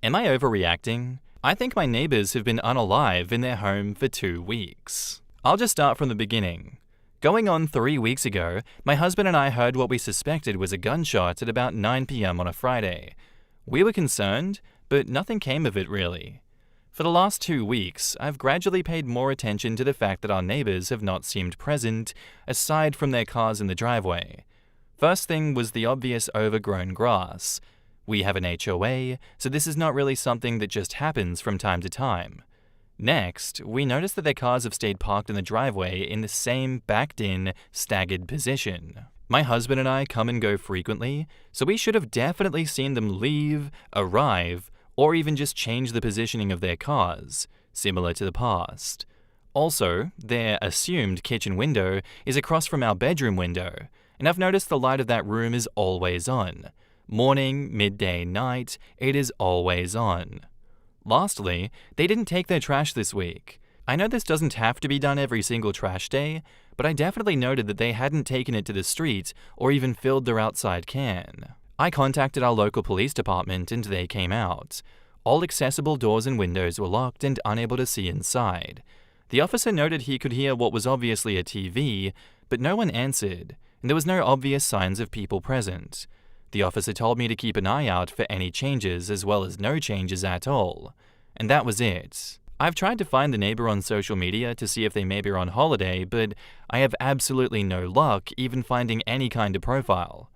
Am I overreacting? I think my neighbours have been unalive in their home for 2 weeks. I'll just start from the beginning. Going on 3 weeks ago, my husband and I heard what we suspected was a gunshot at about 9 p.m. on a Friday. We were concerned, but nothing came of it really. For the last 2 weeks, I've gradually paid more attention to the fact that our neighbours have not seemed present, aside from their cars in the driveway. First thing was the obvious overgrown grass. We have an HOA, so this is not really something that just happens from time to time. Next, we noticed that their cars have stayed parked in the driveway in the same backed-in, staggered position. My husband and I come and go frequently, so we should have definitely seen them leave, arrive, or even just change the positioning of their cars, similar to the past. Also, their assumed kitchen window is across from our bedroom window, and I've noticed the light of that room is always on. Morning, midday, night, it is always on. Lastly, they didn't take their trash this week. I know this doesn't have to be done every single trash day, but I definitely noted that they hadn't taken it to the street or even filled their outside can. I contacted our local police department and they came out. All accessible doors and windows were locked and unable to see inside. The officer noted he could hear what was obviously a TV, but no one answered, and there was no obvious signs of people present. The officer told me to keep an eye out for any changes as well as no changes at all. And that was it. I've tried to find the neighbour on social media to see if they may be on holiday, but I have absolutely no luck even finding any kind of profile.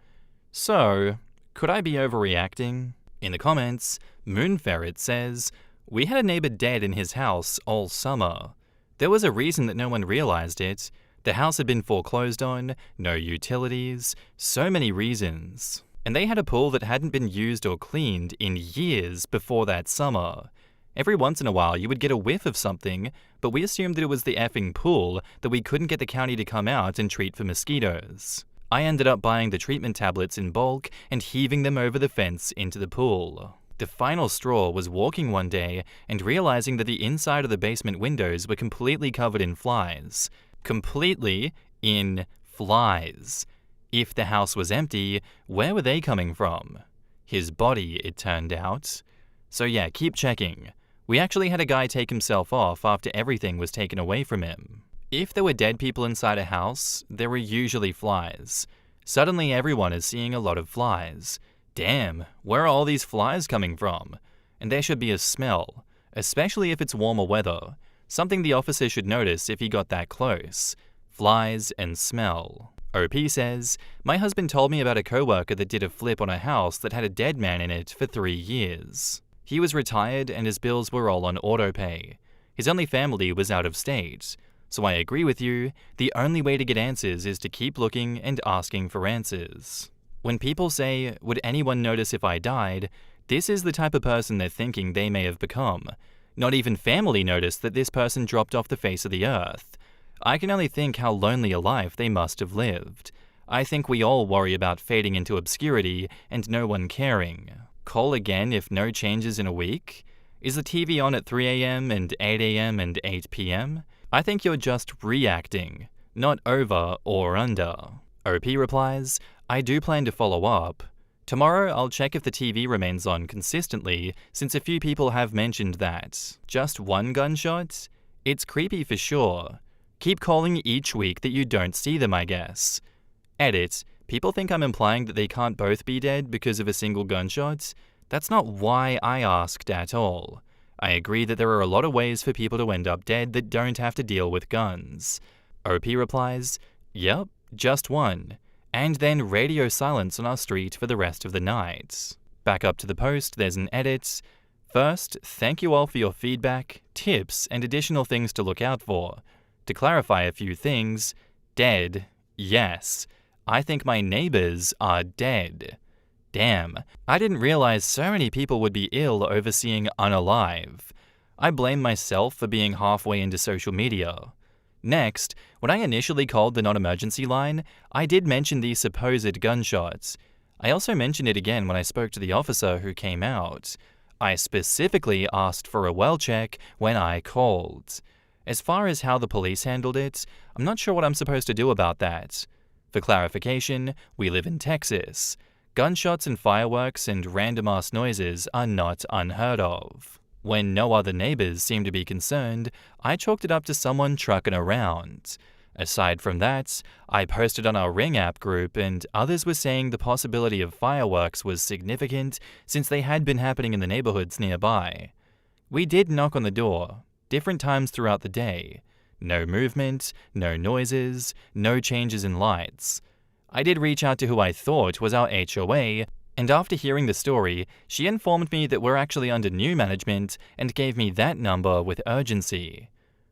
So, could I be overreacting? In the comments, Moonferret says, "We had a neighbour dead in his house all summer. There was a reason that no one realised it. The house had been foreclosed on, no utilities, so many reasons. And they had a pool that hadn't been used or cleaned in years before that summer. Every once in a while you would get a whiff of something, but we assumed that it was the effing pool that we couldn't get the county to come out and treat for mosquitoes. I ended up buying the treatment tablets in bulk and heaving them over the fence into the pool. The final straw was walking one day and realizing that the inside of the basement windows were completely covered in flies. Completely in flies. If the house was empty, where were they coming from? His body, it turned out. So yeah, keep checking. We actually had a guy take himself off after everything was taken away from him. If there were dead people inside a house, there were usually flies. Suddenly everyone is seeing a lot of flies. Damn, where are all these flies coming from? And there should be a smell, especially if it's warmer weather. Something the officer should notice if he got that close. Flies and smell. OP says, "My husband told me about a coworker that did a flip on a house that had a dead man in it for 3 years. He was retired and his bills were all on autopay. His only family was out of state. So I agree with you, the only way to get answers is to keep looking and asking for answers." When people say, "Would anyone notice if I died?" this is the type of person they're thinking they may have become. Not even family noticed that this person dropped off the face of the earth. I can only think how lonely a life they must have lived. I think we all worry about fading into obscurity and no one caring. Call again if no changes in a week? Is the TV on at 3 a.m. and 8 a.m. and 8 p.m.? I think you're just reacting, not over or under. OP replies, "I do plan to follow up. Tomorrow I'll check if the TV remains on consistently since a few people have mentioned that. Just one gunshot? It's creepy for sure. Keep calling each week that you don't see them, I guess." Edit. People think I'm implying that they can't both be dead because of a single gunshot. That's not why I asked at all. I agree that there are a lot of ways for people to end up dead that don't have to deal with guns. OP replies, "Yep, just one. And then radio silence on our street for the rest of the night." Back up to the post, there's an edit. "First, thank you all for your feedback, tips, and additional things to look out for. To clarify a few things, dead, yes. I think my neighbours are dead. Damn, I didn't realize so many people would be ill over seeing unalive. I blame myself for being halfway into social media. Next, when I initially called the non-emergency line, I did mention the supposed gunshots. I also mentioned it again when I spoke to the officer who came out. I specifically asked for a well check when I called. As far as how the police handled it, I'm not sure what I'm supposed to do about that. For clarification, we live in Texas. Gunshots and fireworks and random-ass noises are not unheard of. When no other neighbours seemed to be concerned, I chalked it up to someone trucking around. Aside from that, I posted on our Ring app group and others were saying the possibility of fireworks was significant since they had been happening in the neighbourhoods nearby. We did knock on the door, different times throughout the day. No movement, no noises, no changes in lights. I did reach out to who I thought was our HOA, and after hearing the story, she informed me that we're actually under new management and gave me that number with urgency.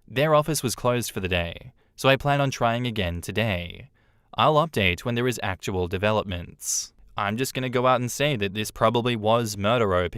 Their office was closed for the day, so I plan on trying again today. I'll update when there is actual developments. I'm just gonna go out and say that this probably was murder, OP.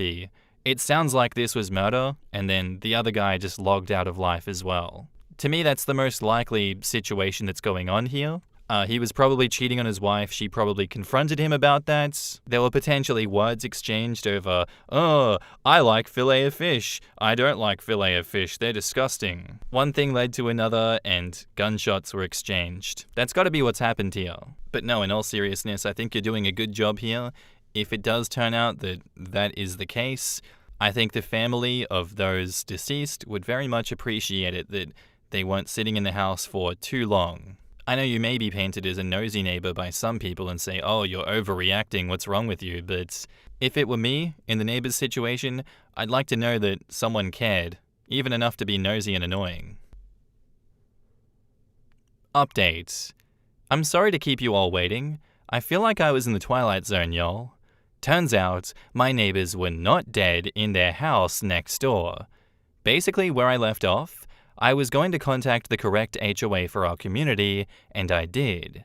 It sounds like this was murder, and then the other guy just logged out of life as well. To me, that's the most likely situation that's going on here. He was probably cheating on his wife. She probably confronted him about that. There were potentially words exchanged over, "Oh, I like fillet of fish. I don't like fillet of fish. They're disgusting." One thing led to another, and gunshots were exchanged. That's got to be what's happened here. But no, in all seriousness, I think you're doing a good job here. If it does turn out that that is the case, I think the family of those deceased would very much appreciate it that they weren't sitting in the house for too long. I know you may be painted as a nosy neighbor by some people and say, "Oh, you're overreacting, what's wrong with you?" But if it were me in the neighbor's situation, I'd like to know that someone cared, even enough to be nosy and annoying. Update. I'm sorry to keep you all waiting. I feel like I was in the Twilight Zone, y'all. Turns out, my neighbors were not dead in their house next door. Basically, where I left off, I was going to contact the correct HOA for our community, and I did.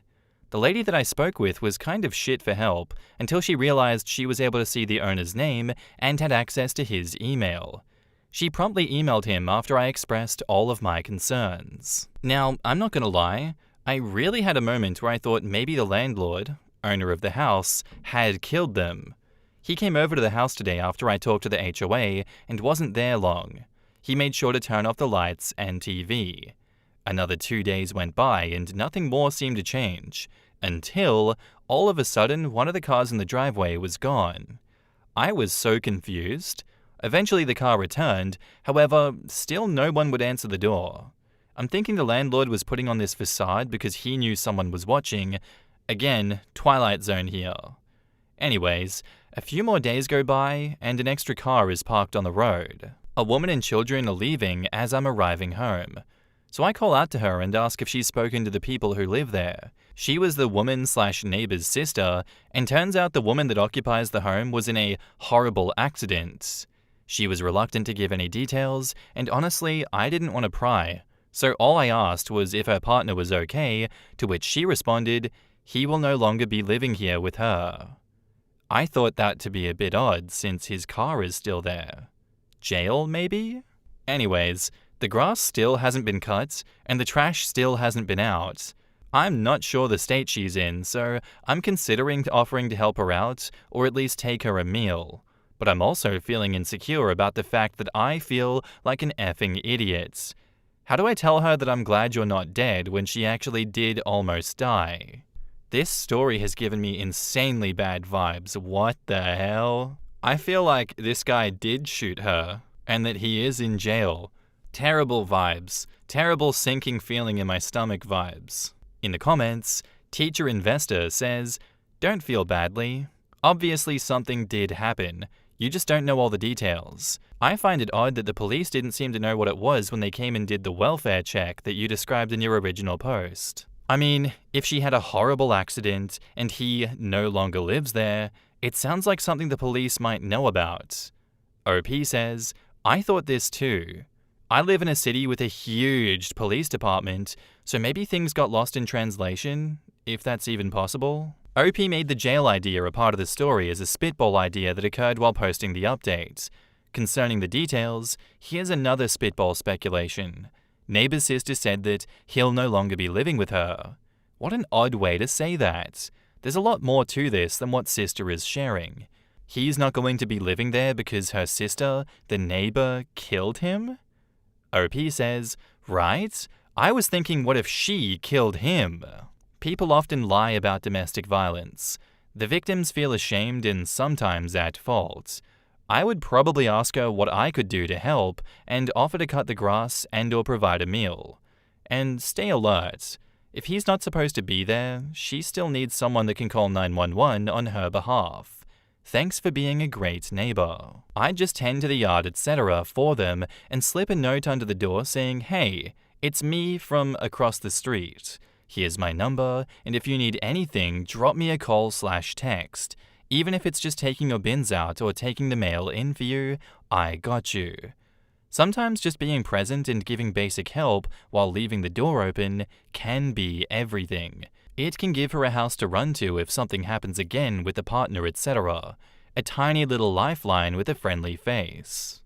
The lady that I spoke with was kind of shit for help until she realized she was able to see the owner's name and had access to his email. She promptly emailed him after I expressed all of my concerns. Now, I'm not gonna lie, I really had a moment where I thought maybe the landlord, owner of the house, had killed them. He came over to the house today after I talked to the HOA and wasn't there long. He made sure to turn off the lights and TV. Another 2 days went by and nothing more seemed to change, until, all of a sudden, one of the cars in the driveway was gone. I was so confused. Eventually the car returned, however, still no one would answer the door. I'm thinking the landlord was putting on this facade because he knew someone was watching. Again, Twilight Zone here. Anyways, a few more days go by and an extra car is parked on the road. A woman and children are leaving as I'm arriving home. So I call out to her and ask if she's spoken to the people who live there. She was the woman/neighbor's sister, and turns out the woman that occupies the home was in a horrible accident. She was reluctant to give any details, and honestly, I didn't want to pry. So all I asked was if her partner was okay, to which she responded, he will no longer be living here with her. I thought that to be a bit odd since his car is still there. Jail, maybe? Anyways, the grass still hasn't been cut, and the trash still hasn't been out. I'm not sure the state she's in, so I'm considering offering to help her out, or at least take her a meal. But I'm also feeling insecure about the fact that I feel like an effing idiot. How do I tell her that I'm glad you're not dead when she actually did almost die? This story has given me insanely bad vibes. What the hell? I feel like this guy did shoot her, and that he is in jail. Terrible vibes. Terrible sinking feeling in my stomach vibes. In the comments, Teacher Investor says, "Don't feel badly. Obviously something did happen. You just don't know all the details. I find it odd that the police didn't seem to know what it was when they came and did the welfare check that you described in your original post. I mean, if she had a horrible accident and he no longer lives there, it sounds like something the police might know about." OP says, "I thought this too. I live in a city with a huge police department, so maybe things got lost in translation, if that's even possible." OP made the jail idea a part of the story as a spitball idea that occurred while posting the update. Concerning the details, here's another spitball speculation. Neighbor's sister said that he'll no longer be living with her. What an odd way to say that. There's a lot more to this than what sister is sharing. He's not going to be living there because her sister, the neighbor, killed him? OP says, "Right? I was thinking what if she killed him?" People often lie about domestic violence. The victims feel ashamed and sometimes at fault. I would probably ask her what I could do to help and offer to cut the grass and/or provide a meal. And stay alert. If he's not supposed to be there, she still needs someone that can call 911 on her behalf. Thanks for being a great neighbor. I'd just tend to the yard, etc. for them and slip a note under the door saying, "Hey, it's me from across the street. Here's my number, and if you need anything, drop me a call/text. Even if it's just taking your bins out or taking the mail in for you, I got you." Sometimes just being present and giving basic help while leaving the door open can be everything. It can give her a house to run to if something happens again with the partner, etc. A tiny little lifeline with a friendly face.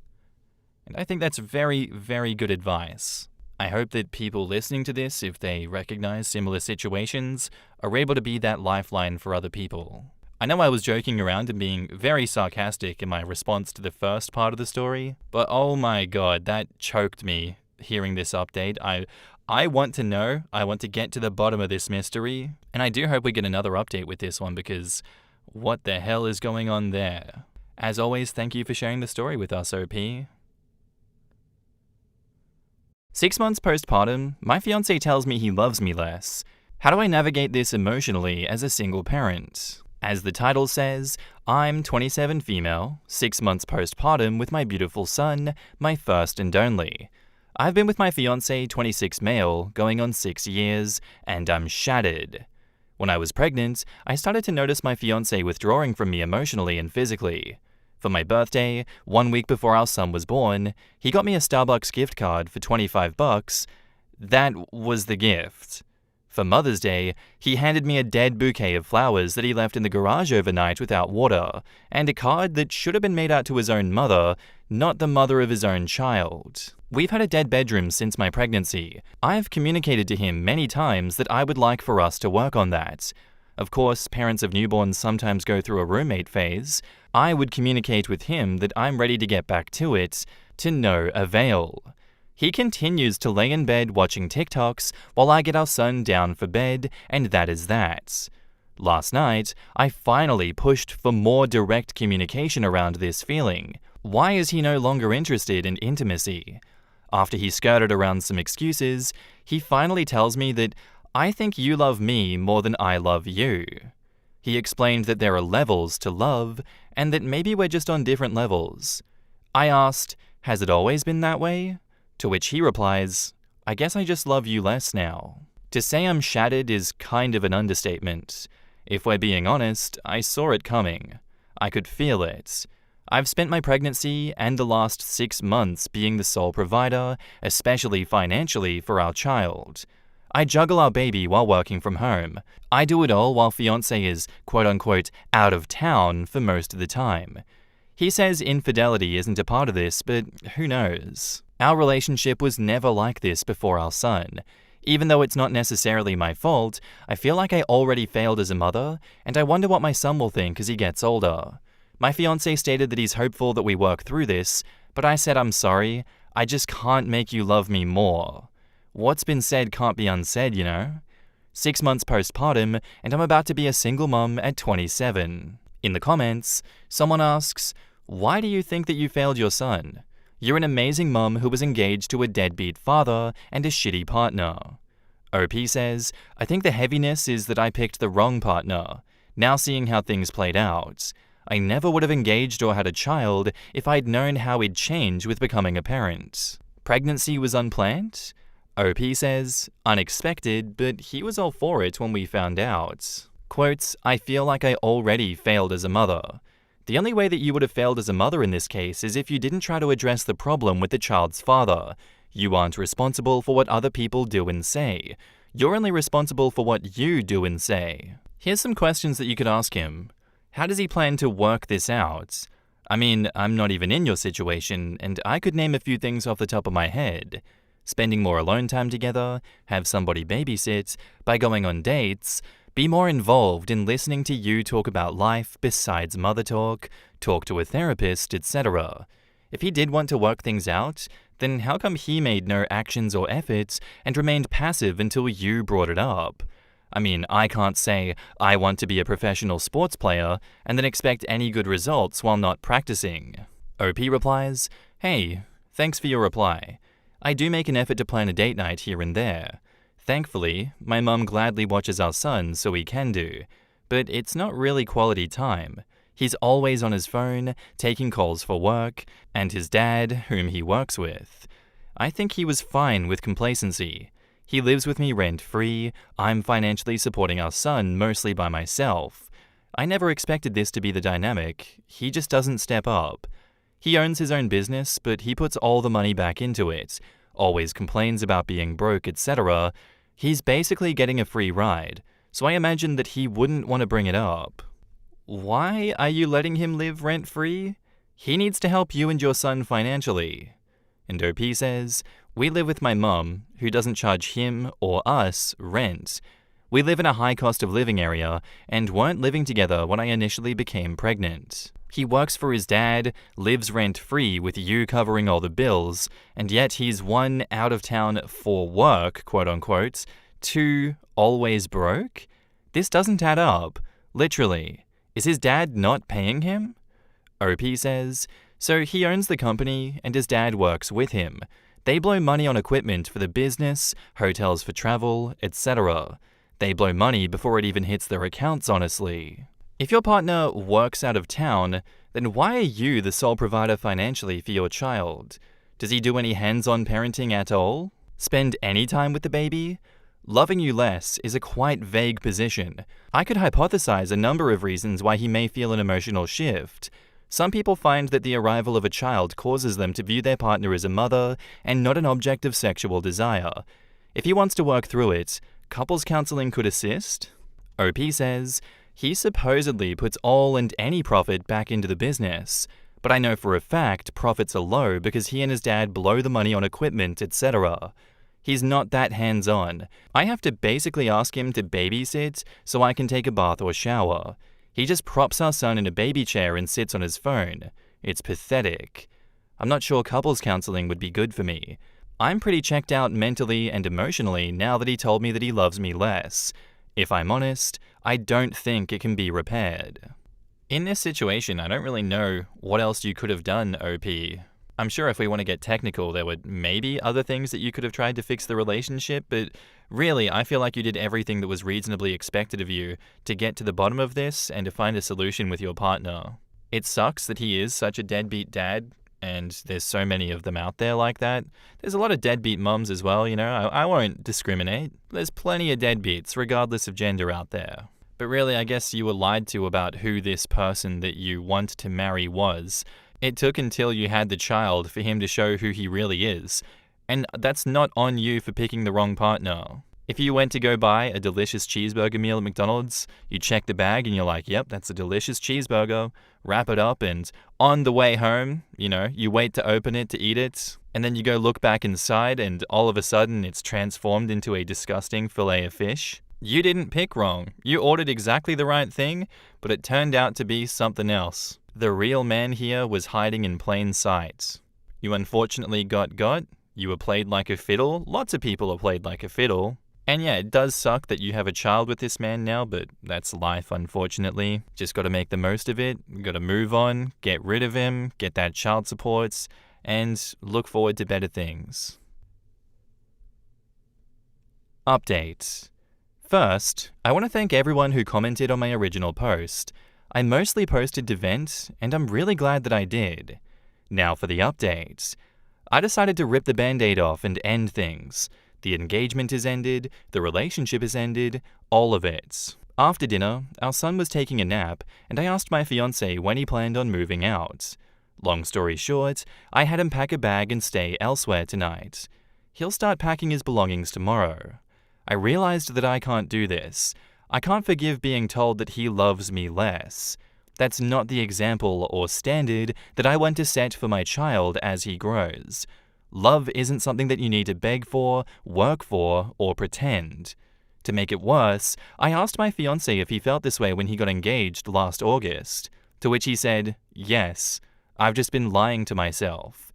And I think that's very, very good advice. I hope that people listening to this, if they recognize similar situations, are able to be that lifeline for other people. I know I was joking around and being very sarcastic in my response to the first part of the story, but oh my god, that choked me hearing this update. I want to know, I want to get to the bottom of this mystery, and I do hope we get another update with this one because what the hell is going on there? As always, thank you for sharing the story with us, OP. 6 months postpartum, my fiancé tells me he loves me less. How do I navigate this emotionally as a single parent? As the title says, I'm 27 female, 6 months postpartum with my beautiful son, my first and only. I've been with my fiancé 26 male, going on 6 years, and I'm shattered. When I was pregnant, I started to notice my fiancé withdrawing from me emotionally and physically. For my birthday, 1 week before our son was born, he got me a Starbucks gift card for $25. That was the gift. For Mother's Day, he handed me a dead bouquet of flowers that he left in the garage overnight without water, and a card that should have been made out to his own mother, not the mother of his own child. We've had a dead bedroom since my pregnancy. I've communicated to him many times that I would like for us to work on that. Of course, parents of newborns sometimes go through a roommate phase. I would communicate with him that I'm ready to get back to it, to no avail. He continues to lay in bed watching TikToks while I get our son down for bed, and that is that. Last night, I finally pushed for more direct communication around this feeling. Why is he no longer interested in intimacy? After he skirted around some excuses, he finally tells me that I think you love me more than I love you. He explained that there are levels to love, and that maybe we're just on different levels. I asked, has it always been that way? To which he replies, I guess I just love you less now. To say I'm shattered is kind of an understatement. If we're being honest, I saw it coming. I could feel it. I've spent my pregnancy and the last 6 months being the sole provider, especially financially, for our child. I juggle our baby while working from home. I do it all while fiancé is quote-unquote out of town for most of the time. He says infidelity isn't a part of this, but who knows? Our relationship was never like this before our son. Even though it's not necessarily my fault, I feel like I already failed as a mother, and I wonder what my son will think as he gets older. My fiancé stated that he's hopeful that we work through this, but I said I'm sorry, I just can't make you love me more. What's been said can't be unsaid, you know? 6 months postpartum, and I'm about to be a single mum at 27. In the comments, someone asks, why do you think that you failed your son? You're an amazing mum who was engaged to a deadbeat father and a shitty partner. OP says, I think the heaviness is that I picked the wrong partner. Now seeing how things played out, I never would have engaged or had a child if I'd known how he'd change with becoming a parent. Pregnancy was unplanned? OP says, unexpected, but he was all for it when we found out. Quotes, I feel like I already failed as a mother. The only way that you would have failed as a mother in this case is if you didn't try to address the problem with the child's father. You aren't responsible for what other people do and say. You're only responsible for what you do and say. Here's some questions that you could ask him. How does he plan to work this out? I mean, I'm not even in your situation, and I could name a few things off the top of my head. Spending more alone time together, have somebody babysit, by going on dates, be more involved in listening to you talk about life besides mother talk to a therapist, etc. If he did want to work things out, then how come he made no actions or efforts and remained passive until you brought it up? I mean, I can't say I want to be a professional sports player and then expect any good results while not practicing. OP replies, "Hey, thanks for your reply. I do make an effort to plan a date night here and there. Thankfully, my mum gladly watches our son, so we can do. But it's not really quality time. He's always on his phone, taking calls for work, and his dad, whom he works with. I think he was fine with complacency. He lives with me rent-free. I'm financially supporting our son mostly by myself. I never expected this to be the dynamic. He just doesn't step up. He owns his own business, but he puts all the money back into it, always complains about being broke, etc. He's basically getting a free ride, so I imagine that he wouldn't want to bring it up. Why are you letting him live rent-free? He needs to help you and your son financially." And OP says, "We live with my mum, who doesn't charge him or us rent. We live in a high cost of living area and weren't living together when I initially became pregnant. He works for his dad, lives rent-free with you covering all the bills, and yet he's 1, out of town for work, quote-unquote, 2, always broke? This doesn't add up. Literally. Is his dad not paying him?" OP says, "So he owns the company and his dad works with him. They blow money on equipment for the business, hotels for travel, etc. They blow money before it even hits their accounts, honestly. If your partner works out of town, then why are you the sole provider financially for your child? Does he do any hands-on parenting at all? Spend any time with the baby? Loving you less is a quite vague position. I could hypothesize a number of reasons why he may feel an emotional shift. Some people find that the arrival of a child causes them to view their partner as a mother and not an object of sexual desire. If he wants to work through it, couples counseling could assist." OP says, "He supposedly puts all and any profit back into the business, but I know for a fact profits are low because he and his dad blow the money on equipment, etc. He's not that hands-on. I have to basically ask him to babysit so I can take a bath or shower. He just props our son in a baby chair and sits on his phone. It's pathetic. I'm not sure couples counseling would be good for me. I'm pretty checked out mentally and emotionally now that he told me that he loves me less. If I'm honest, I don't think it can be repaired." In this situation, I don't really know what else you could have done, OP. I'm sure if we want to get technical, there were maybe other things that you could have tried to fix the relationship, but really, I feel like you did everything that was reasonably expected of you to get to the bottom of this and to find a solution with your partner. It sucks that he is such a deadbeat dad, and there's so many of them out there like that. There's a lot of deadbeat mums as well, you know, I won't discriminate. There's plenty of deadbeats, regardless of gender out there. But really, I guess you were lied to about who this person that you want to marry was. It took until you had the child for him to show who he really is. And that's not on you for picking the wrong partner. If you went to go buy a delicious cheeseburger meal at McDonald's, you check the bag and you're like, yep, that's a delicious cheeseburger, wrap it up, and on the way home, you wait to open it to eat it, and then you go look back inside and all of a sudden it's transformed into a disgusting fillet of fish. You didn't pick wrong. You ordered exactly the right thing, but it turned out to be something else. The real man here was hiding in plain sight. You unfortunately got. You were played like a fiddle. Lots of people are played like a fiddle. And yeah, it does suck that you have a child with this man now, but that's life, unfortunately. Just got to make the most of it. Got to move on, get rid of him, get that child support, and look forward to better things. Update. First, I want to thank everyone who commented on my original post. I mostly posted to vent, and I'm really glad that I did. Now for the updates. I decided to rip the band-aid off and end things. The engagement is ended, the relationship is ended, all of it. After dinner, our son was taking a nap, and I asked my fiancé when he planned on moving out. Long story short, I had him pack a bag and stay elsewhere tonight. He'll start packing his belongings tomorrow. I realized that I can't do this. I can't forgive being told that he loves me less. That's not the example or standard that I want to set for my child as he grows. Love isn't something that you need to beg for, work for, or pretend. To make it worse, I asked my fiancé if he felt this way when he got engaged last August, to which he said, yes, I've just been lying to myself.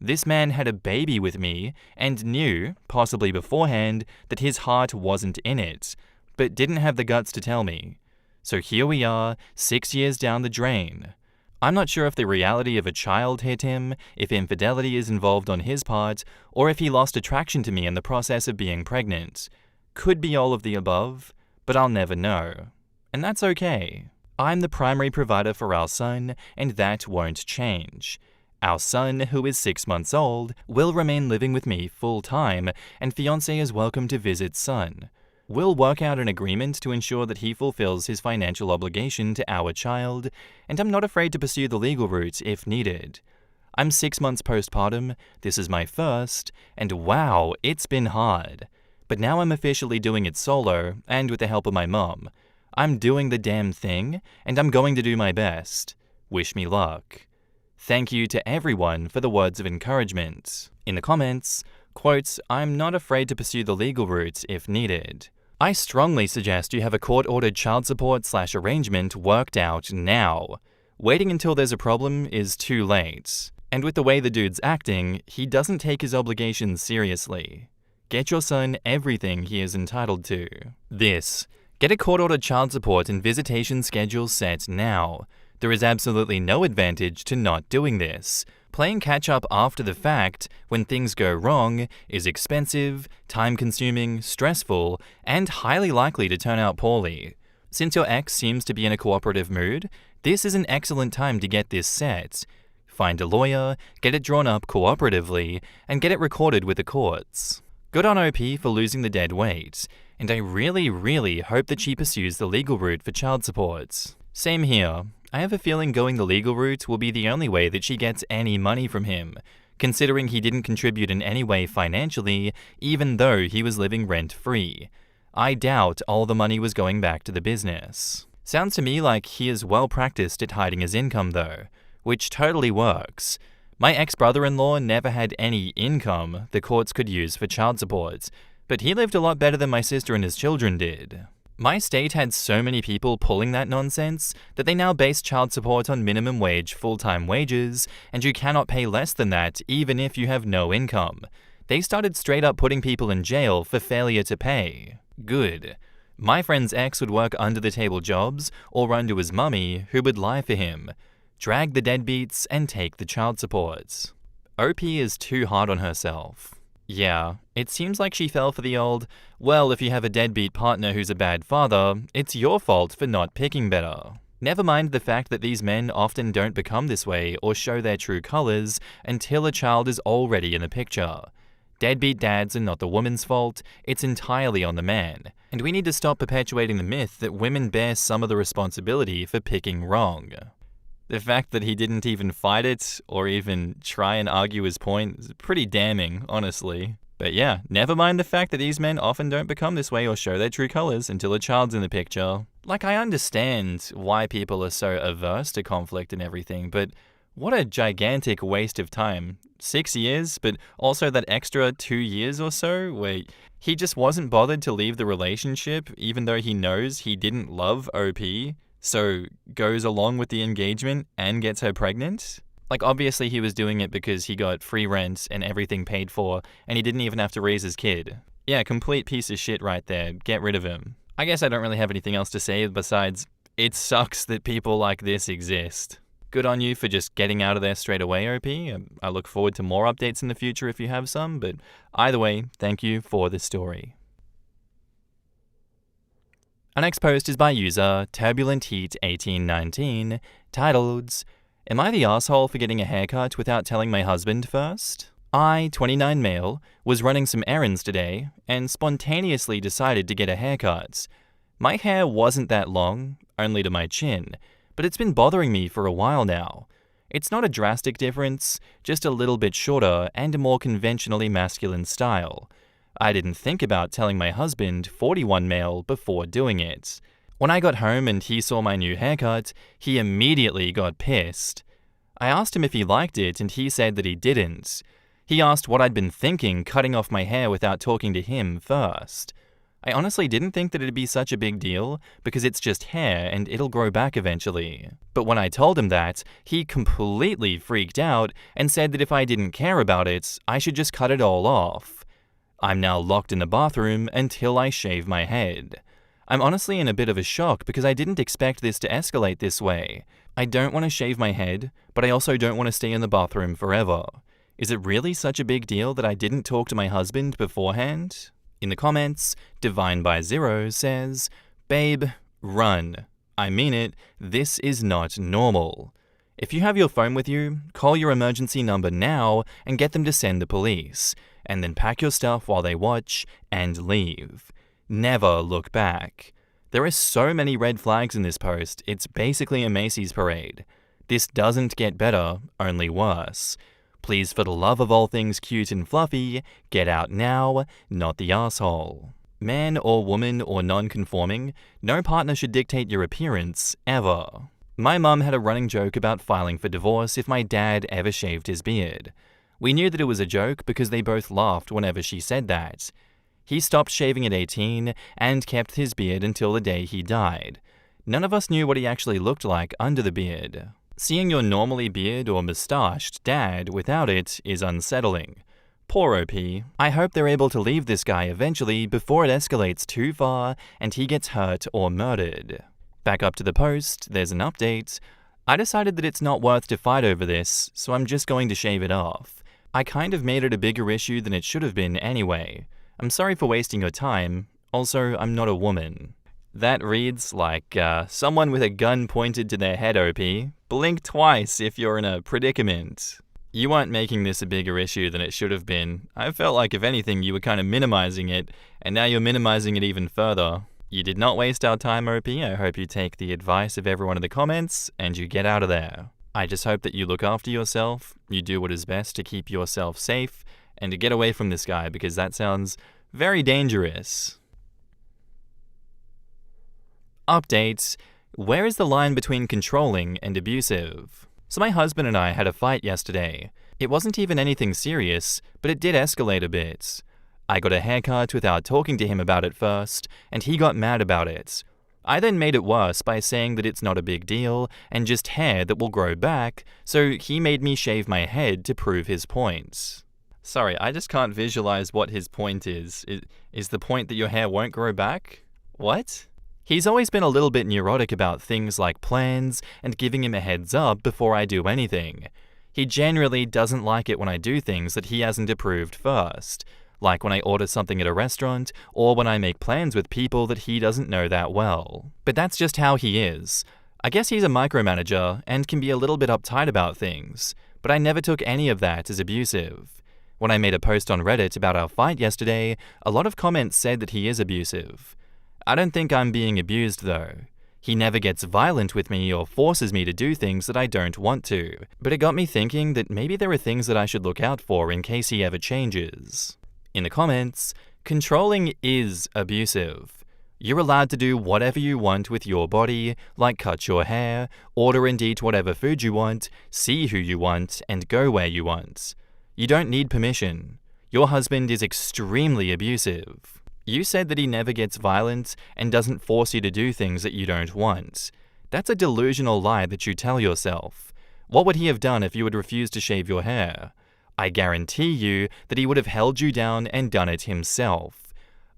This man had a baby with me and knew, possibly beforehand, that his heart wasn't in it. but didn't have the guts to tell me. So here we are, 6 years down the drain. I'm not sure if the reality of a child hit him, if infidelity is involved on his part, or if he lost attraction to me in the process of being pregnant. Could be all of the above, but I'll never know. And that's okay. I'm the primary provider for our son, and that won't change. Our son, who is 6 months old, will remain living with me full-time, and fiancé is welcome to visit son. We'll work out an agreement to ensure that he fulfills his financial obligation to our child, and I'm not afraid to pursue the legal route if needed. I'm 6 months postpartum, this is my first, and wow, it's been hard. But now I'm officially doing it solo, and with the help of my mum. I'm doing the damn thing, and I'm going to do my best. Wish me luck. Thank you to everyone for the words of encouragement. In the comments, quote, I'm not afraid to pursue the legal route if needed. I strongly suggest you have a court-ordered child support/arrangement worked out now. Waiting until there's a problem is too late. And with the way the dude's acting, he doesn't take his obligations seriously. Get your son everything he is entitled to. Get a court-ordered child support and visitation schedule set now. There is absolutely no advantage to not doing this. Playing catch-up after the fact, when things go wrong, is expensive, time-consuming, stressful, and highly likely to turn out poorly. Since your ex seems to be in a cooperative mood, this is an excellent time to get this set. Find a lawyer, get it drawn up cooperatively, and get it recorded with the courts. Good on OP for losing the dead weight, and I really hope that she pursues the legal route for child support. Same here. I have a feeling going the legal route will be the only way that she gets any money from him, considering he didn't contribute in any way financially, even though he was living rent-free. I doubt all the money was going back to the business. Sounds to me like he is well practiced at hiding his income though, which totally works. My ex-brother-in-law never had any income the courts could use for child support, but he lived a lot better than my sister and his children did. My state had so many people pulling that nonsense that they now base child support on minimum wage full-time wages, and you cannot pay less than that even if you have no income. They started straight up putting people in jail for failure to pay. Good. My friend's ex would work under-the-table jobs or run to his mummy, who would lie for him, drag the deadbeats, and take the child support. OP is too hard on herself. Yeah, it seems like she fell for the old, well, if you have a deadbeat partner who's a bad father, it's your fault for not picking better. Never mind the fact that these men often don't become this way or show their true colors until a child is already in the picture. Deadbeat dads are not the woman's fault, it's entirely on the man. And we need to stop perpetuating the myth that women bear some of the responsibility for picking wrong. The fact that he didn't even fight it, or even try and argue his point, is pretty damning, honestly. But yeah, never mind the fact that these men often don't become this way or show their true colors until a child's in the picture. Like, I understand why people are so averse to conflict and everything, but what a gigantic waste of time. 6 years, but also that extra 2 years or so, where he just wasn't bothered to leave the relationship, even though he knows he didn't love OP. So goes along with the engagement and gets her pregnant? Like, obviously he was doing it because he got free rent and everything paid for, and he didn't even have to raise his kid. Yeah, complete piece of shit right there. Get rid of him. I guess I don't really have anything else to say besides, it sucks that people like this exist. Good on you for just getting out of there straight away, OP. I look forward to more updates in the future if you have some, but either way, thank you for the story. Our next post is by user TurbulentHeat1819, titled, Am I the asshole for getting a haircut without telling my husband first? I, 29 male, was running some errands today and spontaneously decided to get a haircut. My hair wasn't that long, only to my chin, but it's been bothering me for a while now. It's not a drastic difference, just a little bit shorter and a more conventionally masculine style. I didn't think about telling my husband, 41 male, before doing it. When I got home and he saw my new haircut, he immediately got pissed. I asked him if he liked it and he said that he didn't. He asked what I'd been thinking cutting off my hair without talking to him first. I honestly didn't think that it'd be such a big deal because it's just hair and it'll grow back eventually. But when I told him that, he completely freaked out and said that if I didn't care about it, I should just cut it all off. I'm now locked in the bathroom until I shave my head. I'm honestly in a bit of a shock because I didn't expect this to escalate this way. I don't want to shave my head, but I also don't want to stay in the bathroom forever. Is it really such a big deal that I didn't talk to my husband beforehand? In the comments, Divine by Zero says, "Babe, run. I mean it, this is not normal. If you have your phone with you, call your emergency number now and get them to send the police, and then pack your stuff while they watch and leave. Never look back." There are so many red flags in this post, it's basically a Macy's parade. This doesn't get better, only worse. Please, for the love of all things cute and fluffy, get out now, not the asshole. Man or woman or non-conforming, no partner should dictate your appearance, ever. My mum had a running joke about filing for divorce if my dad ever shaved his beard. We knew that it was a joke because they both laughed whenever she said that. He stopped shaving at 18 and kept his beard until the day he died. None of us knew what he actually looked like under the beard. Seeing your normally beard or moustached dad without it is unsettling. Poor OP. I hope they're able to leave this guy eventually before it escalates too far and he gets hurt or murdered. Back up to the post, there's an update. I decided that it's not worth to fight over this, so I'm just going to shave it off. I kind of made it a bigger issue than it should have been anyway. I'm sorry for wasting your time. Also, I'm not a woman. That reads like someone with a gun pointed to their head, OP. Blink twice if you're in a predicament. You weren't making this a bigger issue than it should have been. I felt like if anything you were kind of minimizing it, and now you're minimizing it even further. You did not waste our time, OP. I hope you take the advice of everyone in the comments and you get out of there. I just hope that you look after yourself, you do what is best to keep yourself safe, and to get away from this guy because that sounds very dangerous. Updates. Where is the line between controlling and abusive? So my husband and I had a fight yesterday. It wasn't even anything serious, but it did escalate a bit. I got a haircut without talking to him about it first, and he got mad about it. I then made it worse by saying that it's not a big deal and just hair that will grow back, so he made me shave my head to prove his point. Sorry, I just can't visualize what his point is. Is the point that your hair won't grow back? What? He's always been a little bit neurotic about things like plans and giving him a heads up before I do anything. He generally doesn't like it when I do things that he hasn't approved first, like when I order something at a restaurant or when I make plans with people that he doesn't know that well. But that's just how he is. I guess he's a micromanager and can be a little bit uptight about things, but I never took any of that as abusive. When I made a post on Reddit about our fight yesterday, a lot of comments said that he is abusive. I don't think I'm being abused though. He never gets violent with me or forces me to do things that I don't want to, but it got me thinking that maybe there are things that I should look out for in case he ever changes. In the comments, controlling is abusive. You're allowed to do whatever you want with your body, like cut your hair, order and eat whatever food you want, see who you want, and go where you want. You don't need permission. Your husband is extremely abusive. You said that he never gets violent and doesn't force you to do things that you don't want. That's a delusional lie that you tell yourself. What would he have done if you had refused to shave your hair? I guarantee you that he would have held you down and done it himself.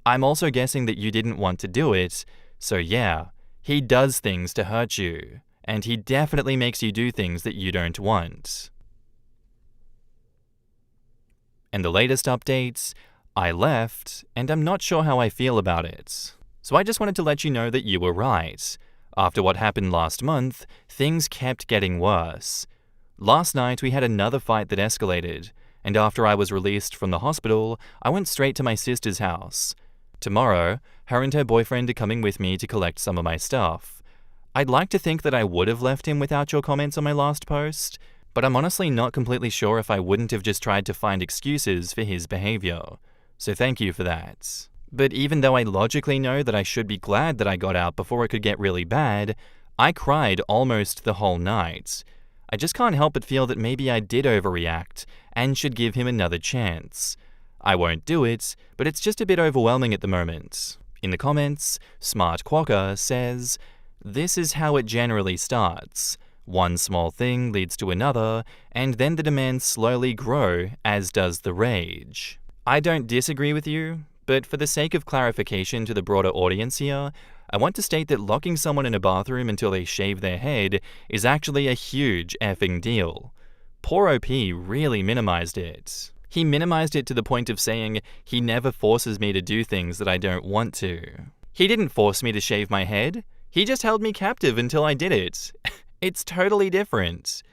I'm also guessing that you didn't want to do it, so yeah, he does things to hurt you, and he definitely makes you do things that you don't want. And the latest updates, I left, and I'm not sure how I feel about it. So I just wanted to let you know that you were right. After what happened last month, things kept getting worse. Last night we had another fight that escalated, and after I was released from the hospital, I went straight to my sister's house. Tomorrow, her and her boyfriend are coming with me to collect some of my stuff. I'd like to think that I would have left him without your comments on my last post, but I'm honestly not completely sure if I wouldn't have just tried to find excuses for his behavior. So thank you for that. But even though I logically know that I should be glad that I got out before it could get really bad, I cried almost the whole night. I just can't help but feel that maybe I did overreact and should give him another chance. I won't do it, but it's just a bit overwhelming at the moment. In the comments, Smart Quokka says, "This is how it generally starts. One small thing leads to another, and then the demands slowly grow, as does the rage." I don't disagree with you, but for the sake of clarification to the broader audience here, I want to state that locking someone in a bathroom until they shave their head is actually a huge effing deal. Poor OP really minimized it. He minimized it to the point of saying he never forces me to do things that I don't want to. He didn't force me to shave my head. He just held me captive until I did it. It's totally different.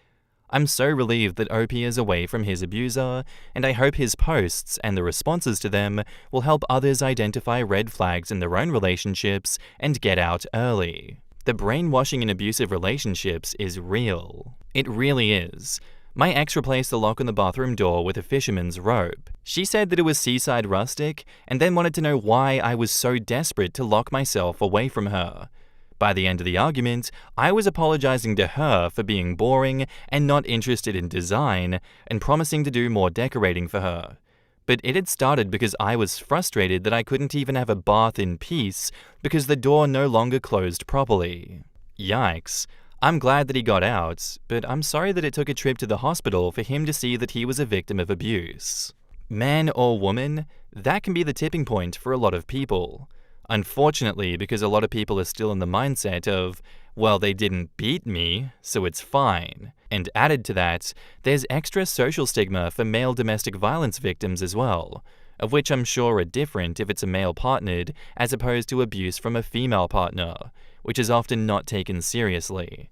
I'm so relieved that OP is away from his abuser, and I hope his posts and the responses to them will help others identify red flags in their own relationships and get out early. The brainwashing in abusive relationships is real. It really is. My ex replaced the lock on the bathroom door with a fisherman's rope. She said that it was seaside rustic, and then wanted to know why I was so desperate to lock myself away from her. By the end of the argument, I was apologizing to her for being boring and not interested in design, and promising to do more decorating for her. But it had started because I was frustrated that I couldn't even have a bath in peace because the door no longer closed properly. Yikes. I'm glad that he got out, but I'm sorry that it took a trip to the hospital for him to see that he was a victim of abuse. Man or woman, that can be the tipping point for a lot of people. Unfortunately, because a lot of people are still in the mindset of, well, they didn't beat me, so it's fine. And added to that, there's extra social stigma for male domestic violence victims as well, of which I'm sure are different if it's a male partnered as opposed to abuse from a female partner, which is often not taken seriously.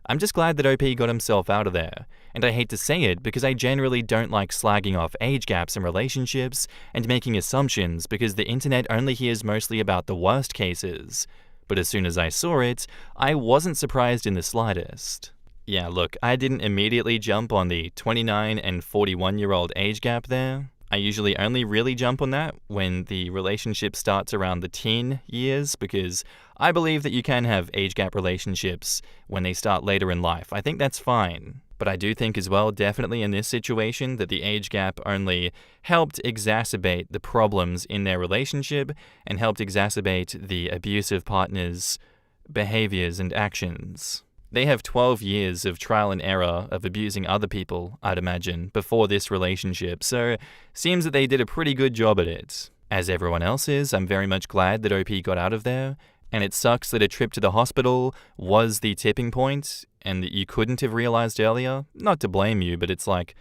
I'm just glad that OP got himself out of there, and I hate to say it because I generally don't like slagging off age gaps in relationships and making assumptions because the internet only hears mostly about the worst cases. But as soon as I saw it, I wasn't surprised in the slightest. Yeah, look, I didn't immediately jump on the 29 and 41-year-old age gap there. I usually only really jump on that when the relationship starts around the teen years because I believe that you can have age gap relationships when they start later in life. I think that's fine. But I do think as well, definitely in this situation, that the age gap only helped exacerbate the problems in their relationship and helped exacerbate the abusive partner's behaviors and actions. They have 12 years of trial and error of abusing other people, I'd imagine, before this relationship, so seems that they did a pretty good job at it. As everyone else is, I'm very much glad that OP got out of there, and it sucks that a trip to the hospital was the tipping point and that you couldn't have realized earlier. Not to blame you, but it's like,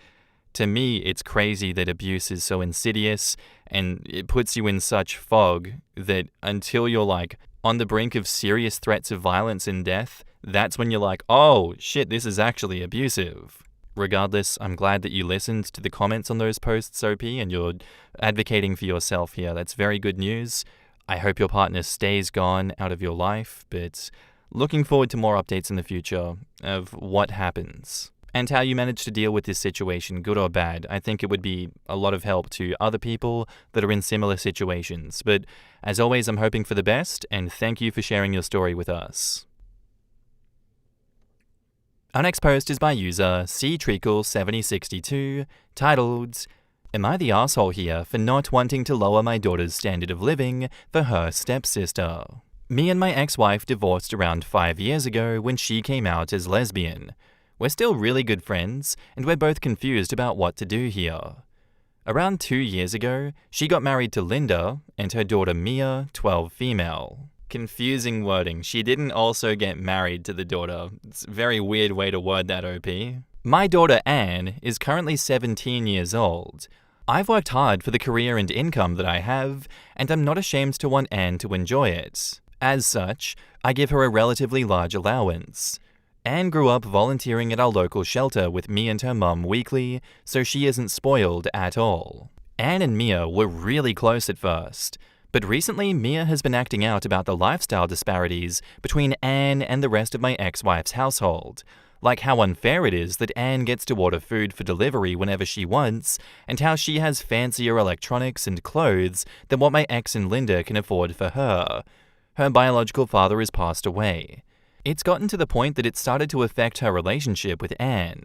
to me, it's crazy that abuse is so insidious and it puts you in such fog that until you're like on the brink of serious threats of violence and death, that's when you're like, oh shit, this is actually abusive. Regardless, I'm glad that you listened to the comments on those posts, OP, and you're advocating for yourself here. That's very good news. I hope your partner stays gone out of your life, but looking forward to more updates in the future of what happens and how you manage to deal with this situation, good or bad. I think it would be a lot of help to other people that are in similar situations. But as always, I'm hoping for the best, and thank you for sharing your story with us. Our next post is by user ctreacle7062, titled, "Am I the asshole here for not wanting to lower my daughter's standard of living for her stepsister? Me and my ex-wife divorced around 5 years ago when she came out as lesbian. We're still really good friends, and we're both confused about what to do here. Around 2 years ago, she got married to Linda and her daughter Mia, 12 female. Confusing wording. She didn't also get married to the daughter. It's a very weird way to word that, OP. My daughter Anne is currently 17 years old. I've worked hard for the career and income that I have, and I'm not ashamed to want Anne to enjoy it. As such, I give her a relatively large allowance. Anne grew up volunteering at our local shelter with me and her mum weekly, so she isn't spoiled at all. Anne and Mia were really close at first, but recently Mia has been acting out about the lifestyle disparities between Anne and the rest of my ex-wife's household, like how unfair it is that Anne gets to order food for delivery whenever she wants, and how she has fancier electronics and clothes than what my ex and Linda can afford for her. Her biological father has passed away. It's gotten to the point that it started to affect her relationship with Anne.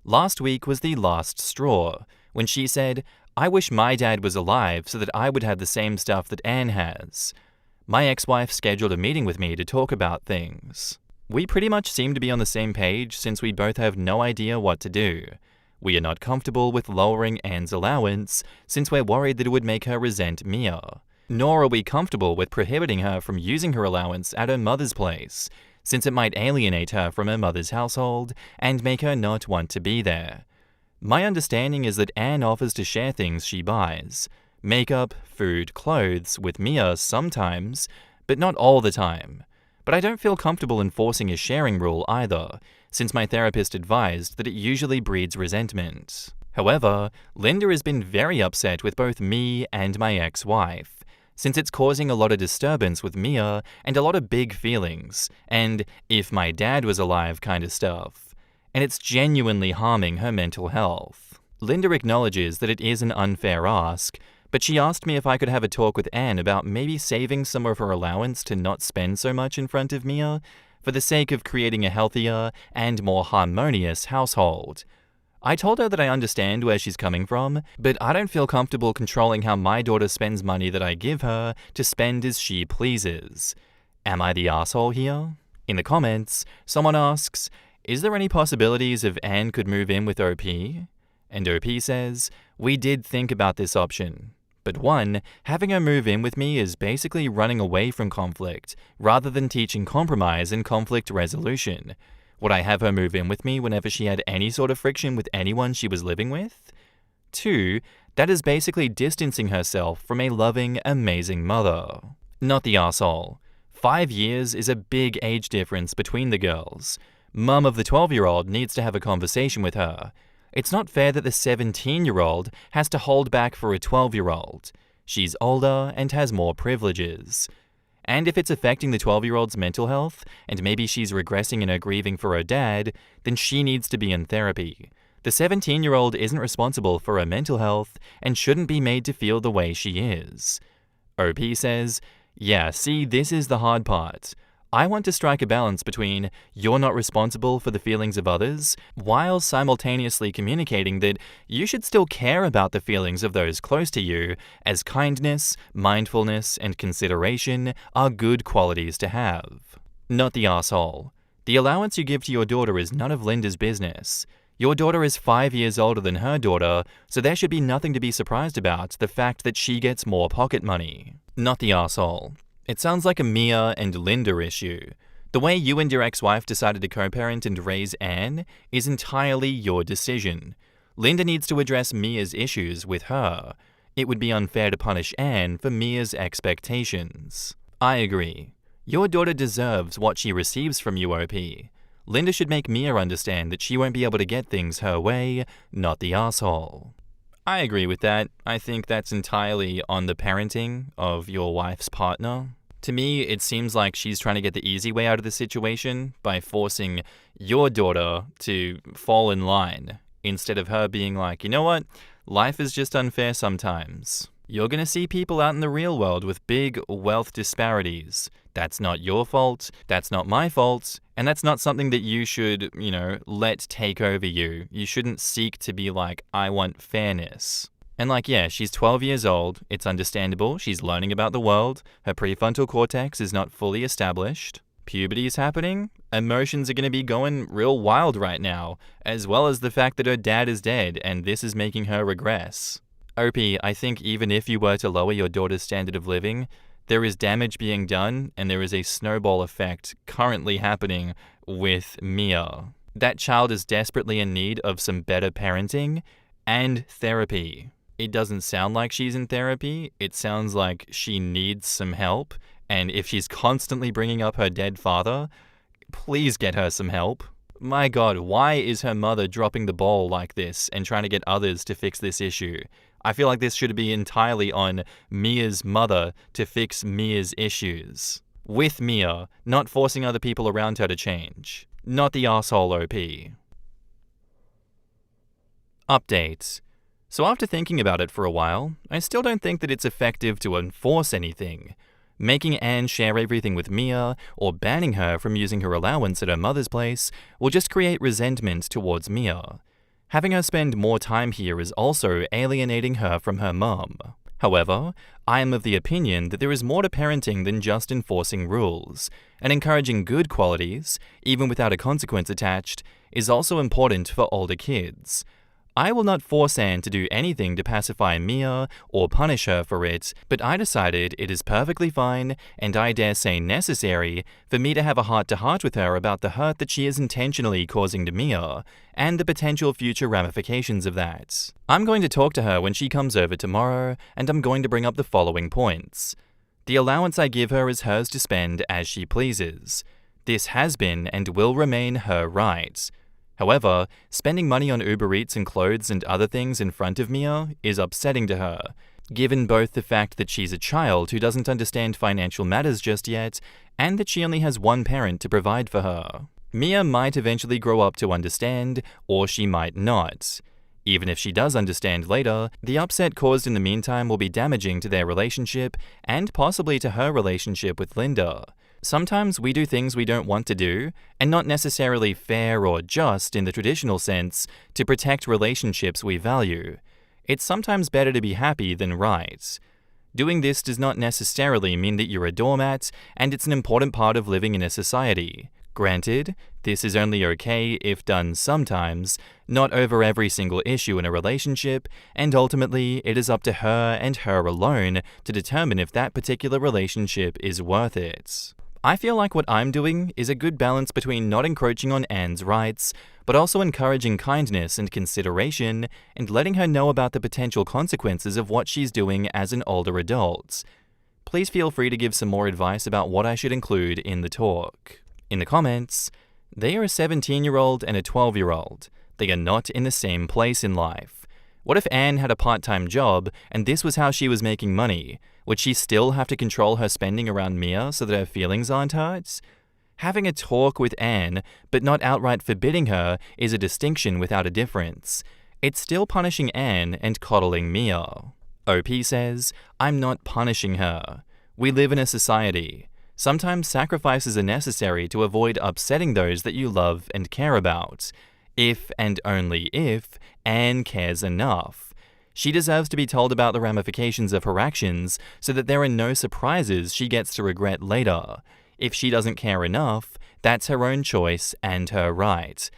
Last week was the last straw, when she said, "I wish my dad was alive so that I would have the same stuff that Anne has." My ex-wife scheduled a meeting with me to talk about things. We pretty much seem to be on the same page since we both have no idea what to do. We are not comfortable with lowering Anne's allowance since we're worried that it would make her resent Mia. Nor are we comfortable with prohibiting her from using her allowance at her mother's place, since it might alienate her from her mother's household and make her not want to be there. My understanding is that Anne offers to share things she buys, makeup, food, clothes, with Mia sometimes, but not all the time. But I don't feel comfortable enforcing a sharing rule either, since my therapist advised that it usually breeds resentment. However, Linda has been very upset with both me and my ex-wife, since it's causing a lot of disturbance with Mia and a lot of big feelings, and if my dad was alive kind of stuff. And it's genuinely harming her mental health. Linda acknowledges that it is an unfair ask, but she asked me if I could have a talk with Anne about maybe saving some of her allowance to not spend so much in front of Mia, for the sake of creating a healthier and more harmonious household. I told her that I understand where she's coming from, but I don't feel comfortable controlling how my daughter spends money that I give her to spend as she pleases. Am I the asshole here? In the comments, someone asks, is there any possibilities if Anne could move in with OP? And OP says, we did think about this option. But one, having her move in with me is basically running away from conflict, rather than teaching compromise and conflict resolution. Would I have her move in with me whenever she had any sort of friction with anyone she was living with? 2, that is basically distancing herself from a loving, amazing mother. Not the arsehole. 5 years is a big age difference between the girls. Mum of the 12-year-old needs to have a conversation with her. It's not fair that the 17-year-old has to hold back for a 12-year-old. She's older and has more privileges. And if it's affecting the 12-year-old's mental health, and maybe she's regressing in her grieving for her dad, then she needs to be in therapy. The 17-year-old isn't responsible for her mental health and shouldn't be made to feel the way she is. OP says, yeah, see, this is the hard part. I want to strike a balance between you're not responsible for the feelings of others, while simultaneously communicating that you should still care about the feelings of those close to you, as kindness, mindfulness, and consideration are good qualities to have. Not the arsehole. The allowance you give to your daughter is none of Linda's business. Your daughter is 5 years older than her daughter, so there should be nothing to be surprised about the fact that she gets more pocket money. Not the arsehole. It sounds like a Mia and Linda issue. The way you and your ex-wife decided to co-parent and raise Anne is entirely your decision. Linda needs to address Mia's issues with her. It would be unfair to punish Anne for Mia's expectations. I agree. Your daughter deserves what she receives from you, OP. Linda should make Mia understand that she won't be able to get things her way, not the asshole. I agree with that. I think that's entirely on the parenting of your wife's partner. To me, it seems like she's trying to get the easy way out of the situation by forcing your daughter to fall in line, instead of her being like, you know what, life is just unfair sometimes. You're going to see people out in the real world with big wealth disparities. That's not your fault, that's not my fault, and that's not something that you should, let take over you. You shouldn't seek to be like, I want fairness. And yeah, she's 12 years old, it's understandable, she's learning about the world, her prefrontal cortex is not fully established, puberty is happening, emotions are going to be going real wild right now, as well as the fact that her dad is dead and this is making her regress. OP, I think even if you were to lower your daughter's standard of living, there is damage being done and there is a snowball effect currently happening with Mia. That child is desperately in need of some better parenting and therapy. It doesn't sound like she's in therapy, it sounds like she needs some help, and if she's constantly bringing up her dead father, please get her some help. My God, why is her mother dropping the ball like this and trying to get others to fix this issue? I feel like this should be entirely on Mia's mother to fix Mia's issues. With Mia, not forcing other people around her to change. Not the arsehole OP. Update. So after thinking about it for a while, I still don't think that it's effective to enforce anything. Making Anne share everything with Mia, or banning her from using her allowance at her mother's place, will just create resentment towards Mia. Having her spend more time here is also alienating her from her mum. However, I am of the opinion that there is more to parenting than just enforcing rules, and encouraging good qualities, even without a consequence attached, is also important for older kids. I will not force Anne to do anything to pacify Mia or punish her for it, but I decided it is perfectly fine, and I dare say necessary, for me to have a heart-to-heart with her about the hurt that she is intentionally causing to Mia, and the potential future ramifications of that. I'm going to talk to her when she comes over tomorrow, and I'm going to bring up the following points. The allowance I give her is hers to spend as she pleases. This has been and will remain her right. However, spending money on Uber Eats and clothes and other things in front of Mia is upsetting to her, given both the fact that she's a child who doesn't understand financial matters just yet, and that she only has one parent to provide for her. Mia might eventually grow up to understand, or she might not. Even if she does understand later, the upset caused in the meantime will be damaging to their relationship and possibly to her relationship with Linda. Sometimes we do things we don't want to do, and not necessarily fair or just in the traditional sense, to protect relationships we value. It's sometimes better to be happy than right. Doing this does not necessarily mean that you're a doormat, and it's an important part of living in a society. Granted, this is only okay if done sometimes, not over every single issue in a relationship, and ultimately it is up to her and her alone to determine if that particular relationship is worth it. I feel like what I'm doing is a good balance between not encroaching on Anne's rights, but also encouraging kindness and consideration, and letting her know about the potential consequences of what she's doing as an older adult. Please feel free to give some more advice about what I should include in the talk. In the comments, they are a 17-year-old and a 12-year-old. They are not in the same place in life. What if Anne had a part-time job and this was how she was making money? Would she still have to control her spending around Mia so that her feelings aren't hurt? Having a talk with Anne, but not outright forbidding her, is a distinction without a difference. It's still punishing Anne and coddling Mia. OP says, I'm not punishing her. We live in a society. Sometimes sacrifices are necessary to avoid upsetting those that you love and care about. If and only if Anne cares enough. She deserves to be told about the ramifications of her actions so that there are no surprises she gets to regret later. If she doesn't care enough, that's her own choice and her right.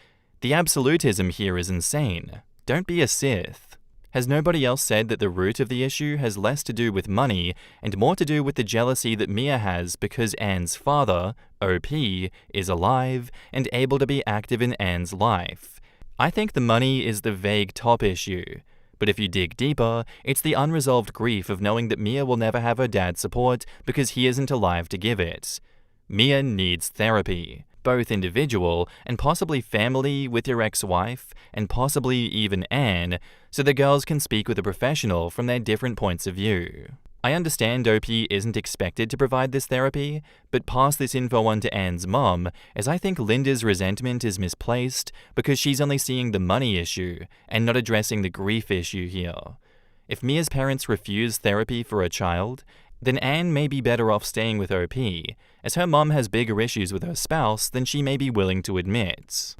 The absolutism here is insane. Don't be a Sith. Has nobody else said that the root of the issue has less to do with money and more to do with the jealousy that Mia has because Anne's father, OP, is alive and able to be active in Anne's life? I think the money is the vague top issue. But if you dig deeper, it's the unresolved grief of knowing that Mia will never have her dad's support because he isn't alive to give it. Mia needs therapy, both individual and possibly family with your ex-wife, and possibly even Anne, so the girls can speak with a professional from their different points of view. I understand OP isn't expected to provide this therapy, but pass this info on to Anne's mom, as I think Linda's resentment is misplaced because she's only seeing the money issue and not addressing the grief issue here. If Mia's parents refuse therapy for a child, then Anne may be better off staying with OP, as her mom has bigger issues with her spouse than she may be willing to admit.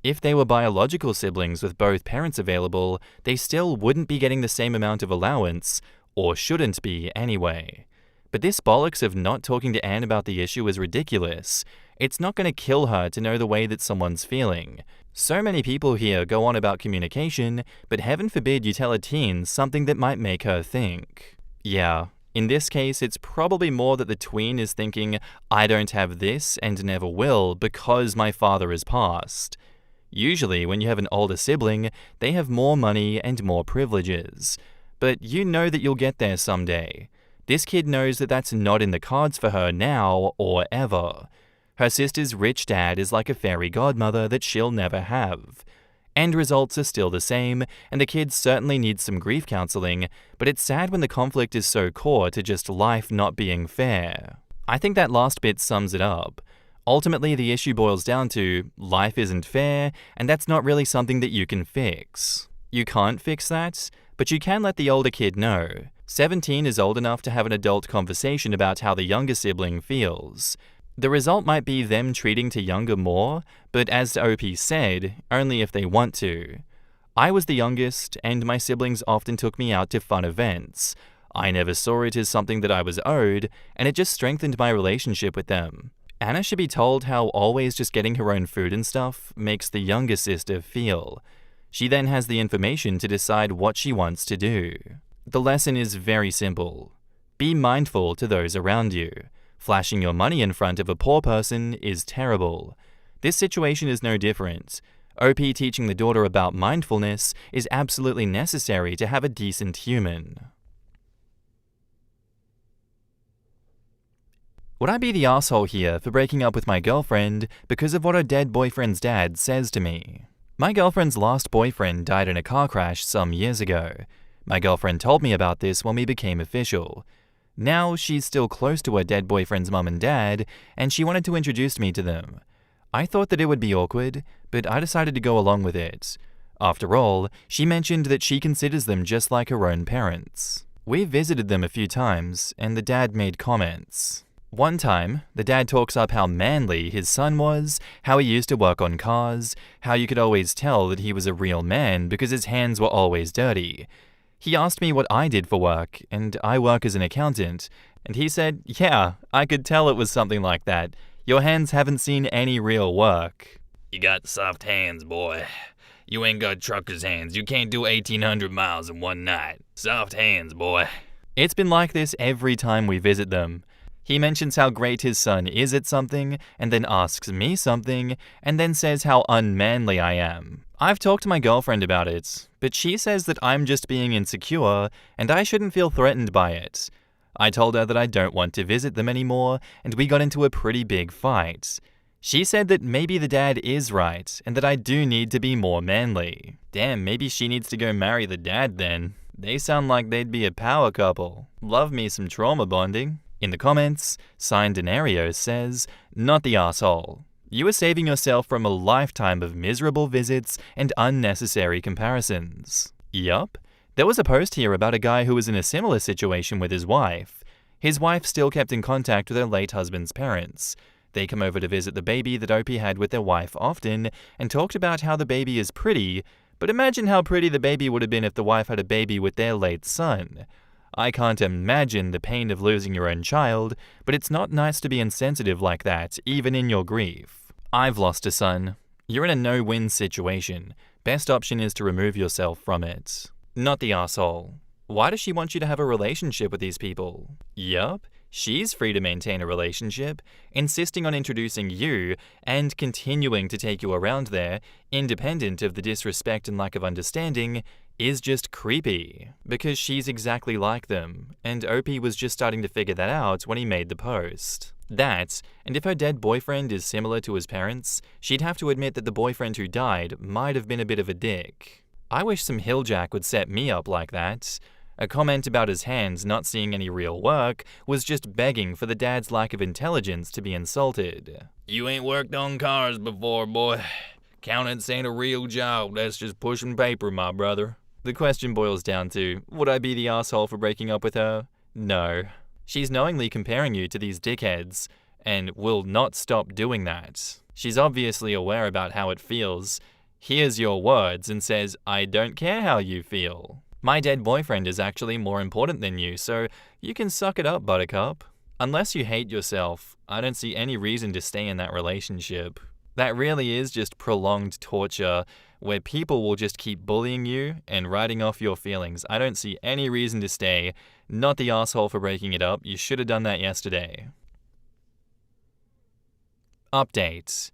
If they were biological siblings with both parents available, they still wouldn't be getting the same amount of allowance, or shouldn't be anyway. But this bollocks of not talking to Anne about the issue is ridiculous. It's not going to kill her to know the way that someone's feeling. So many people here go on about communication, but heaven forbid you tell a teen something that might make her think. Yeah, in this case, it's probably more that the tween is thinking, I don't have this and never will because my father is passed. Usually, when you have an older sibling, they have more money and more privileges. But you know that you'll get there someday. This kid knows that that's not in the cards for her now or ever. Her sister's rich dad is like a fairy godmother that she'll never have. End results are still the same, and the kid certainly needs some grief counseling, but it's sad when the conflict is so core to just life not being fair. I think that last bit sums it up. Ultimately, the issue boils down to life isn't fair, and that's not really something that you can fix. You can't fix that, but you can let the older kid know. 17 is old enough to have an adult conversation about how the younger sibling feels. The result might be them treating to younger more, but as OP said, only if they want to. I was the youngest, and my siblings often took me out to fun events. I never saw it as something that I was owed, and it just strengthened my relationship with them. Anna should be told how always just getting her own food and stuff makes the younger sister feel. She then has the information to decide what she wants to do. The lesson is very simple. Be mindful to those around you. Flashing your money in front of a poor person is terrible. This situation is no different. OP teaching the daughter about mindfulness is absolutely necessary to have a decent human. Would I be the asshole here for breaking up with my girlfriend because of what her dead boyfriend's dad says to me? My girlfriend's last boyfriend died in a car crash some years ago. My girlfriend told me about this when we became official. Now she's still close to her dead boyfriend's mum and dad, and she wanted to introduce me to them. I thought that it would be awkward, but I decided to go along with it. After all, she mentioned that she considers them just like her own parents. We visited them a few times, and the dad made comments. One time, the dad talks up how manly his son was, how he used to work on cars, how you could always tell that he was a real man because his hands were always dirty. He asked me what I did for work, and I work as an accountant, and he said, yeah, I could tell it was something like that. Your hands haven't seen any real work. You got soft hands, boy. You ain't got trucker's hands. You can't do 1,800 miles in one night. Soft hands, boy. It's been like this every time we visit them. He mentions how great his son is at something, and then asks me something, and then says how unmanly I am. I've talked to my girlfriend about it, but she says that I'm just being insecure, and I shouldn't feel threatened by it. I told her that I don't want to visit them anymore, and we got into a pretty big fight. She said that maybe the dad is right, and that I do need to be more manly. Damn, maybe she needs to go marry the dad then. They sound like they'd be a power couple. Love me some trauma bonding. In the comments, Signed Denario says, not the asshole. You are saving yourself from a lifetime of miserable visits and unnecessary comparisons. Yup. There was a post here about a guy who was in a similar situation with his wife. His wife still kept in contact with her late husband's parents. They come over to visit the baby that Opie had with their wife often and talked about how the baby is pretty, but imagine how pretty the baby would have been if the wife had a baby with their late son. I can't imagine the pain of losing your own child, but it's not nice to be insensitive like that, even in your grief. I've lost a son. You're in a no-win situation. Best option is to remove yourself from it. Not the asshole. Why does she want you to have a relationship with these people? Yup, she's free to maintain a relationship, insisting on introducing you and continuing to take you around there, independent of the disrespect and lack of understanding, is just creepy, because she's exactly like them, and Opie was just starting to figure that out when he made the post. That, and if her dead boyfriend is similar to his parents, she'd have to admit that the boyfriend who died might have been a bit of a dick. I wish some hilljack would set me up like that. A comment about his hands not seeing any real work was just begging for the dad's lack of intelligence to be insulted. You ain't worked on cars before, boy. Accountants ain't a real job, that's just pushing paper, my brother. The question boils down to, would I be the asshole for breaking up with her? No. She's knowingly comparing you to these dickheads, and will not stop doing that. She's obviously aware about how it feels, hears your words, and says, I don't care how you feel. My dead boyfriend is actually more important than you, so you can suck it up, buttercup. Unless you hate yourself, I don't see any reason to stay in that relationship. That really is just prolonged torture, where people will just keep bullying you and writing off your feelings. I don't see any reason to stay. Not the asshole for breaking it up. You should have done that yesterday. Update.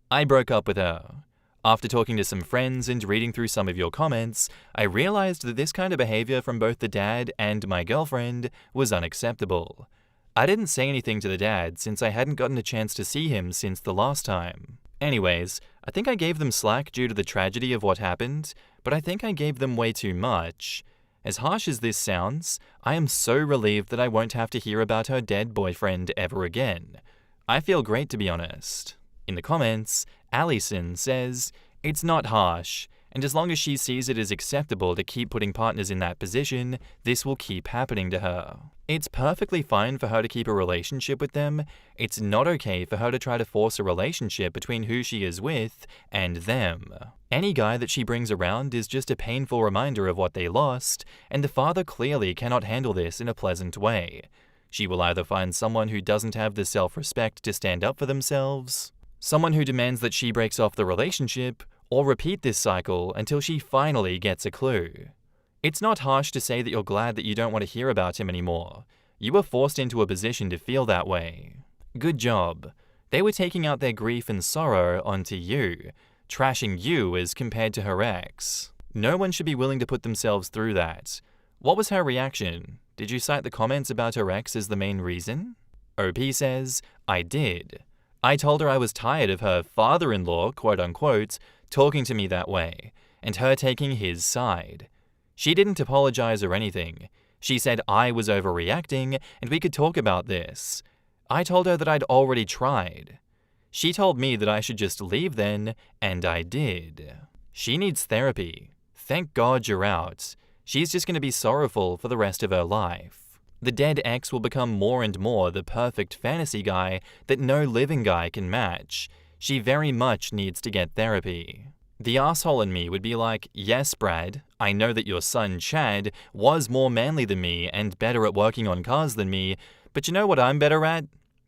I broke up with her. After talking to some friends and reading through some of your comments, I realized that this kind of behavior from both the dad and my girlfriend was unacceptable. I didn't say anything to the dad since I hadn't gotten a chance to see him since the last time. Anyways, I think I gave them slack due to the tragedy of what happened, but I think I gave them way too much. As harsh as this sounds, I am so relieved that I won't have to hear about her dead boyfriend ever again. I feel great, to be honest. In the comments, Allison says, it's not harsh, and as long as she sees it as acceptable to keep putting partners in that position, this will keep happening to her. It's perfectly fine for her to keep a relationship with them. It's not okay for her to try to force a relationship between who she is with and them. Any guy that she brings around is just a painful reminder of what they lost, and the father clearly cannot handle this in a pleasant way. She will either find someone who doesn't have the self-respect to stand up for themselves, someone who demands that she breaks off the relationship, or repeat this cycle until she finally gets a clue. It's not harsh to say that you're glad that you don't want to hear about him anymore. You were forced into a position to feel that way. Good job. They were taking out their grief and sorrow onto you, trashing you as compared to her ex. No one should be willing to put themselves through that. What was her reaction? Did you cite the comments about her ex as the main reason? OP says, I did. I told her I was tired of her father-in-law, quote unquote, talking to me that way, and her taking his side. She didn't apologize or anything. She said I was overreacting and we could talk about this. I told her that I'd already tried. She told me that I should just leave then, and I did. She needs therapy. Thank God you're out. She's just going to be sorrowful for the rest of her life. The dead ex will become more and more the perfect fantasy guy that no living guy can match. She very much needs to get therapy. The asshole in me would be like, yes, Brad, I know that your son Chad was more manly than me and better at working on cars than me, but you know what I'm better at?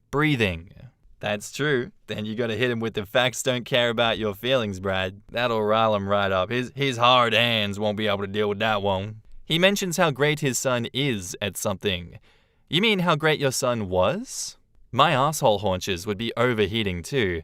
Breathing. That's true. Then you gotta hit him with the facts don't care about your feelings, Brad. That'll rile him right up. His hard hands won't be able to deal with that one. He mentions how great his son is at something. You mean how great your son was? My asshole haunches would be overheating too.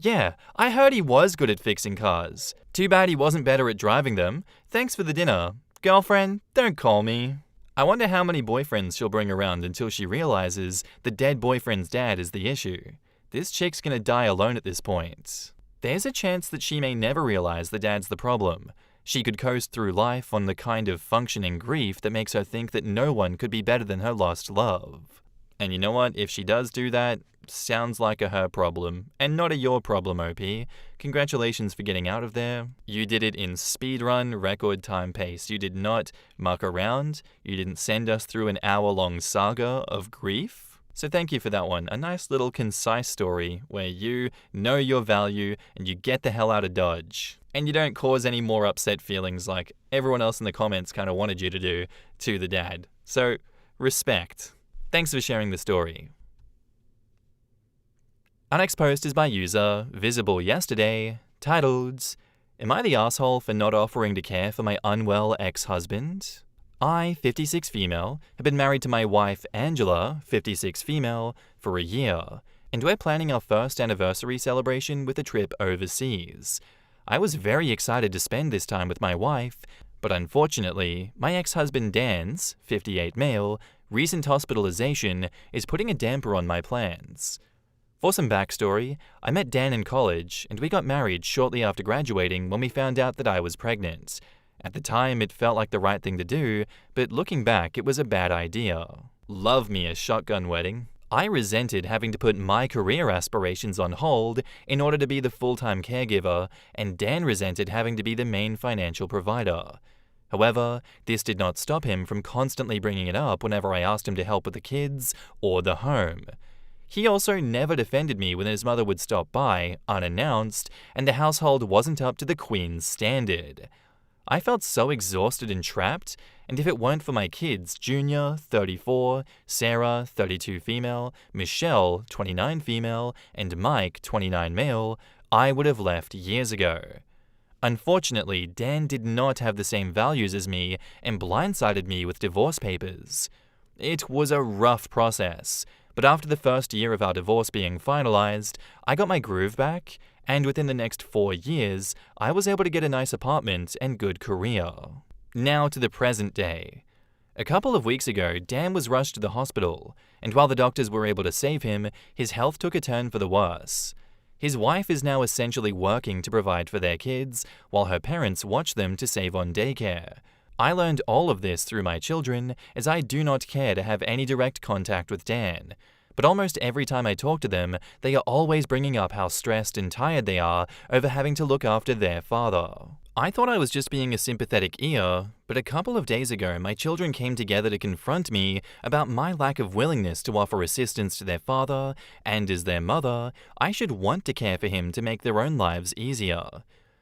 Yeah, I heard he was good at fixing cars. Too bad he wasn't better at driving them. Thanks for the dinner. Girlfriend, don't call me. I wonder how many boyfriends she'll bring around until she realizes the dead boyfriend's dad is the issue. This chick's gonna die alone at this point. There's a chance that she may never realize the dad's the problem. She could coast through life on the kind of functioning grief that makes her think that no one could be better than her lost love. And you know what? If she does do that, sounds like a her problem, and not a your problem, OP. Congratulations for getting out of there. You did it in speedrun, record time pace. You did not muck around. You didn't send us through an hour-long saga of grief. So thank you for that one. A nice little concise story where you know your value and you get the hell out of Dodge. And you don't cause any more upset feelings like everyone else in the comments kind of wanted you to do to the dad. So, respect. Thanks for sharing the story. Our next post is by user Visible Yesterday, titled, Am I the asshole for not offering to care for my unwell ex-husband? I, 56 female, have been married to my wife Angela, 56 female, for a year, and we're planning our first anniversary celebration with a trip overseas. I was very excited to spend this time with my wife, but unfortunately, my ex-husband Dan's, 58 male, recent hospitalization is putting a damper on my plans. For some backstory, I met Dan in college, and we got married shortly after graduating when we found out that I was pregnant. At the time, it felt like the right thing to do, but looking back, it was a bad idea. Love me a shotgun wedding. I resented having to put my career aspirations on hold in order to be the full-time caregiver, and Dan resented having to be the main financial provider. However, this did not stop him from constantly bringing it up whenever I asked him to help with the kids or the home. He also never defended me when his mother would stop by, unannounced, and the household wasn't up to the Queen's standard. I felt so exhausted and trapped, and if it weren't for my kids, Junior, 34, Sarah, 32 female, Michelle, 29 female, and Mike, 29 male, I would have left years ago. Unfortunately, Dan did not have the same values as me and blindsided me with divorce papers. It was a rough process. But after the first year of our divorce being finalized, I got my groove back, and within the next 4 years, I was able to get a nice apartment and good career. Now to the present day. A couple of weeks ago, Dan was rushed to the hospital, and while the doctors were able to save him, his health took a turn for the worse. His wife is now essentially working to provide for their kids, while her parents watch them to save on daycare. I learned all of this through my children, as I do not care to have any direct contact with Dan. But almost every time I talk to them, they are always bringing up how stressed and tired they are over having to look after their father. I thought I was just being a sympathetic ear, but a couple of days ago my children came together to confront me about my lack of willingness to offer assistance to their father, and as their mother, I should want to care for him to make their own lives easier.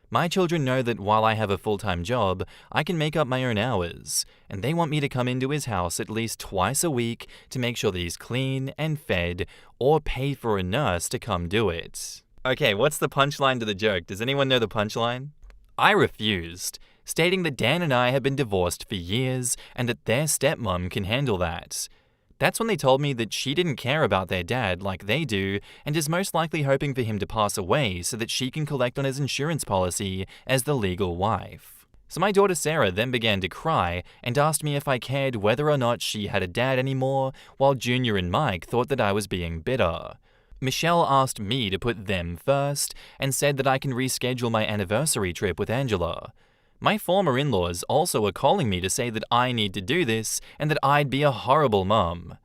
My children know that while I have a full-time job, I can make up my own hours, and they want me to come into his house at least twice a week to make sure that he's clean and fed, or pay for a nurse to come do it. Okay, what's the punchline to the joke? Does anyone know the punchline? I refused, stating that Dan and I had been divorced for years and that their stepmom can handle that. That's when they told me that she didn't care about their dad like they do and is most likely hoping for him to pass away so that she can collect on his insurance policy as the legal wife. So my daughter Sarah then began to cry and asked me if I cared whether or not she had a dad anymore, while Junior and Mike thought that I was being bitter. Michelle asked me to put them first and said that I can reschedule my anniversary trip with Angela. My former in-laws also are calling me to say that I need to do this and that I'd be a horrible mum.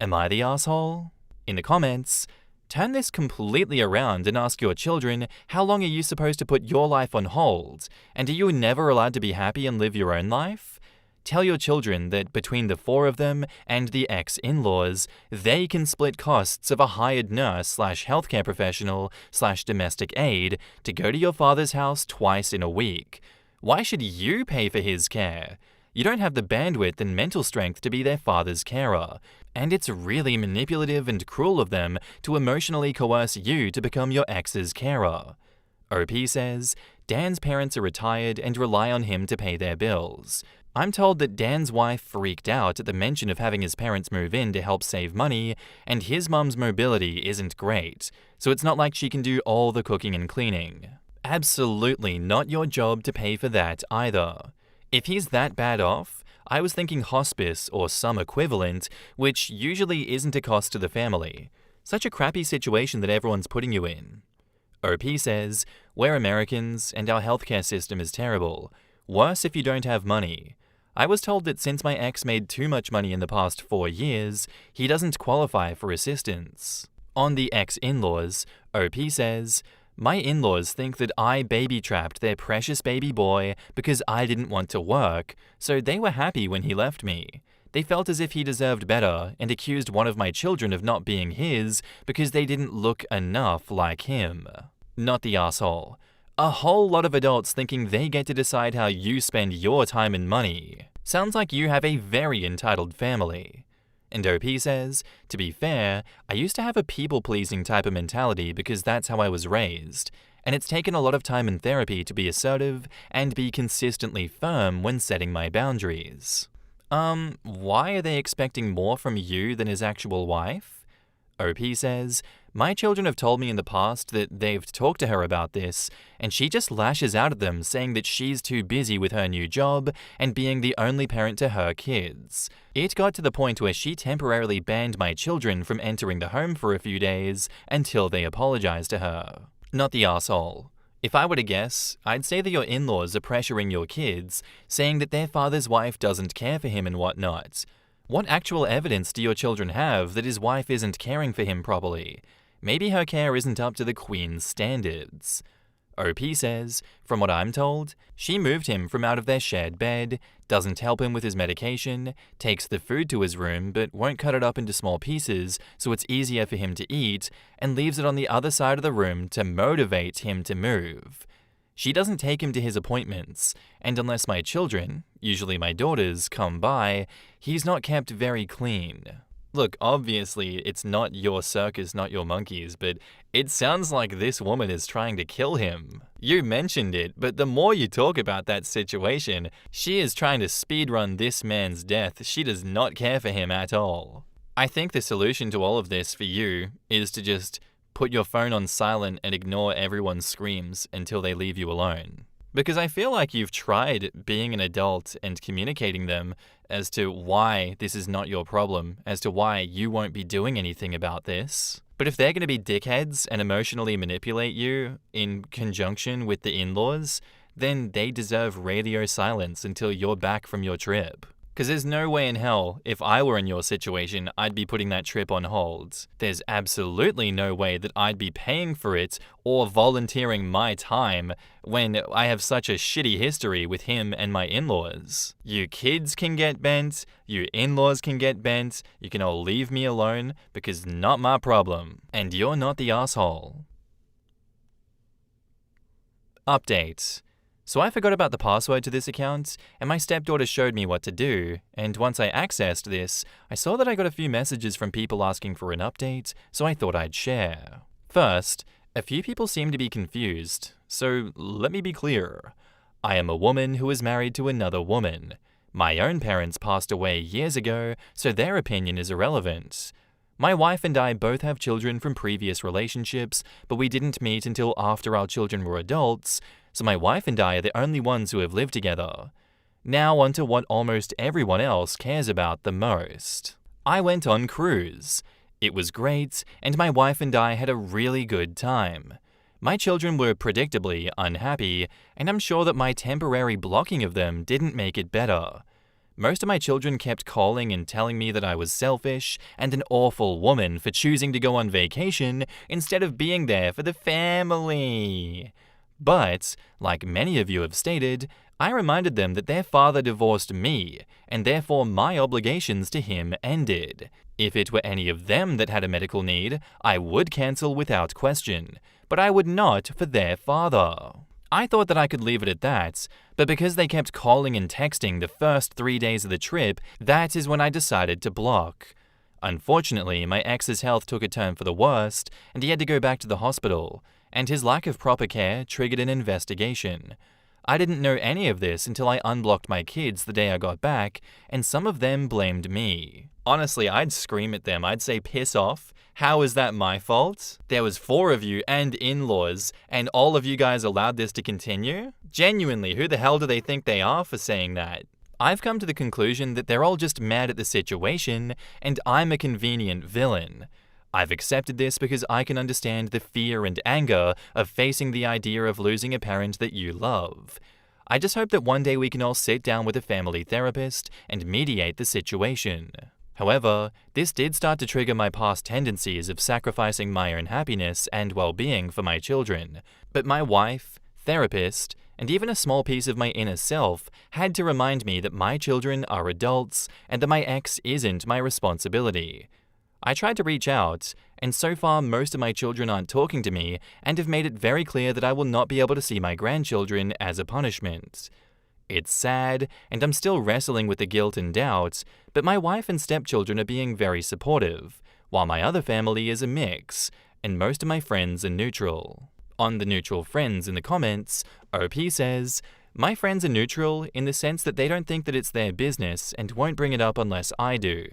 Am I the asshole? In the comments, turn this completely around and ask your children how long are you supposed to put your life on hold, and are you never allowed to be happy and live your own life? Tell your children that between the four of them and the ex-in-laws, they can split costs of a hired nurse/healthcare professional/domestic aid to go to your father's house twice in a week. Why should you pay for his care? You don't have the bandwidth and mental strength to be their father's carer, and it's really manipulative and cruel of them to emotionally coerce you to become your ex's carer. OP says, Dan's parents are retired and rely on him to pay their bills. I'm told that Dan's wife freaked out at the mention of having his parents move in to help save money, and his mum's mobility isn't great, so it's not like she can do all the cooking and cleaning. Absolutely not your job to pay for that either. If he's that bad off, I was thinking hospice or some equivalent, which usually isn't a cost to the family. Such a crappy situation that everyone's putting you in. OP says, we're Americans and our healthcare system is terrible. Worse if you don't have money. I was told that since my ex made too much money in the past 4 years, he doesn't qualify for assistance. On the ex-in-laws, OP says, my in-laws think that I baby-trapped their precious baby boy because I didn't want to work, so they were happy when he left me. They felt as if he deserved better and accused one of my children of not being his because they didn't look enough like him. Not the asshole. A whole lot of adults thinking they get to decide how you spend your time and money. Sounds like you have a very entitled family. And OP says, to be fair, I used to have a people-pleasing type of mentality because that's how I was raised, and it's taken a lot of time in therapy to be assertive and be consistently firm when setting my boundaries. Why are they expecting more from you than his actual wife? OP says, my children have told me in the past that they've talked to her about this, and she just lashes out at them saying that she's too busy with her new job and being the only parent to her kids. It got to the point where she temporarily banned my children from entering the home for a few days until they apologized to her. Not the asshole. If I were to guess, I'd say that your in-laws are pressuring your kids, saying that their father's wife doesn't care for him and whatnot. What actual evidence do your children have that his wife isn't caring for him properly? Maybe her care isn't up to the Queen's standards. OP says, from what I'm told, she moved him from out of their shared bed, doesn't help him with his medication, takes the food to his room but won't cut it up into small pieces so it's easier for him to eat, and leaves it on the other side of the room to motivate him to move. She doesn't take him to his appointments, and unless my children, usually my daughters, come by, he's not kept very clean. Look, obviously, it's not your circus, not your monkeys, but it sounds like this woman is trying to kill him. You mentioned it, but the more you talk about that situation, she is trying to speedrun this man's death. She does not care for him at all. I think the solution to all of this for you is to just put your phone on silent and ignore everyone's screams until they leave you alone. Because I feel like you've tried being an adult and communicating them as to why this is not your problem, as to why you won't be doing anything about this. But if they're going to be dickheads and emotionally manipulate you in conjunction with the in-laws, then they deserve radio silence until you're back from your trip. Because there's no way in hell, if I were in your situation, I'd be putting that trip on hold. There's absolutely no way that I'd be paying for it or volunteering my time when I have such a shitty history with him and my in-laws. You kids can get bent, you in-laws can get bent, you can all leave me alone because not my problem. And you're not the asshole. Update. So I forgot about the password to this account, and my stepdaughter showed me what to do, and once I accessed this, I saw that I got a few messages from people asking for an update, so I thought I'd share. First, a few people seem to be confused, so let me be clear. I am a woman who is married to another woman. My own parents passed away years ago, so their opinion is irrelevant. My wife and I both have children from previous relationships, but we didn't meet until after our children were adults, so my wife and I are the only ones who have lived together. Now onto what almost everyone else cares about the most. I went on cruise. It was great, and my wife and I had a really good time. My children were predictably unhappy, and I'm sure that my temporary blocking of them didn't make it better. Most of my children kept calling and telling me that I was selfish and an awful woman for choosing to go on vacation instead of being there for the family. But, like many of you have stated, I reminded them that their father divorced me, and therefore my obligations to him ended. If it were any of them that had a medical need, I would cancel without question, but I would not for their father. I thought that I could leave it at that, but because they kept calling and texting the first 3 days of the trip, that is when I decided to block. Unfortunately, my ex's health took a turn for the worst, and he had to go back to the hospital, and his lack of proper care triggered an investigation. I didn't know any of this until I unblocked my kids the day I got back, and some of them blamed me. Honestly, I'd scream at them. I'd say, piss off. How is that my fault? There was 4 of you and in-laws, and all of you guys allowed this to continue? Genuinely, who the hell do they think they are for saying that? I've come to the conclusion that they're all just mad at the situation, and I'm a convenient villain. I've accepted this because I can understand the fear and anger of facing the idea of losing a parent that you love. I just hope that one day we can all sit down with a family therapist and mediate the situation. However, this did start to trigger my past tendencies of sacrificing my own happiness and well-being for my children. But my wife, therapist, and even a small piece of my inner self had to remind me that my children are adults and that my ex isn't my responsibility. I tried to reach out, and so far most of my children aren't talking to me and have made it very clear that I will not be able to see my grandchildren as a punishment. It's sad, and I'm still wrestling with the guilt and doubt, but my wife and stepchildren are being very supportive, while my other family is a mix, and most of my friends are neutral. On the neutral friends in the comments, OP says, "My friends are neutral in the sense that they don't think that it's their business and won't bring it up unless I do.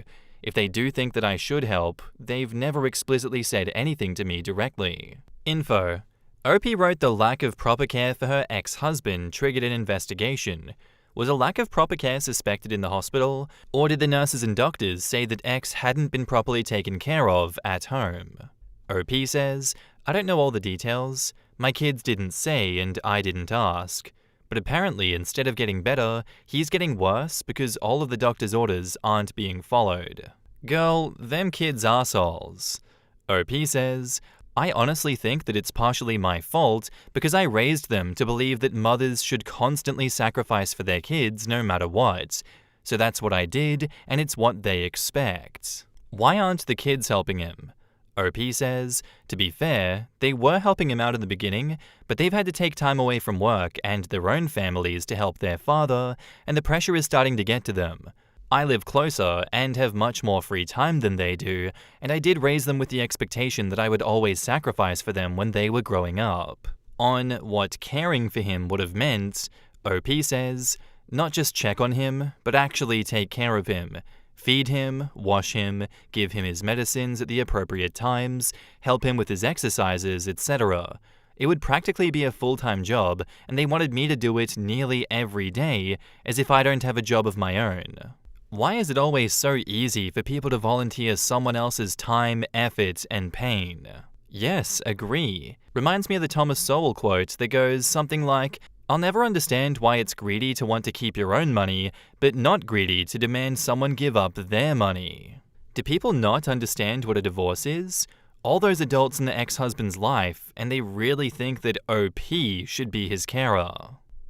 If they do think that I should help, they've never explicitly said anything to me directly." Info. OP wrote the lack of proper care for her ex-husband triggered an investigation. Was a lack of proper care suspected in the hospital, or did the nurses and doctors say that X hadn't been properly taken care of at home? OP says, "I don't know all the details. My kids didn't say and I didn't ask. But apparently, instead of getting better, he's getting worse because all of the doctor's orders aren't being followed." Girl, them kids arseholes. OP says, "I honestly think that it's partially my fault because I raised them to believe that mothers should constantly sacrifice for their kids no matter what. So that's what I did, and it's what they expect." Why aren't the kids helping him? OP says, "To be fair, they were helping him out in the beginning, but they've had to take time away from work and their own families to help their father, and the pressure is starting to get to them. I live closer and have much more free time than they do, and I did raise them with the expectation that I would always sacrifice for them when they were growing up." On what caring for him would have meant, OP says, "Not just check on him, but actually take care of him. Feed him, wash him, give him his medicines at the appropriate times, help him with his exercises, etc. It would practically be a full-time job, and they wanted me to do it nearly every day, as if I don't have a job of my own. Why is it always so easy for people to volunteer someone else's time, effort, and pain?" Yes, agree. Reminds me of the Thomas Sowell quote that goes something like, "I'll never understand why it's greedy to want to keep your own money, but not greedy to demand someone give up their money." Do people not understand what a divorce is? All those adults in the ex-husband's life, and they really think that OP should be his carer.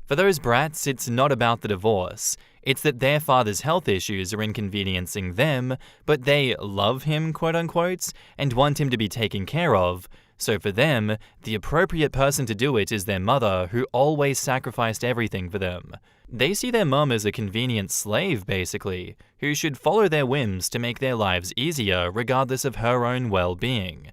For those brats, it's not about the divorce. It's that their father's health issues are inconveniencing them, but they love him, quote-unquote, and want him to be taken care of. So for them, the appropriate person to do it is their mother, who always sacrificed everything for them. They see their mum as a convenient slave, basically, who should follow their whims to make their lives easier regardless of her own well-being.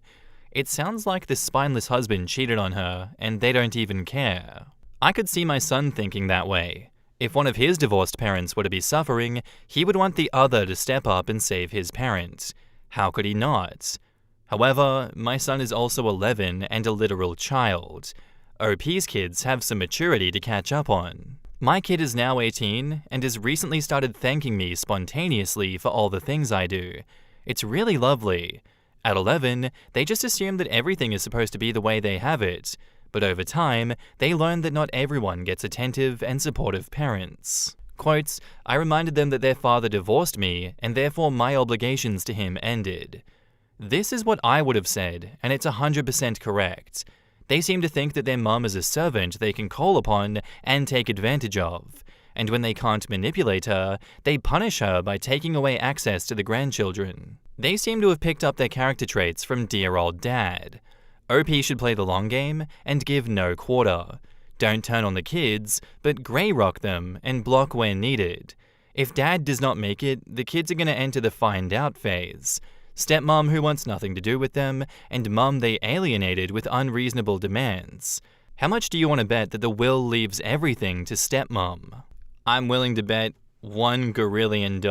It sounds like the spineless husband cheated on her, and they don't even care. I could see my son thinking that way. If one of his divorced parents were to be suffering, he would want the other to step up and save his parent. How could he not? However, my son is also 11 and a literal child. OP's kids have some maturity to catch up on. My kid is now 18 and has recently started thanking me spontaneously for all the things I do. It's really lovely. At 11, they just assume that everything is supposed to be the way they have it. But over time, they learn that not everyone gets attentive and supportive parents. Quotes, I reminded them that their father divorced me, and therefore my obligations to him ended. This is what I would have said, and it's 100% correct. They seem to think that their mum is a servant they can call upon and take advantage of. And when they can't manipulate her, they punish her by taking away access to the grandchildren. They seem to have picked up their character traits from dear old dad. OP should play the long game and give no quarter. Don't turn on the kids, but grey rock them and block where needed. If dad does not make it, the kids are going to enter the find out phase. Stepmom who wants nothing to do with them, and mum they alienated with unreasonable demands. How much do you want to bet that the will leaves everything to stepmom? I'm willing to bet $1 gorillion.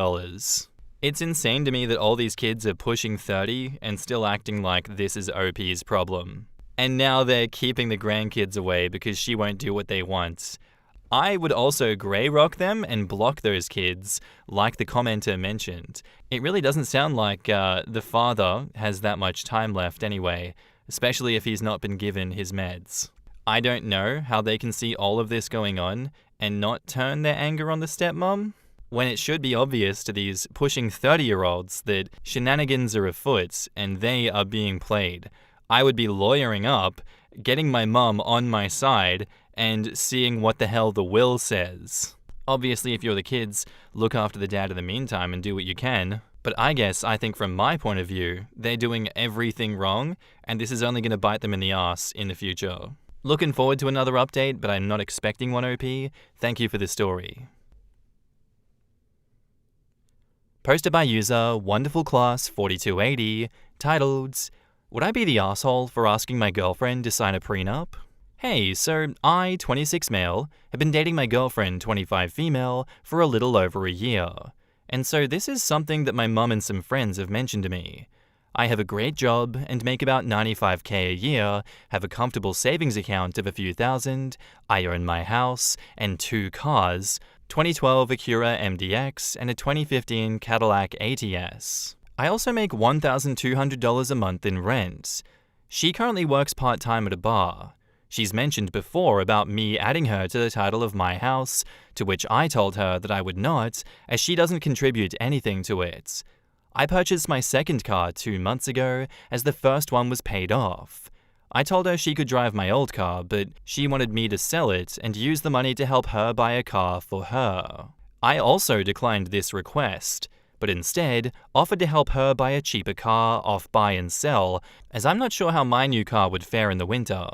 It's insane to me that all these kids are pushing 30 and still acting like this is OP's problem. And now they're keeping the grandkids away because she won't do what they want. I would also grey rock them and block those kids, like the commenter mentioned. It really doesn't sound like the father has that much time left anyway, especially if he's not been given his meds. I don't know how they can see all of this going on and not turn their anger on the stepmom, when it should be obvious to these pushing 30-year-olds that shenanigans are afoot and they are being played. I would be lawyering up, getting my mum on my side, and seeing what the hell the will says. Obviously, if you're the kids, look after the dad in the meantime and do what you can. But I think from my point of view, they're doing everything wrong, and this is only going to bite them in the ass in the future. Looking forward to another update, but I'm not expecting one, OP. Thank you for the story. Posted by user WonderfulClass4280, titled, Would I be the asshole for asking my girlfriend to sign a prenup? Hey, so I, 26 male, have been dating my girlfriend, 25 female, for a little over a year. And so this is something that my mum and some friends have mentioned to me. I have a great job and make about $95K a year, have a comfortable savings account of a few thousand, I own my house and 2 cars, 2012 Acura MDX and a 2015 Cadillac ATS. I also make $1,200 a month in rent. She currently works part-time at a bar. She's mentioned before about me adding her to the title of my house, to which I told her that I would not, as she doesn't contribute anything to it. I purchased my second car 2 months ago, as the first one was paid off. I told her she could drive my old car, but she wanted me to sell it and use the money to help her buy a car for her. I also declined this request, but instead offered to help her buy a cheaper car off buy and sell, as I'm not sure how my new car would fare in the winter.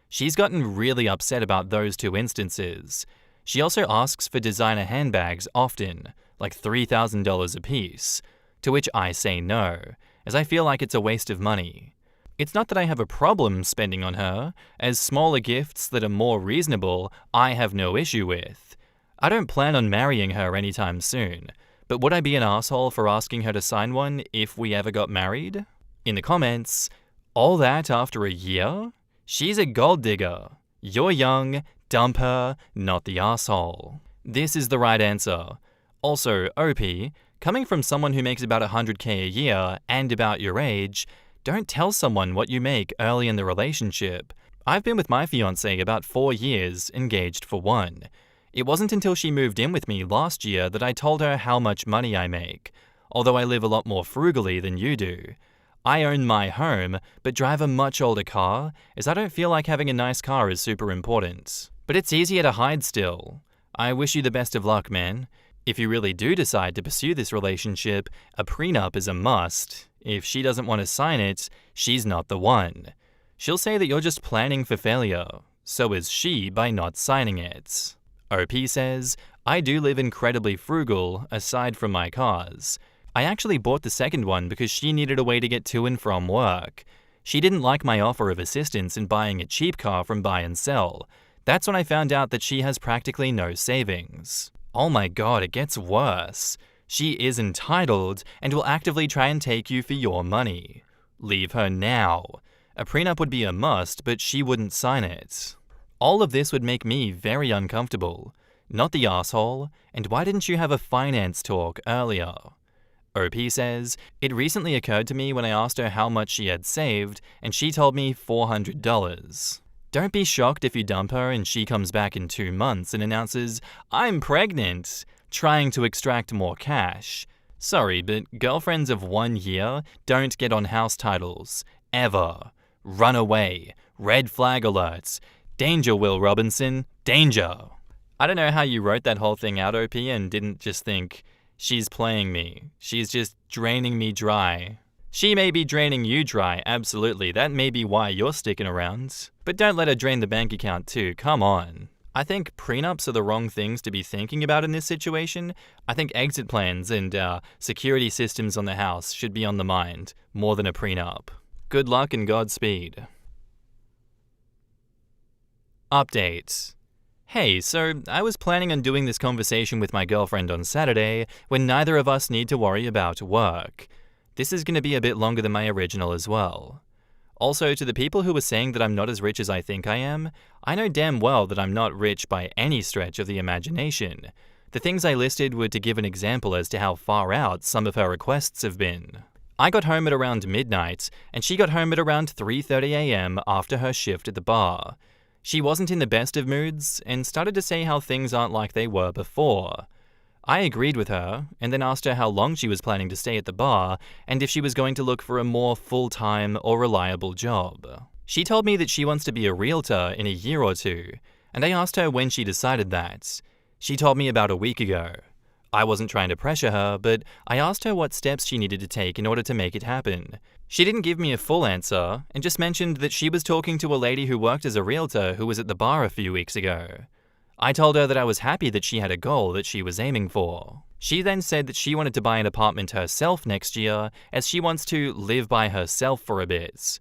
She's gotten really upset about those 2 instances. She also asks for designer handbags often, like $3,000 a piece, to which I say no, as I feel like it's a waste of money. It's not that I have a problem spending on her, as smaller gifts that are more reasonable I have no issue with. I don't plan on marrying her anytime soon, but would I be an asshole for asking her to sign one if we ever got married? In the comments, all that after a year? She's a gold digger. You're young, dump her, not the asshole. This is the right answer. Also, OP, coming from someone who makes about $100K a year and about your age, don't tell someone what you make early in the relationship. I've been with my fiancée about 4 years, engaged for 1. It wasn't until she moved in with me last year that I told her how much money I make, although I live a lot more frugally than you do. I own my home, but drive a much older car, as I don't feel like having a nice car is super important. But it's easier to hide still. I wish you the best of luck, man. If you really do decide to pursue this relationship, a prenup is a must. If she doesn't want to sign it, she's not the one. She'll say that you're just planning for failure. So is she by not signing it. OP says, I do live incredibly frugal, aside from my cars. I actually bought the second one because she needed a way to get to and from work. She didn't like my offer of assistance in buying a cheap car from buy and sell. That's when I found out that she has practically no savings. Oh my god, it gets worse. She is entitled and will actively try and take you for your money. Leave her now. A prenup would be a must, but she wouldn't sign it. All of this would make me very uncomfortable. Not the asshole, and why didn't you have a finance talk earlier? OP says, it recently occurred to me when I asked her how much she had saved, and she told me $400. Don't be shocked if you dump her and she comes back in 2 months and announces, I'm pregnant, trying to extract more cash. Sorry, but girlfriends of 1 year don't get on house titles. Ever. Run away. Red flag alerts. Danger, Will Robinson. Danger. I don't know how you wrote that whole thing out, OP, and didn't just think, she's playing me. She's just draining me dry. She may be draining you dry, absolutely. That may be why you're sticking around. But don't let her drain the bank account too, come on. I think prenups are the wrong things to be thinking about in this situation. I think exit plans and security systems on the house should be on the mind, more than a prenup. Good luck and Godspeed. Update. Hey, so I was planning on doing this conversation with my girlfriend on Saturday when neither of us need to worry about work. This is going to be a bit longer than my original as well. Also, to the people who were saying that I'm not as rich as I think I am, I know damn well that I'm not rich by any stretch of the imagination. The things I listed were to give an example as to how far out some of her requests have been. I got home at around midnight, and she got home at around 3:30 a.m. after her shift at the bar. She wasn't in the best of moods and started to say how things aren't like they were before. I agreed with her and then asked her how long she was planning to stay at the bar and if she was going to look for a more full-time or reliable job. She told me that she wants to be a realtor in a year or two, and I asked her when she decided that. She told me about a week ago. I wasn't trying to pressure her, but I asked her what steps she needed to take in order to make it happen. She didn't give me a full answer and just mentioned that she was talking to a lady who worked as a realtor who was at the bar a few weeks ago. I told her that I was happy that she had a goal that she was aiming for. She then said that she wanted to buy an apartment herself next year as she wants to live by herself for a bit.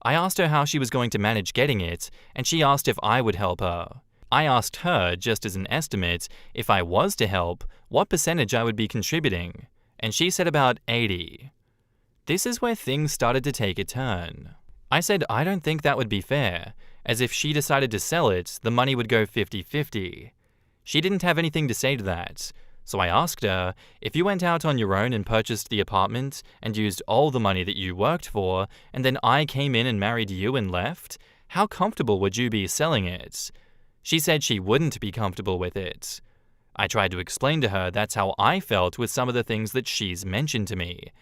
I asked her how she was going to manage getting it, and she asked if I would help her. I asked her, just as an estimate, if I was to help, what percentage I would be contributing, and she said about 80. This is where things started to take a turn. I said I don't think that would be fair, as if she decided to sell it, the money would go 50-50. She didn't have anything to say to that, so I asked her, if you went out on your own and purchased the apartment and used all the money that you worked for, and then I came in and married you and left, how comfortable would you be selling it? She said she wouldn't be comfortable with it. I tried to explain to her that's how I felt with some of the things that she's mentioned to me.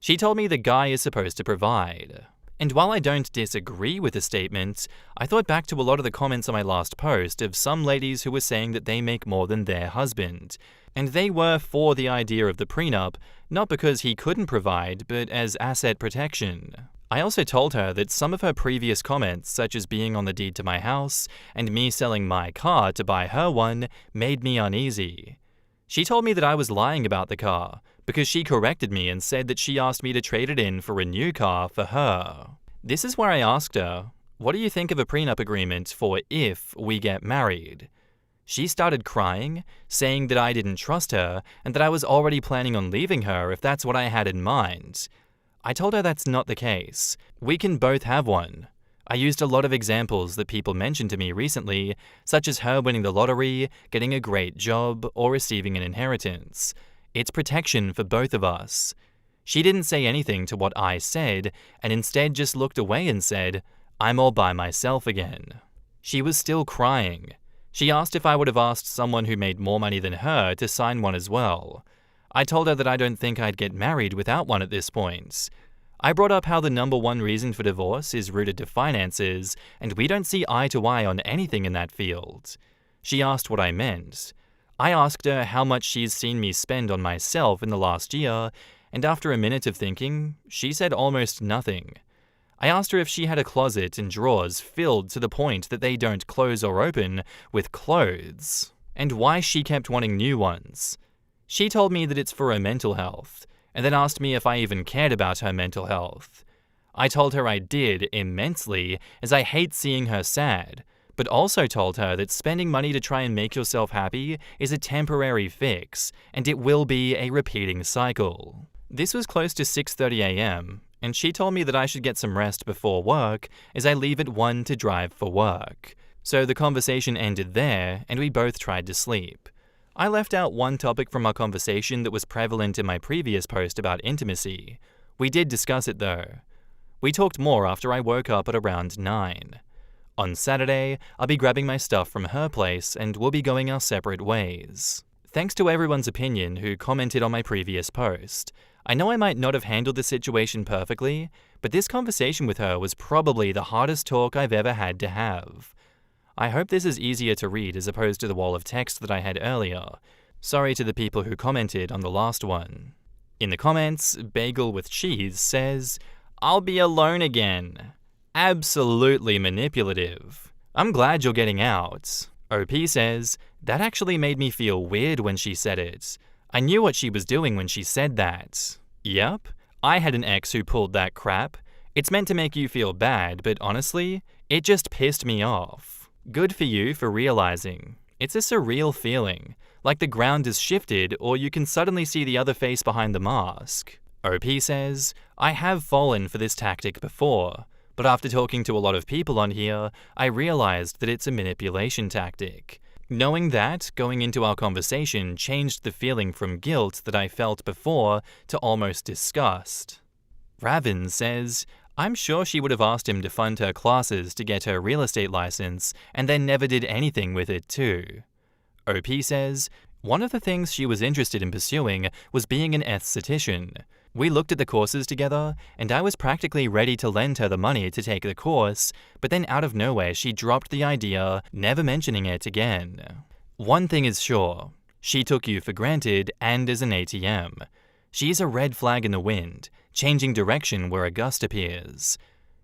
She told me the guy is supposed to provide. And while I don't disagree with the statement, I thought back to a lot of the comments on my last post of some ladies who were saying that they make more than their husband. And they were for the idea of the prenup, not because he couldn't provide, but as asset protection. I also told her that some of her previous comments, such as being on the deed to my house and me selling my car to buy her one, made me uneasy. She told me that I was lying about the car, because she corrected me and said that she asked me to trade it in for a new car for her. This is where I asked her, what do you think of a prenup agreement for if we get married? She started crying, saying that I didn't trust her and that I was already planning on leaving her if that's what I had in mind. I told her that's not the case. We can both have one. I used a lot of examples that people mentioned to me recently, such as her winning the lottery, getting a great job, or receiving an inheritance. It's protection for both of us. She didn't say anything to what I said, and instead just looked away and said, I'm all by myself again. She was still crying. She asked if I would have asked someone who made more money than her to sign one as well. I told her that I don't think I'd get married without one at this point. I brought up how the number one reason for divorce is rooted to finances, and we don't see eye to eye on anything in that field. She asked what I meant. I asked her how much she's seen me spend on myself in the last year, and after a minute of thinking, she said almost nothing. I asked her if she had a closet and drawers filled to the point that they don't close or open with clothes, and why she kept wanting new ones. She told me that it's for her mental health, and then asked me if I even cared about her mental health. I told her I did immensely, as I hate seeing her sad, but also told her that spending money to try and make yourself happy is a temporary fix, and it will be a repeating cycle. This was close to 6:30 a.m., and she told me that I should get some rest before work as I leave at 1 to drive for work. So the conversation ended there, and we both tried to sleep. I left out one topic from our conversation that was prevalent in my previous post about intimacy. We did discuss it though. We talked more after I woke up at around 9. On Saturday, I'll be grabbing my stuff from her place and we'll be going our separate ways. Thanks to everyone's opinion who commented on my previous post. I know I might not have handled the situation perfectly, but this conversation with her was probably the hardest talk I've ever had to have. I hope this is easier to read as opposed to the wall of text that I had earlier. Sorry to the people who commented on the last one. In the comments, Bagel with Cheese says, "I'll be alone again." Absolutely manipulative. I'm glad you're getting out. OP says, "That actually made me feel weird when she said it. I knew what she was doing when she said that." Yep, I had an ex who pulled that crap. It's meant to make you feel bad, but honestly, it just pissed me off. Good for you for realizing. It's a surreal feeling, like the ground has shifted or you can suddenly see the other face behind the mask. OP says, "I have fallen for this tactic before, but after talking to a lot of people on here, I realized that it's a manipulation tactic. Knowing that, going into our conversation changed the feeling from guilt that I felt before to almost disgust." Raven says, "I'm sure she would have asked him to fund her classes to get her real estate license and then never did anything with it too." OP says, "One of the things she was interested in pursuing was being an esthetician. We looked at the courses together, and I was practically ready to lend her the money to take the course, but then out of nowhere she dropped the idea, never mentioning it again. One thing is sure, she took you for granted and as an ATM. She's a red flag in the wind, changing direction where a gust appears.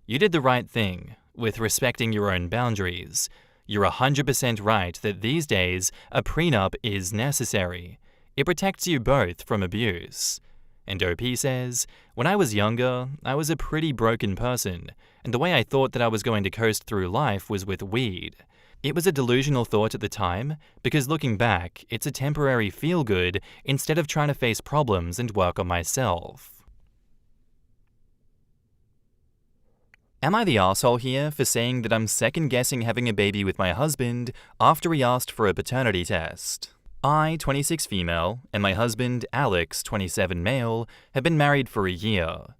You did the right thing, with respecting your own boundaries. You're 100% right that these days, a prenup is necessary. It protects you both from abuse." And OP says, "When I was younger, I was a pretty broken person, and the way I thought that I was going to coast through life was with weed. It was a delusional thought at the time, because looking back, it's a temporary feel-good instead of trying to face problems and work on myself." Am I the asshole here for saying that I'm second-guessing having a baby with my husband after he asked for a paternity test? I, 26 female, and my husband, Alex, 27 male, have been married for a year.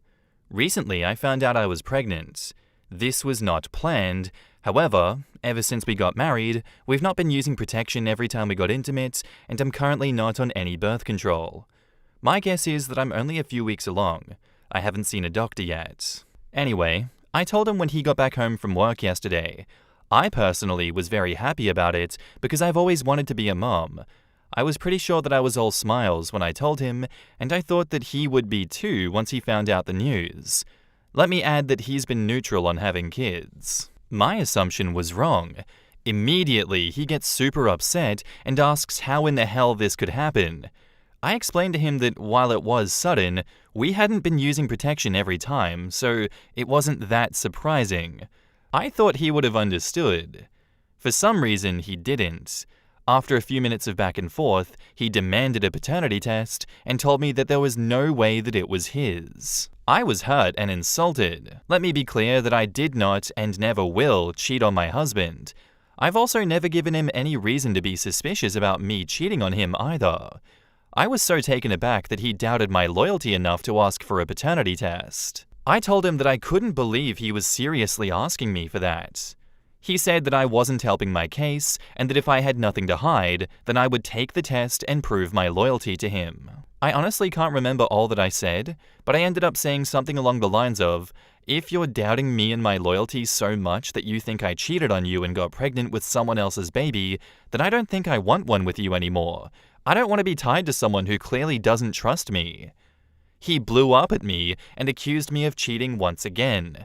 Recently, I found out I was pregnant. This was not planned. However, ever since we got married, we've not been using protection every time we got intimate, and I'm currently not on any birth control. My guess is that I'm only a few weeks along. I haven't seen a doctor yet. Anyway, I told him when he got back home from work yesterday. I personally was very happy about it because I've always wanted to be a mom. I was pretty sure that I was all smiles when I told him, and I thought that he would be too once he found out the news. Let me add that he's been neutral on having kids. My assumption was wrong. Immediately, he gets super upset and asks how in the hell this could happen. I explained to him that while it was sudden, we hadn't been using protection every time, so it wasn't that surprising. I thought he would have understood. For some reason, he didn't. After a few minutes of back and forth, he demanded a paternity test and told me that there was no way that it was his. I was hurt and insulted. Let me be clear that I did not and never will cheat on my husband. I've also never given him any reason to be suspicious about me cheating on him either. I was so taken aback that he doubted my loyalty enough to ask for a paternity test. I told him that I couldn't believe he was seriously asking me for that. He said that I wasn't helping my case, and that if I had nothing to hide, then I would take the test and prove my loyalty to him. I honestly can't remember all that I said, but I ended up saying something along the lines of, "If you're doubting me and my loyalty so much that you think I cheated on you and got pregnant with someone else's baby, then I don't think I want one with you anymore. I don't want to be tied to someone who clearly doesn't trust me." He blew up at me and accused me of cheating once again.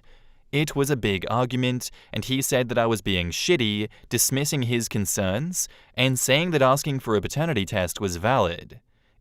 It was a big argument, and he said that I was being shitty, dismissing his concerns, and saying that asking for a paternity test was valid.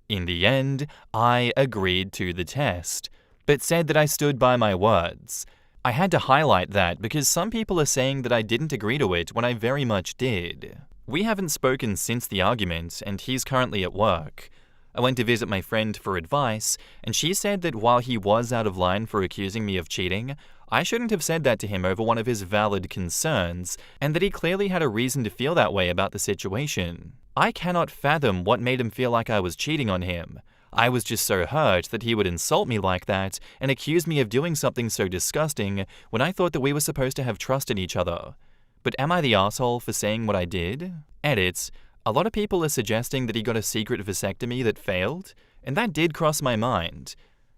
In the end, I agreed to the test, but said that I stood by my words. I had to highlight that because some people are saying that I didn't agree to it when I very much did. We haven't spoken since the argument, and he's currently at work. I went to visit my friend for advice, and she said that while he was out of line for accusing me of cheating, I shouldn't have said that to him over one of his valid concerns, and that he clearly had a reason to feel that way about the situation. I cannot fathom what made him feel like I was cheating on him. I was just so hurt that he would insult me like that and accuse me of doing something so disgusting when I thought that we were supposed to have trust in each other. But am I the asshole for saying what I did? Edits. A lot of people are suggesting that he got a secret vasectomy that failed, and that did cross my mind.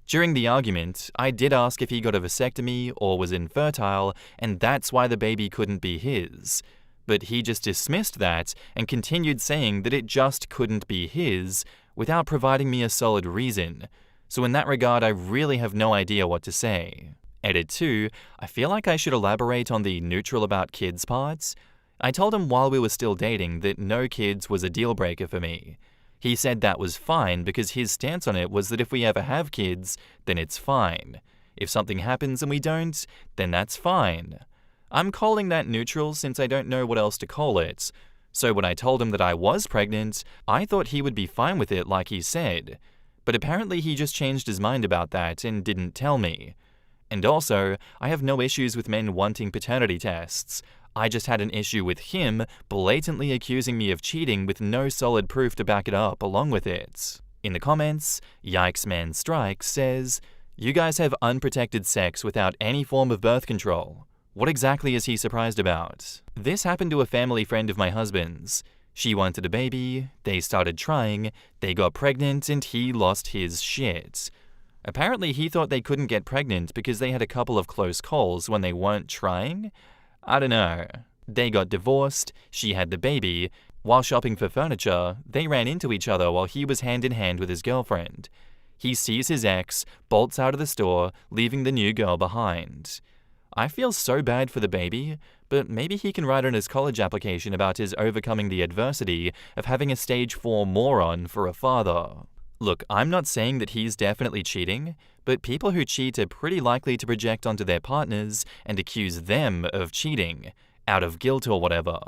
During the argument, I did ask if he got a vasectomy or was infertile, and that's why the baby couldn't be his. But he just dismissed that and continued saying that it just couldn't be his, without providing me a solid reason. So in that regard, I really have no idea what to say. Edit 2, I feel like I should elaborate on the neutral about kids parts. I told him while we were still dating that no kids was a deal breaker for me. He said that was fine because his stance on it was that if we ever have kids, then it's fine. If something happens and we don't, then that's fine. I'm calling that neutral since I don't know what else to call it. So when I told him that I was pregnant, I thought he would be fine with it like he said. But apparently he just changed his mind about that and didn't tell me. And also, I have no issues with men wanting paternity tests. I just had an issue with him blatantly accusing me of cheating with no solid proof to back it up along with it. In the comments, Yikes Man Strikes says, "You guys have unprotected sex without any form of birth control. What exactly is he surprised about?" This happened to a family friend of my husband's. She wanted a baby, they started trying, they got pregnant, and he lost his shit. Apparently he thought they couldn't get pregnant because they had a couple of close calls when they weren't trying? I don't know. They got divorced, she had the baby. While shopping for furniture, they ran into each other while he was hand in hand with his girlfriend. He sees his ex, bolts out of the store, leaving the new girl behind. I feel so bad for the baby, but maybe he can write on his college application about his overcoming the adversity of having a stage 4 moron for a father. Look, I'm not saying that he's definitely cheating, but people who cheat are pretty likely to project onto their partners and accuse them of cheating, out of guilt or whatever.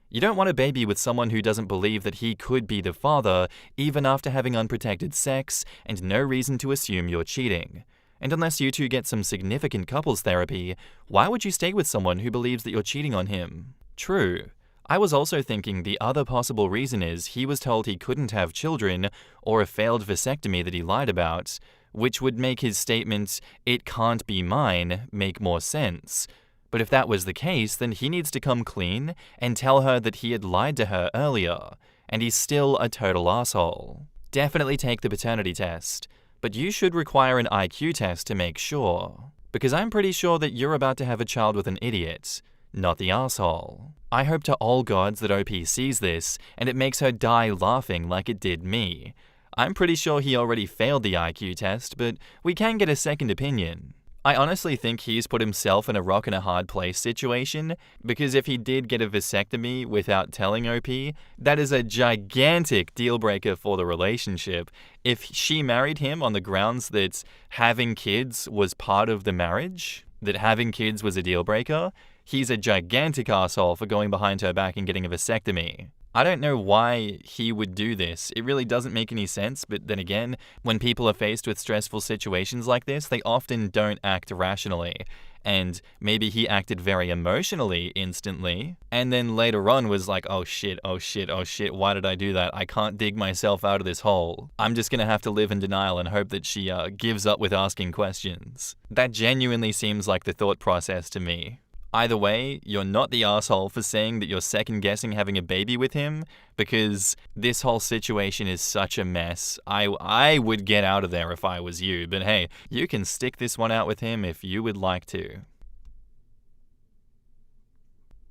You don't want a baby with someone who doesn't believe that he could be the father, even after having unprotected sex and no reason to assume you're cheating. And unless you two get some significant couples therapy, why would you stay with someone who believes that you're cheating on him? True. I was also thinking the other possible reason is he was told he couldn't have children or a failed vasectomy that he lied about, which would make his statement, "it can't be mine," make more sense. But if that was the case, then he needs to come clean and tell her that he had lied to her earlier, and he's still a total asshole. Definitely take the paternity test. But you should require an IQ test to make sure. Because I'm pretty sure that you're about to have a child with an idiot, not the asshole. I hope to all gods that OP sees this and it makes her die laughing like it did me. I'm pretty sure he already failed the IQ test, but we can get a second opinion. I honestly think he's put himself in a rock and a hard place situation, because if he did get a vasectomy without telling OP, that is a gigantic deal breaker for the relationship. If she married him on the grounds that having kids was part of the marriage, that having kids was a deal breaker, he's a gigantic asshole for going behind her back and getting a vasectomy. I don't know why he would do this. It really doesn't make any sense, but then again, when people are faced with stressful situations like this, they often don't act rationally. And maybe he acted very emotionally instantly, and then later on was like, oh shit, why did I do that? I can't dig myself out of this hole. I'm just gonna have to live in denial and hope that she gives up with asking questions. That genuinely seems like the thought process to me. Either way, you're not the asshole for saying that you're second-guessing having a baby with him, because this whole situation is such a mess. I would get out of there if I was you, but hey, you can stick this one out with him if you would like to.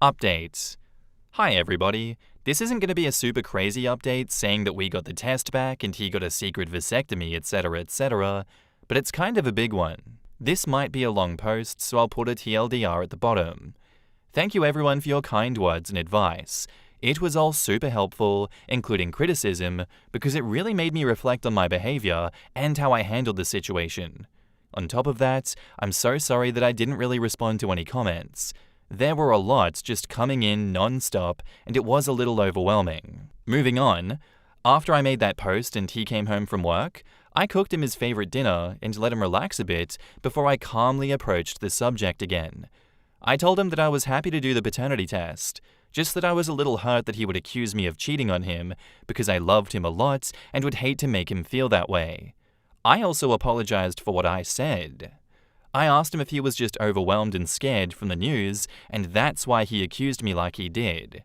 Updates. Hi everybody. This isn't going to be a super crazy update saying that we got the test back and he got a secret vasectomy, etc., but it's kind of a big one. This might be a long post, so I'll put a TLDR at the bottom. Thank you everyone for your kind words and advice. It was all super helpful, including criticism, because it really made me reflect on my behavior and how I handled the situation. On top of that, I'm so sorry that I didn't really respond to any comments. There were a lot just coming in non-stop, and it was a little overwhelming. Moving on, after I made that post and he came home from work, I cooked him his favorite dinner and let him relax a bit before I calmly approached the subject again. I told him that I was happy to do the paternity test, just that I was a little hurt that he would accuse me of cheating on him because I loved him a lot and would hate to make him feel that way. I also apologized for what I said. I asked him if he was just overwhelmed and scared from the news, and that's why he accused me like he did.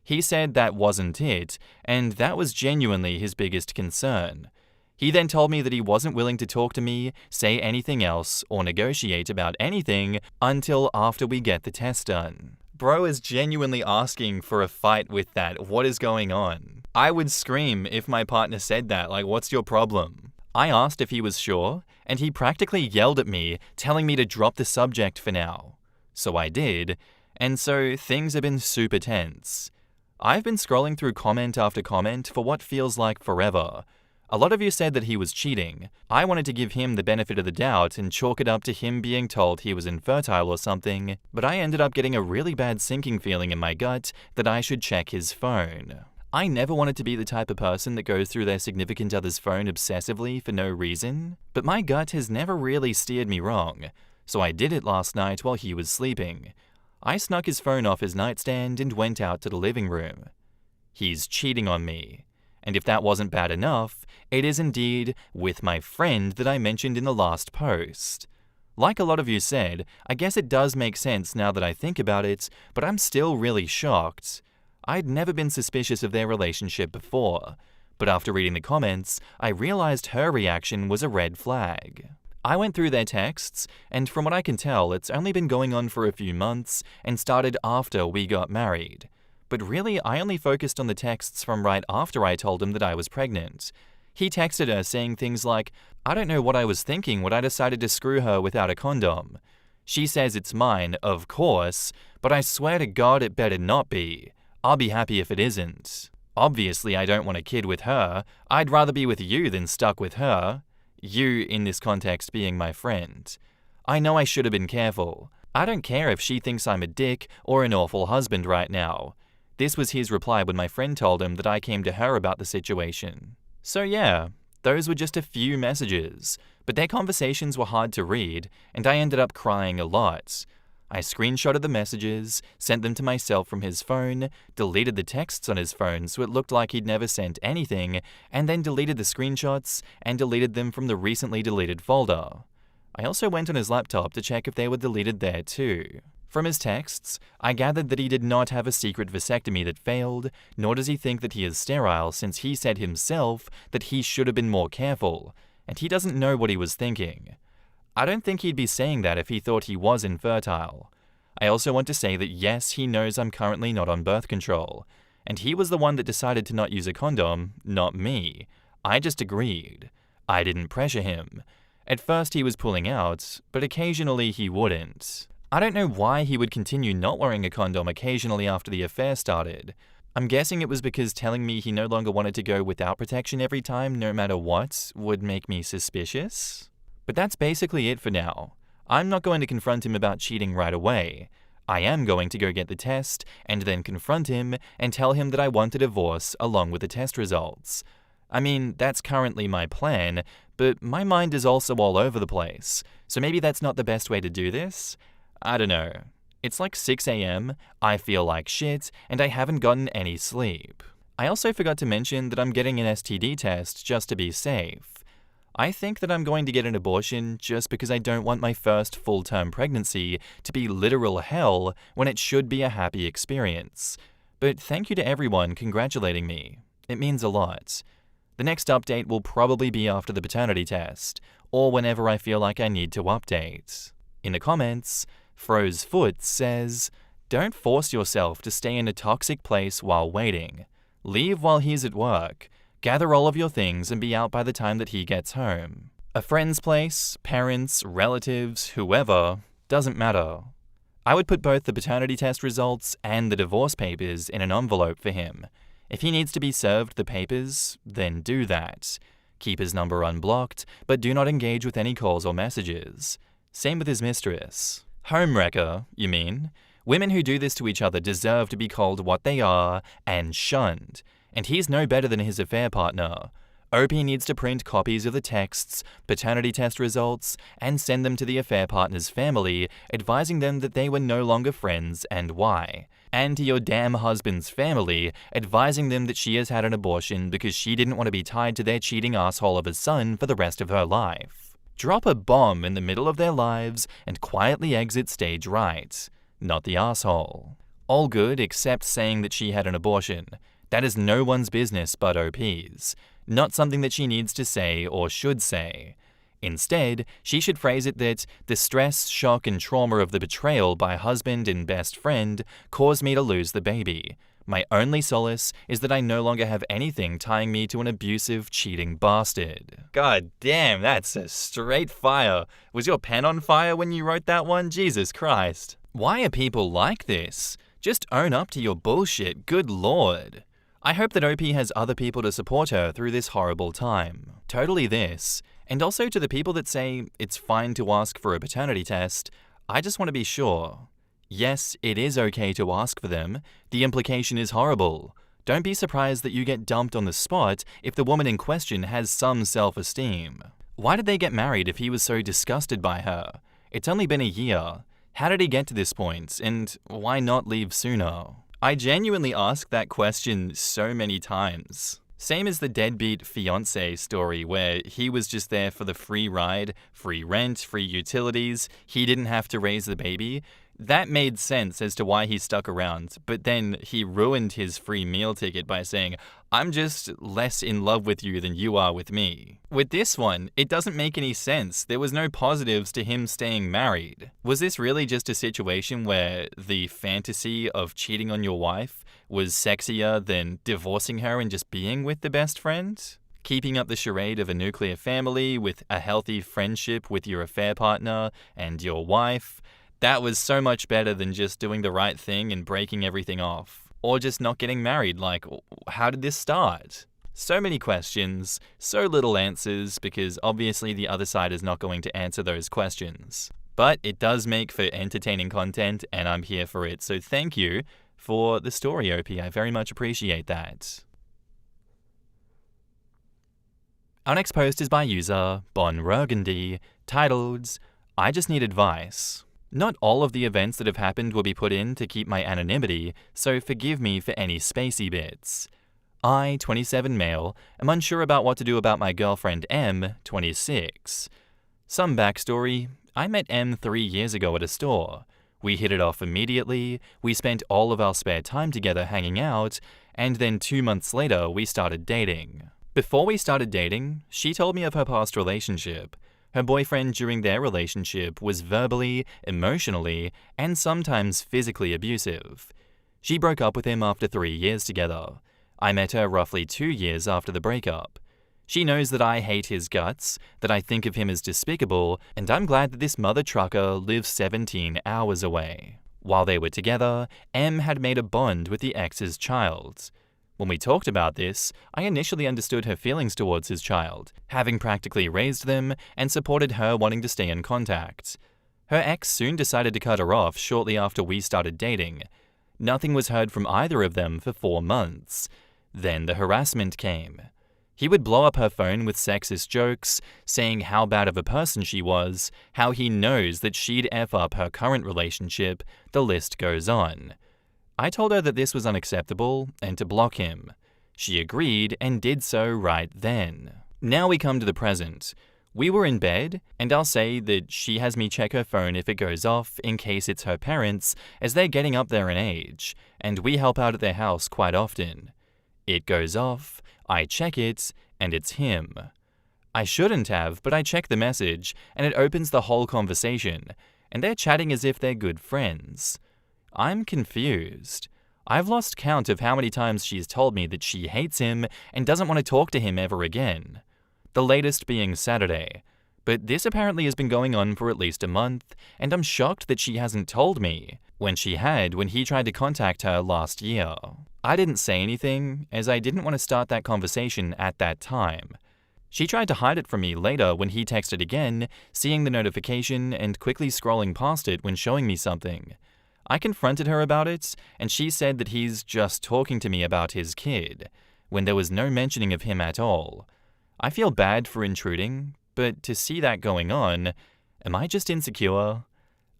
He said that wasn't it, and that was genuinely his biggest concern. He then told me that he wasn't willing to talk to me, say anything else, or negotiate about anything until after we get the test done. Bro is genuinely asking for a fight with that. What is going on? I would scream if my partner said that, like, what's your problem? I asked if he was sure, and he practically yelled at me, telling me to drop the subject for now. So I did, and so things have been super tense. I've been scrolling through comment after comment for what feels like forever. A lot of you said that he was cheating. I wanted to give him the benefit of the doubt and chalk it up to him being told he was infertile or something, but I ended up getting a really bad sinking feeling in my gut that I should check his phone. I never wanted to be the type of person that goes through their significant other's phone obsessively for no reason, but my gut has never really steered me wrong, so I did it last night while he was sleeping. I snuck his phone off his nightstand and went out to the living room. He's cheating on me. And if that wasn't bad enough, it is indeed with my friend that I mentioned in the last post. Like a lot of you said, I guess it does make sense now that I think about it, but I'm still really shocked. I'd never been suspicious of their relationship before, but after reading the comments, I realized her reaction was a red flag. I went through their texts, and from what I can tell, it's only been going on for a few months and started after we got married. But really, I only focused on the texts from right after I told him that I was pregnant. He texted her saying things like, "I don't know what I was thinking when I decided to screw her without a condom. She says it's mine, of course, but I swear to God it better not be. I'll be happy if it isn't. Obviously, I don't want a kid with her. I'd rather be with you than stuck with her." You, in this context, being my friend. I know I should have been careful. I don't care if she thinks I'm a dick or an awful husband right now. This was his reply when my friend told him that I came to her about the situation. So yeah, those were just a few messages, but their conversations were hard to read, and I ended up crying a lot. I screenshotted the messages, sent them to myself from his phone, deleted the texts on his phone so it looked like he'd never sent anything, and then deleted the screenshots and deleted them from the recently deleted folder. I also went on his laptop to check if they were deleted there too. From his texts, I gathered that he did not have a secret vasectomy that failed, nor does he think that he is sterile since he said himself that he should have been more careful, and he doesn't know what he was thinking. I don't think he'd be saying that if he thought he was infertile. I also want to say that yes, he knows I'm currently not on birth control, and he was the one that decided to not use a condom, not me. I just agreed. I didn't pressure him. At first he was pulling out, but occasionally he wouldn't. I don't know why he would continue not wearing a condom occasionally after the affair started. I'm guessing it was because telling me he no longer wanted to go without protection every time, no matter what, would make me suspicious. But that's basically it for now. I'm not going to confront him about cheating right away. I am going to go get the test, and then confront him and tell him that I want a divorce along with the test results. I mean, that's currently my plan, but my mind is also all over the place, so maybe that's not the best way to do this? I don't know. It's like 6 a.m., I feel like shit, and I haven't gotten any sleep. I also forgot to mention that I'm getting an STD test just to be safe. I think that I'm going to get an abortion just because I don't want my first full-term pregnancy to be literal hell when it should be a happy experience. But thank you to everyone congratulating me. It means a lot. The next update will probably be after the paternity test, or whenever I feel like I need to update. In the comments, Froze Foot says, "Don't force yourself to stay in a toxic place while waiting. Leave while he's at work. Gather all of your things and be out by the time that he gets home. A friend's place, parents, relatives, whoever, doesn't matter." I would put both the paternity test results and the divorce papers in an envelope for him. If he needs to be served the papers, then do that. keep his number unblocked, but do not engage with any calls or messages. Same with his mistress. Homewrecker, you mean? Women who do this to each other deserve to be called what they are and shunned. And he's no better than his affair partner. OP needs to print copies of the texts, paternity test results, and send them to the affair partner's family, advising them that they were no longer friends and why. And to your damn husband's family, advising them that she has had an abortion because she didn't want to be tied to their cheating asshole of a son for the rest of her life. Drop a bomb in the middle of their lives and quietly exit stage right. Not the asshole. All good except saying that she had an abortion. That is no one's business but OP's. Not something that she needs to say or should say. Instead, she should phrase it that the stress, shock, and trauma of the betrayal by husband and best friend caused me to lose the baby. My only solace is that I no longer have anything tying me to an abusive, cheating bastard. God damn, that's a straight fire. Was your pen on fire when you wrote that one? Jesus Christ. Why are people like this? Just own up to your bullshit, good lord. I hope that OP has other people to support her through this horrible time. Totally this. And also to the people that say it's fine to ask for a paternity test, I just want to be sure. Yes, it is okay to ask for them. The implication is horrible. Don't be surprised that you get dumped on the spot if the woman in question has some self-esteem. Why did they get married if he was so disgusted by her? It's only been a year. How did he get to this point, and why not leave sooner? I genuinely asked that question so many times. Same as the deadbeat fiancé story where he was just there for the free ride, free rent, free utilities, he didn't have to raise the baby. That made sense as to why he stuck around, but then he ruined his free meal ticket by saying, I'm just less in love with you than you are with me. With this one, it doesn't make any sense. There was no positives to him staying married. Was this really just a situation where the fantasy of cheating on your wife was sexier than divorcing her and just being with the best friend? Keeping up the charade of a nuclear family with a healthy friendship with your affair partner and your wife, that was so much better than just doing the right thing and breaking everything off. Or just not getting married, like, how did this start? So many questions, so little answers, because obviously the other side is not going to answer those questions. But it does make for entertaining content, and I'm here for it, so thank you for the story, OP. I very much appreciate that. Our next post is by user Bon Burgundy, titled, I just need advice. Not all of the events that have happened will be put in to keep my anonymity, so forgive me for any spacey bits. I, 27 male, am unsure about what to do about my girlfriend M, 26. Some backstory, I met M 3 years ago at a store. We hit it off immediately, we spent all of our spare time together hanging out, and then 2 months later we started dating. Before we started dating, she told me of her past relationship. Her boyfriend during their relationship was verbally, emotionally, and sometimes physically abusive. She broke up with him after 3 years together. I met her roughly 2 years after the breakup. She knows that I hate his guts, that I think of him as despicable, and I'm glad that this mother trucker lives 17 hours away. While they were together, M had made a bond with the ex's child. When we talked about this, I initially understood her feelings towards his child, having practically raised them and supported her wanting to stay in contact. Her ex soon decided to cut her off shortly after we started dating. Nothing was heard from either of them for 4 months. Then the harassment came. He would blow up her phone with sexist jokes, saying how bad of a person she was, how he knows that she'd F up her current relationship, the list goes on. I told her that this was unacceptable and to block him. She agreed and did so right then. Now we come to the present. We were in bed, and I'll say that she has me check her phone if it goes off in case it's her parents, as they're getting up there in age, and we help out at their house quite often. It goes off, I check it, and it's him. I shouldn't have, but I check the message, and it opens the whole conversation, and they're chatting as if they're good friends. I'm confused. I've lost count of how many times she's told me that she hates him and doesn't want to talk to him ever again. The latest being Saturday. But this apparently has been going on for at least a month, and I'm shocked that she hasn't told me, when she had when he tried to contact her last year. I didn't say anything, as I didn't want to start that conversation at that time. She tried to hide it from me later when he texted again, seeing the notification and quickly scrolling past it when showing me something. I confronted her about it, and she said that he's just talking to me about his kid, when there was no mentioning of him at all. I feel bad for intruding, but to see that going on, am I just insecure?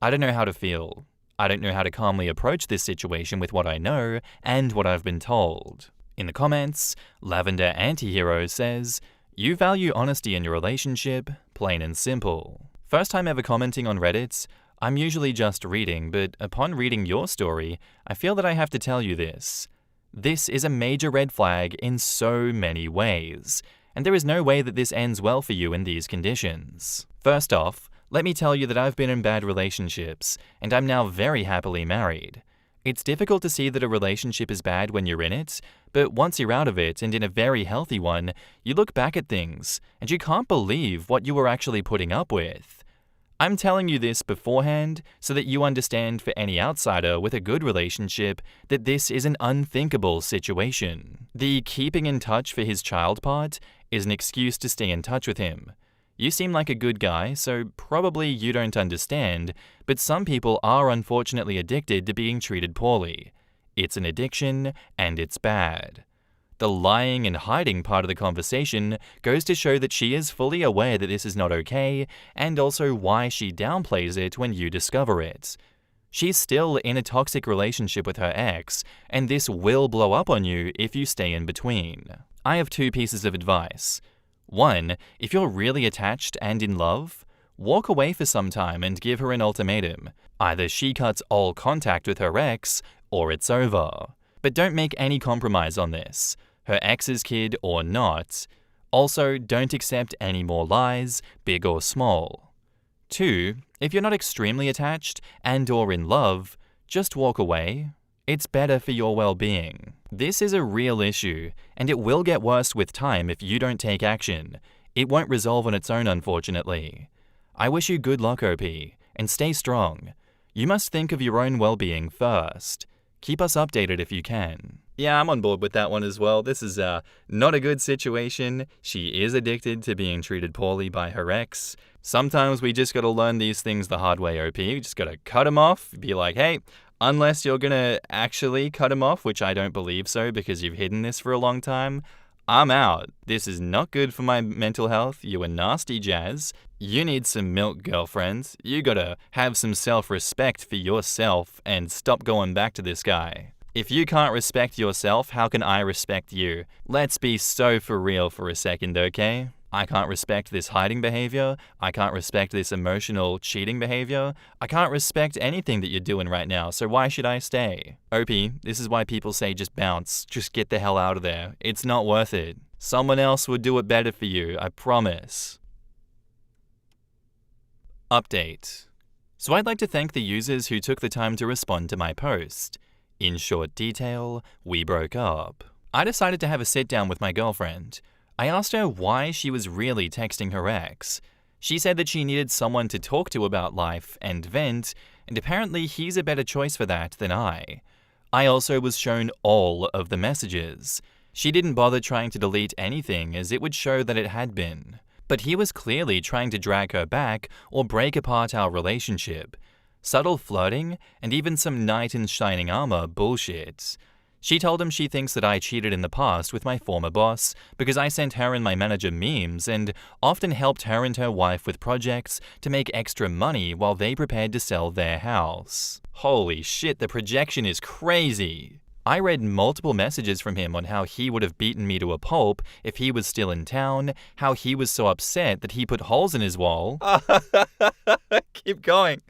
I don't know how to feel. I don't know how to calmly approach this situation with what I know and what I've been told. In the comments, Lavender Antihero says, "You value honesty in your relationship, plain and simple." First time ever commenting on Reddit, I'm usually just reading, but upon reading your story, I feel that I have to tell you this. This is a major red flag in so many ways, and there is no way that this ends well for you in these conditions. First off, let me tell you that I've been in bad relationships, and I'm now very happily married. It's difficult to see that a relationship is bad when you're in it, but once you're out of it and in a very healthy one, you look back at things, and you can't believe what you were actually putting up with. I'm telling you this beforehand so that you understand for any outsider with a good relationship that this is an unthinkable situation. The keeping in touch for his child part is an excuse to stay in touch with him. You seem like a good guy, so probably you don't understand, but some people are unfortunately addicted to being treated poorly. It's an addiction, and it's bad. The lying and hiding part of the conversation goes to show that she is fully aware that this is not okay, and also why she downplays it when you discover it. She's still in a toxic relationship with her ex, and this will blow up on you if you stay in between. I have 2 pieces of advice. 1, if you're really attached and in love, walk away for some time and give her an ultimatum. Either she cuts all contact with her ex, or it's over. But don't make any compromise on this, her ex's kid or not. Also, don't accept any more lies, big or small. 2, if you're not extremely attached and or in love, just walk away. It's better for your well-being. This is a real issue, and it will get worse with time if you don't take action. It won't resolve on its own, unfortunately. I wish you good luck, OP, and stay strong. You must think of your own well-being first. Keep us updated if you can. Yeah, I'm on board with that one as well. This is not a good situation. She is addicted to being treated poorly by her ex. Sometimes we just gotta learn these things the hard way, OP. You just gotta cut him off, be like, hey, unless you're gonna actually cut him off, which I don't believe so because you've hidden this for a long time, I'm out. This is not good for my mental health. You are nasty, Jazz. You need some milk, girlfriend. You gotta have some self-respect for yourself and stop going back to this guy. If you can't respect yourself, how can I respect you? Let's be so for real for a second, okay? I can't respect this hiding behavior. I can't respect this emotional cheating behavior. I can't respect anything that you're doing right now, so why should I stay? OP, this is why people say just bounce. Just get the hell out of there. It's not worth it. Someone else would do it better for you, I promise. Update. So I'd like to thank the users who took the time to respond to my post. In short detail, we broke up. I decided to have a sit down with my girlfriend. I asked her why she was really texting her ex. She said that she needed someone to talk to about life and vent, and apparently he's a better choice for that than I. I also was shown all of the messages. She didn't bother trying to delete anything as it would show that it had been. But he was clearly trying to drag her back or break apart our relationship. Subtle flirting and even some knight in shining armor bullshit. She told him she thinks that I cheated in the past with my former boss because I sent her and my manager memes and often helped her and her wife with projects to make extra money while they prepared to sell their house. Holy shit, the projection is crazy. I read multiple messages from him on how he would have beaten me to a pulp if he was still in town, how he was so upset that he put holes in his wall. Keep going.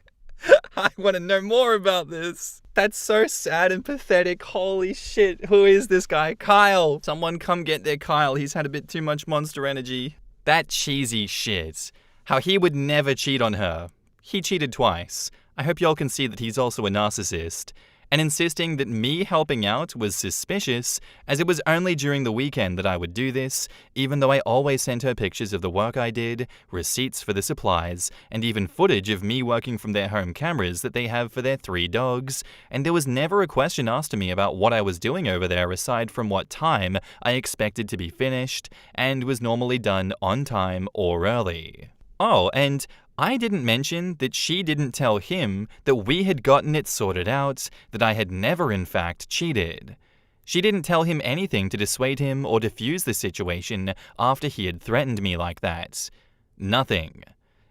I want to know more about this. That's so sad and pathetic. Holy shit. Who is this guy? Kyle. Someone come get their Kyle. He's had a bit too much monster energy. That cheesy shit. How he would never cheat on her. He cheated twice. I hope y'all can see that he's also a narcissist. and insisting that me helping out was suspicious, as it was only during the weekend that I would do this, even though I always sent her pictures of the work I did, receipts for the supplies, and even footage of me working from their home cameras that they have for their 3 dogs, and there was never a question asked to me about what I was doing over there aside from what time I expected to be finished, and was normally done on time or early. Oh, and I didn't mention that she didn't tell him that we had gotten it sorted out, that I had never in fact cheated. She didn't tell him anything to dissuade him or defuse the situation after he had threatened me like that. Nothing.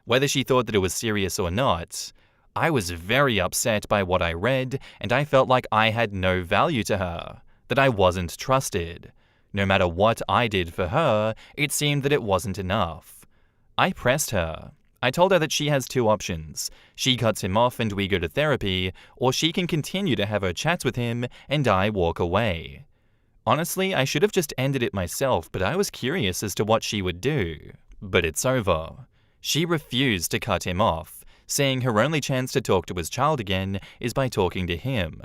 Whether she thought that it was serious or not, I was very upset by what I read, and I felt like I had no value to her, that I wasn't trusted. No matter what I did for her, it seemed that it wasn't enough. I pressed her. I told her that she has 2 options. She cuts him off and we go to therapy, or she can continue to have her chats with him and I walk away. Honestly, I should have just ended it myself, but I was curious as to what she would do. But it's over. She refused to cut him off, saying her only chance to talk to his child again is by talking to him.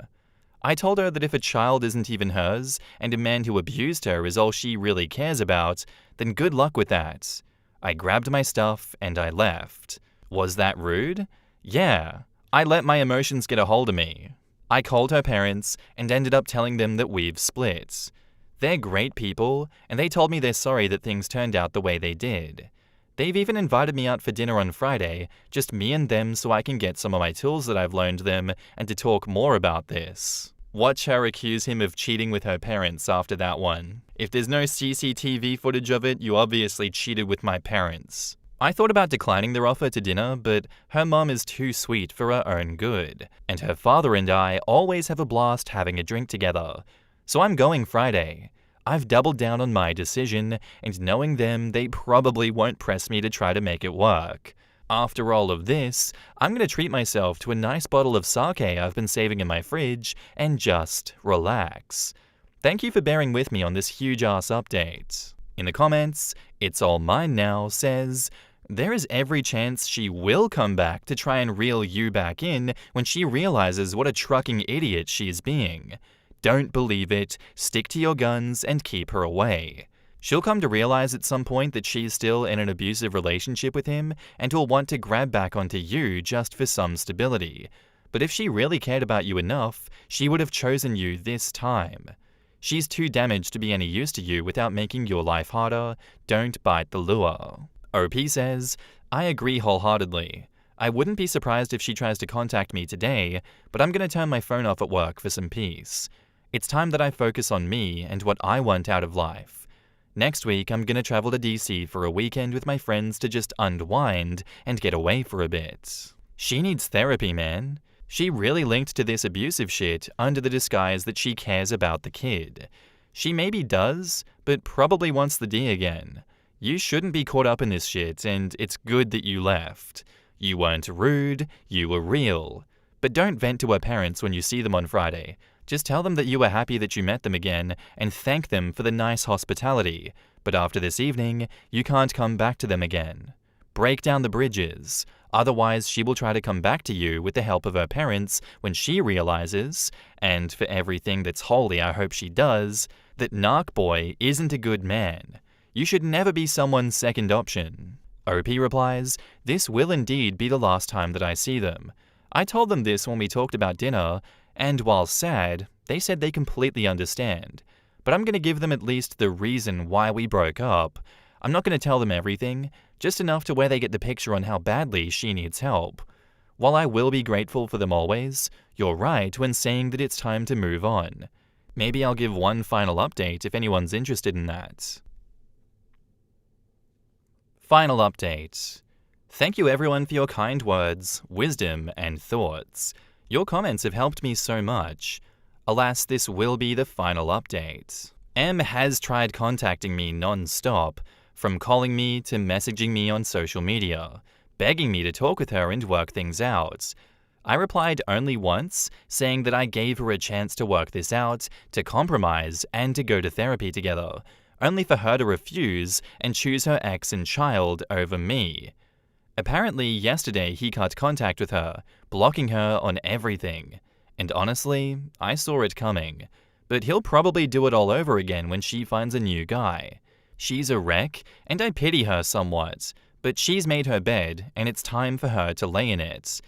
I told her that if a child isn't even hers, and a man who abused her is all she really cares about, then good luck with that. I grabbed my stuff and I left. Was that rude? Yeah. I let my emotions get a hold of me. I called her parents and ended up telling them that we've split. They're great people, and they told me they're sorry that things turned out the way they did. They've even invited me out for dinner on Friday, just me and them, so I can get some of my tools that I've loaned them and to talk more about this. Watch her accuse him of cheating with her parents after that one. If there's no CCTV footage of it, you obviously cheated with my parents. I thought about declining their offer to dinner, but her mum is too sweet for her own good, and her father and I always have a blast having a drink together. So I'm going Friday. I've doubled down on my decision, and knowing them, they probably won't press me to try to make it work. After all of this, I'm going to treat myself to a nice bottle of sake I've been saving in my fridge and just relax. Thank you for bearing with me on this huge-ass update. In the comments, It's All Mine Now says, there is every chance she will come back to try and reel you back in when she realizes what a trucking idiot she's being. Don't believe it, stick to your guns, and keep her away. She'll come to realize at some point that she's still in an abusive relationship with him and will want to grab back onto you just for some stability. But if she really cared about you enough, she would have chosen you this time. She's too damaged to be any use to you without making your life harder. Don't bite the lure. OP says, I agree wholeheartedly. I wouldn't be surprised if she tries to contact me today, but I'm going to turn my phone off at work for some peace. It's time that I focus on me and what I want out of life. Next week, I'm going to travel to DC for a weekend with my friends to just unwind and get away for a bit. She needs therapy, man. She really linked to this abusive shit under the disguise that she cares about the kid. She maybe does, but probably wants the D again. You shouldn't be caught up in this shit, and it's good that you left. You weren't rude, you were real. But don't vent to her parents when you see them on Friday. Just tell them that you were happy that you met them again and thank them for the nice hospitality. But after this evening, you can't come back to them again. Break down the bridges. Otherwise, she will try to come back to you with the help of her parents when she realizes, and for everything that's holy I hope she does, that Narc Boy isn't a good man. You should never be someone's second option. OP replies, this will indeed be the last time that I see them. I told them this when we talked about dinner, and while sad, they said they completely understand. But I'm going to give them at least the reason why we broke up. I'm not going to tell them everything, just enough to where they get the picture on how badly she needs help. While I will be grateful for them always, you're right when saying that it's time to move on. Maybe I'll give one final update if anyone's interested in that. Final update. Thank you everyone for your kind words, wisdom, and thoughts. Your comments have helped me so much. Alas, this will be the final update. M has tried contacting me non-stop, from calling me to messaging me on social media, begging me to talk with her and work things out. I replied only once, saying that I gave her a chance to work this out, to compromise, and to go to therapy together, only for her to refuse and choose her ex and child over me. Apparently, yesterday he cut contact with her, blocking her on everything. And honestly, I saw it coming. But he'll probably do it all over again when she finds a new guy. She's a wreck, and I pity her somewhat, but she's made her bed, and it's time for her to lay in it.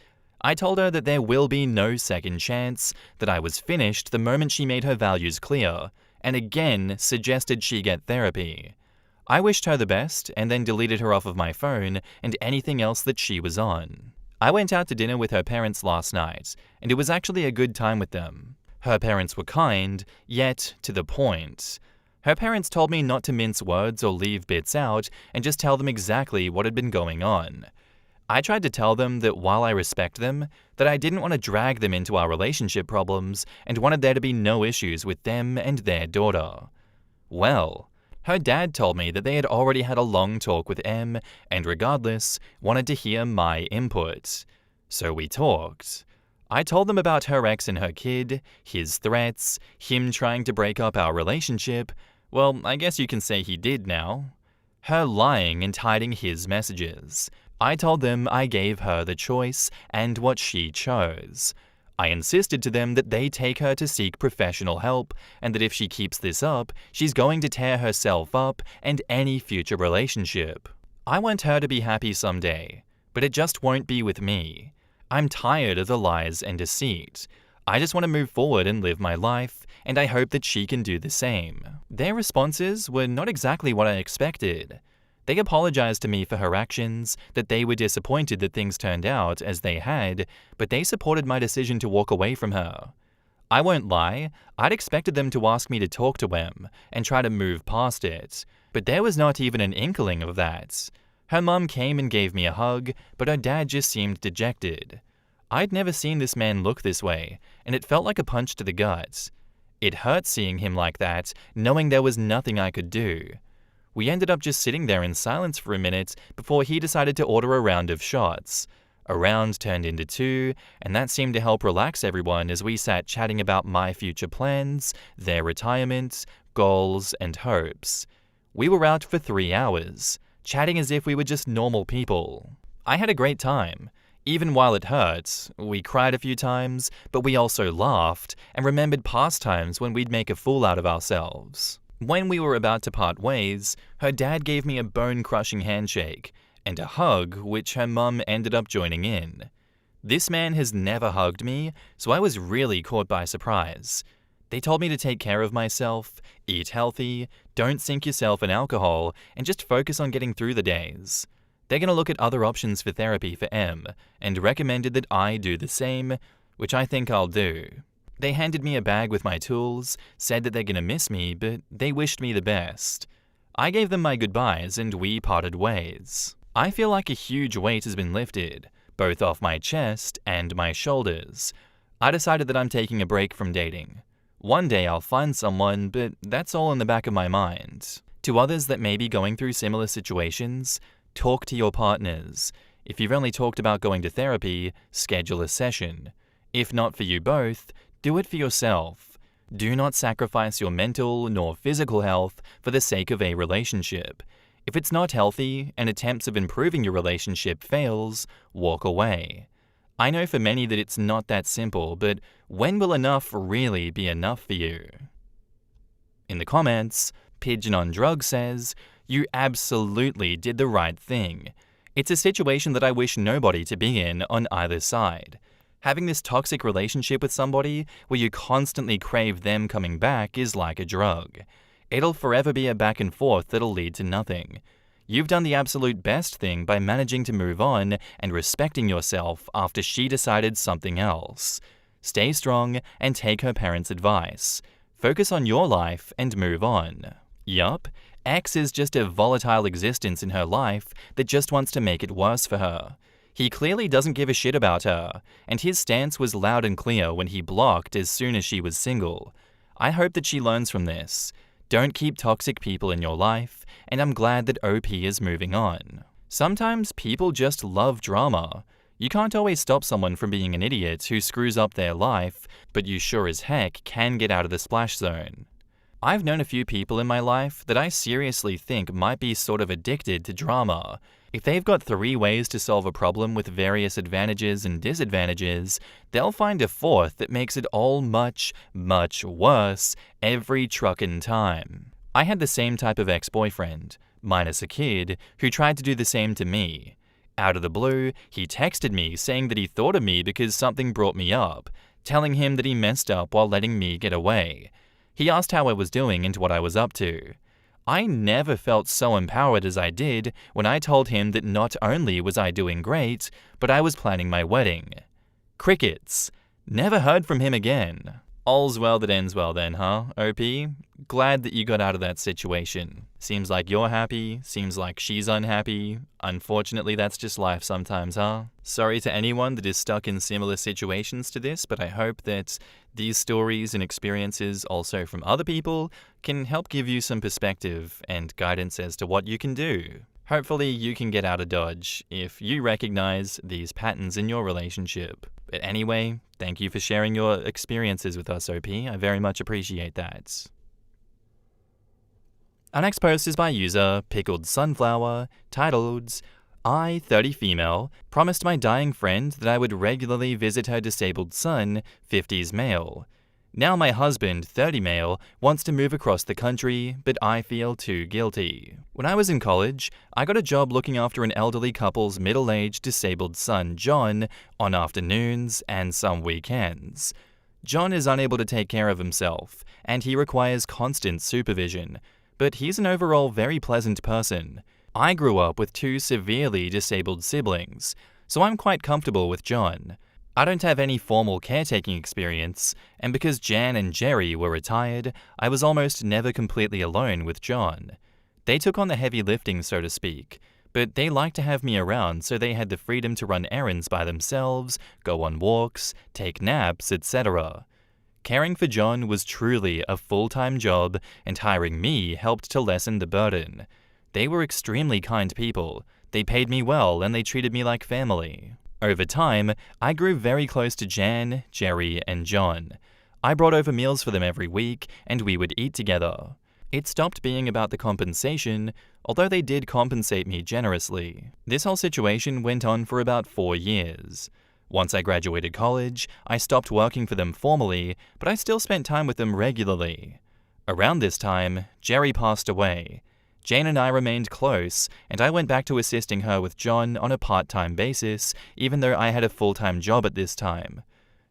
I told her that there will be no second chance, that I was finished the moment she made her values clear, and again suggested she get therapy. I wished her the best, and then deleted her off of my phone and anything else that she was on. I went out to dinner with her parents last night, and it was actually a good time with them. Her parents were kind, yet to the point. Her parents told me not to mince words or leave bits out and just tell them exactly what had been going on. I tried to tell them that while I respect them, that I didn't want to drag them into our relationship problems and wanted there to be no issues with them and their daughter. Well, her dad told me that they had already had a long talk with M and regardless, wanted to hear my input. So we talked. I told them about her ex and her kid, his threats, him trying to break up our relationship. Well, I guess you can say he did now. Her lying and hiding his messages. I told them I gave her the choice and what she chose. I insisted to them that they take her to seek professional help and that if she keeps this up, she's going to tear herself up and any future relationship. I want her to be happy someday, but it just won't be with me. I'm tired of the lies and deceit. I just want to move forward and live my life, and I hope that she can do the same. Their responses were not exactly what I expected. They apologized to me for her actions, that they were disappointed that things turned out as they had, but they supported my decision to walk away from her. I won't lie, I'd expected them to ask me to talk to them and try to move past it, but there was not even an inkling of that. Her mum came and gave me a hug, but her dad just seemed dejected. I'd never seen this man look this way, and it felt like a punch to the gut. It hurt seeing him like that, knowing there was nothing I could do. We ended up just sitting there in silence for a minute before he decided to order a round of shots. A round turned into 2, and that seemed to help relax everyone as we sat chatting about my future plans, their retirement, goals, and hopes. We were out for 3 hours, chatting as if we were just normal people. I had a great time. Even while it hurt, we cried a few times, but we also laughed and remembered past times when we'd make a fool out of ourselves. When we were about to part ways, her dad gave me a bone-crushing handshake and a hug which her mum ended up joining in. This man has never hugged me, so I was really caught by surprise. They told me to take care of myself, eat healthy, don't sink yourself in alcohol, and just focus on getting through the days. They're going to look at other options for therapy for M, and recommended that I do the same, which I think I'll do. They handed me a bag with my tools, said that they're going to miss me, but they wished me the best. I gave them my goodbyes and we parted ways. I feel like a huge weight has been lifted, both off my chest and my shoulders. I decided that I'm taking a break from dating. One day I'll find someone, but that's all in the back of my mind. To others that may be going through similar situations, talk to your partners. If you've only talked about going to therapy, schedule a session. If not for you both, do it for yourself. Do not sacrifice your mental nor physical health for the sake of a relationship. If it's not healthy and attempts of improving your relationship fails, walk away. I know for many that it's not that simple, but when will enough really be enough for you? In the comments, Pigeon on Drug says, "You absolutely did the right thing. It's a situation that I wish nobody to be in on either side. Having this toxic relationship with somebody where you constantly crave them coming back is like a drug. It'll forever be a back and forth that'll lead to nothing. You've done the absolute best thing by managing to move on and respecting yourself after she decided something else. Stay strong and take her parents' advice. Focus on your life and move on. Yup, X is just a volatile existence in her life that just wants to make it worse for her. He clearly doesn't give a shit about her, and his stance was loud and clear when he blocked as soon as she was single. I hope that she learns from this. Don't keep toxic people in your life, and I'm glad that OP is moving on. Sometimes people just love drama. You can't always stop someone from being an idiot who screws up their life, but you sure as heck can get out of the splash zone. I've known a few people in my life that I seriously think might be sort of addicted to drama. If they've got 3 ways to solve a problem with various advantages and disadvantages, they'll find a 4th that makes it all much, much worse every truckin' time. I had the same type of ex-boyfriend, minus a kid, who tried to do the same to me. Out of the blue, he texted me saying that he thought of me because something brought me up, telling him that he messed up while letting me get away. He asked how I was doing and what I was up to. I never felt so empowered as I did when I told him that not only was I doing great, but I was planning my wedding. Crickets. Never heard from him again. All's well that ends well then, huh, OP? Glad that you got out of that situation. Seems like you're happy, seems like she's unhappy. Unfortunately, that's just life sometimes, huh? Sorry to anyone that is stuck in similar situations to this, but I hope that these stories and experiences also from other people can help give you some perspective and guidance as to what you can do. Hopefully you can get out of Dodge if you recognize these patterns in your relationship. But anyway, thank you for sharing your experiences with us, OP. I very much appreciate that. Our next post is by user Pickled Sunflower, titled, I, 30 female, promised my dying friend that I would regularly visit her disabled son, 50s male. Now my husband, 30 male, wants to move across the country, but I feel too guilty. When I was in college, I got a job looking after an elderly couple's middle-aged disabled son, John, on afternoons and some weekends. John is unable to take care of himself, and he requires constant supervision, but he's an overall very pleasant person. I grew up with 2 severely disabled siblings, so I'm quite comfortable with John. I don't have any formal caretaking experience, and because Jan and Jerry were retired, I was almost never completely alone with John. They took on the heavy lifting, so to speak, but they liked to have me around so they had the freedom to run errands by themselves, go on walks, take naps, etc. Caring for John was truly a full-time job, and hiring me helped to lessen the burden. They were extremely kind people. They paid me well and they treated me like family. Over time, I grew very close to Jan, Jerry, and John. I brought over meals for them every week and we would eat together. It stopped being about the compensation, although they did compensate me generously. This whole situation went on for about 4 years. Once I graduated college, I stopped working for them formally, but I still spent time with them regularly. Around this time, Jerry passed away. Jane and I remained close, and I went back to assisting her with John on a part-time basis, even though I had a full-time job at this time.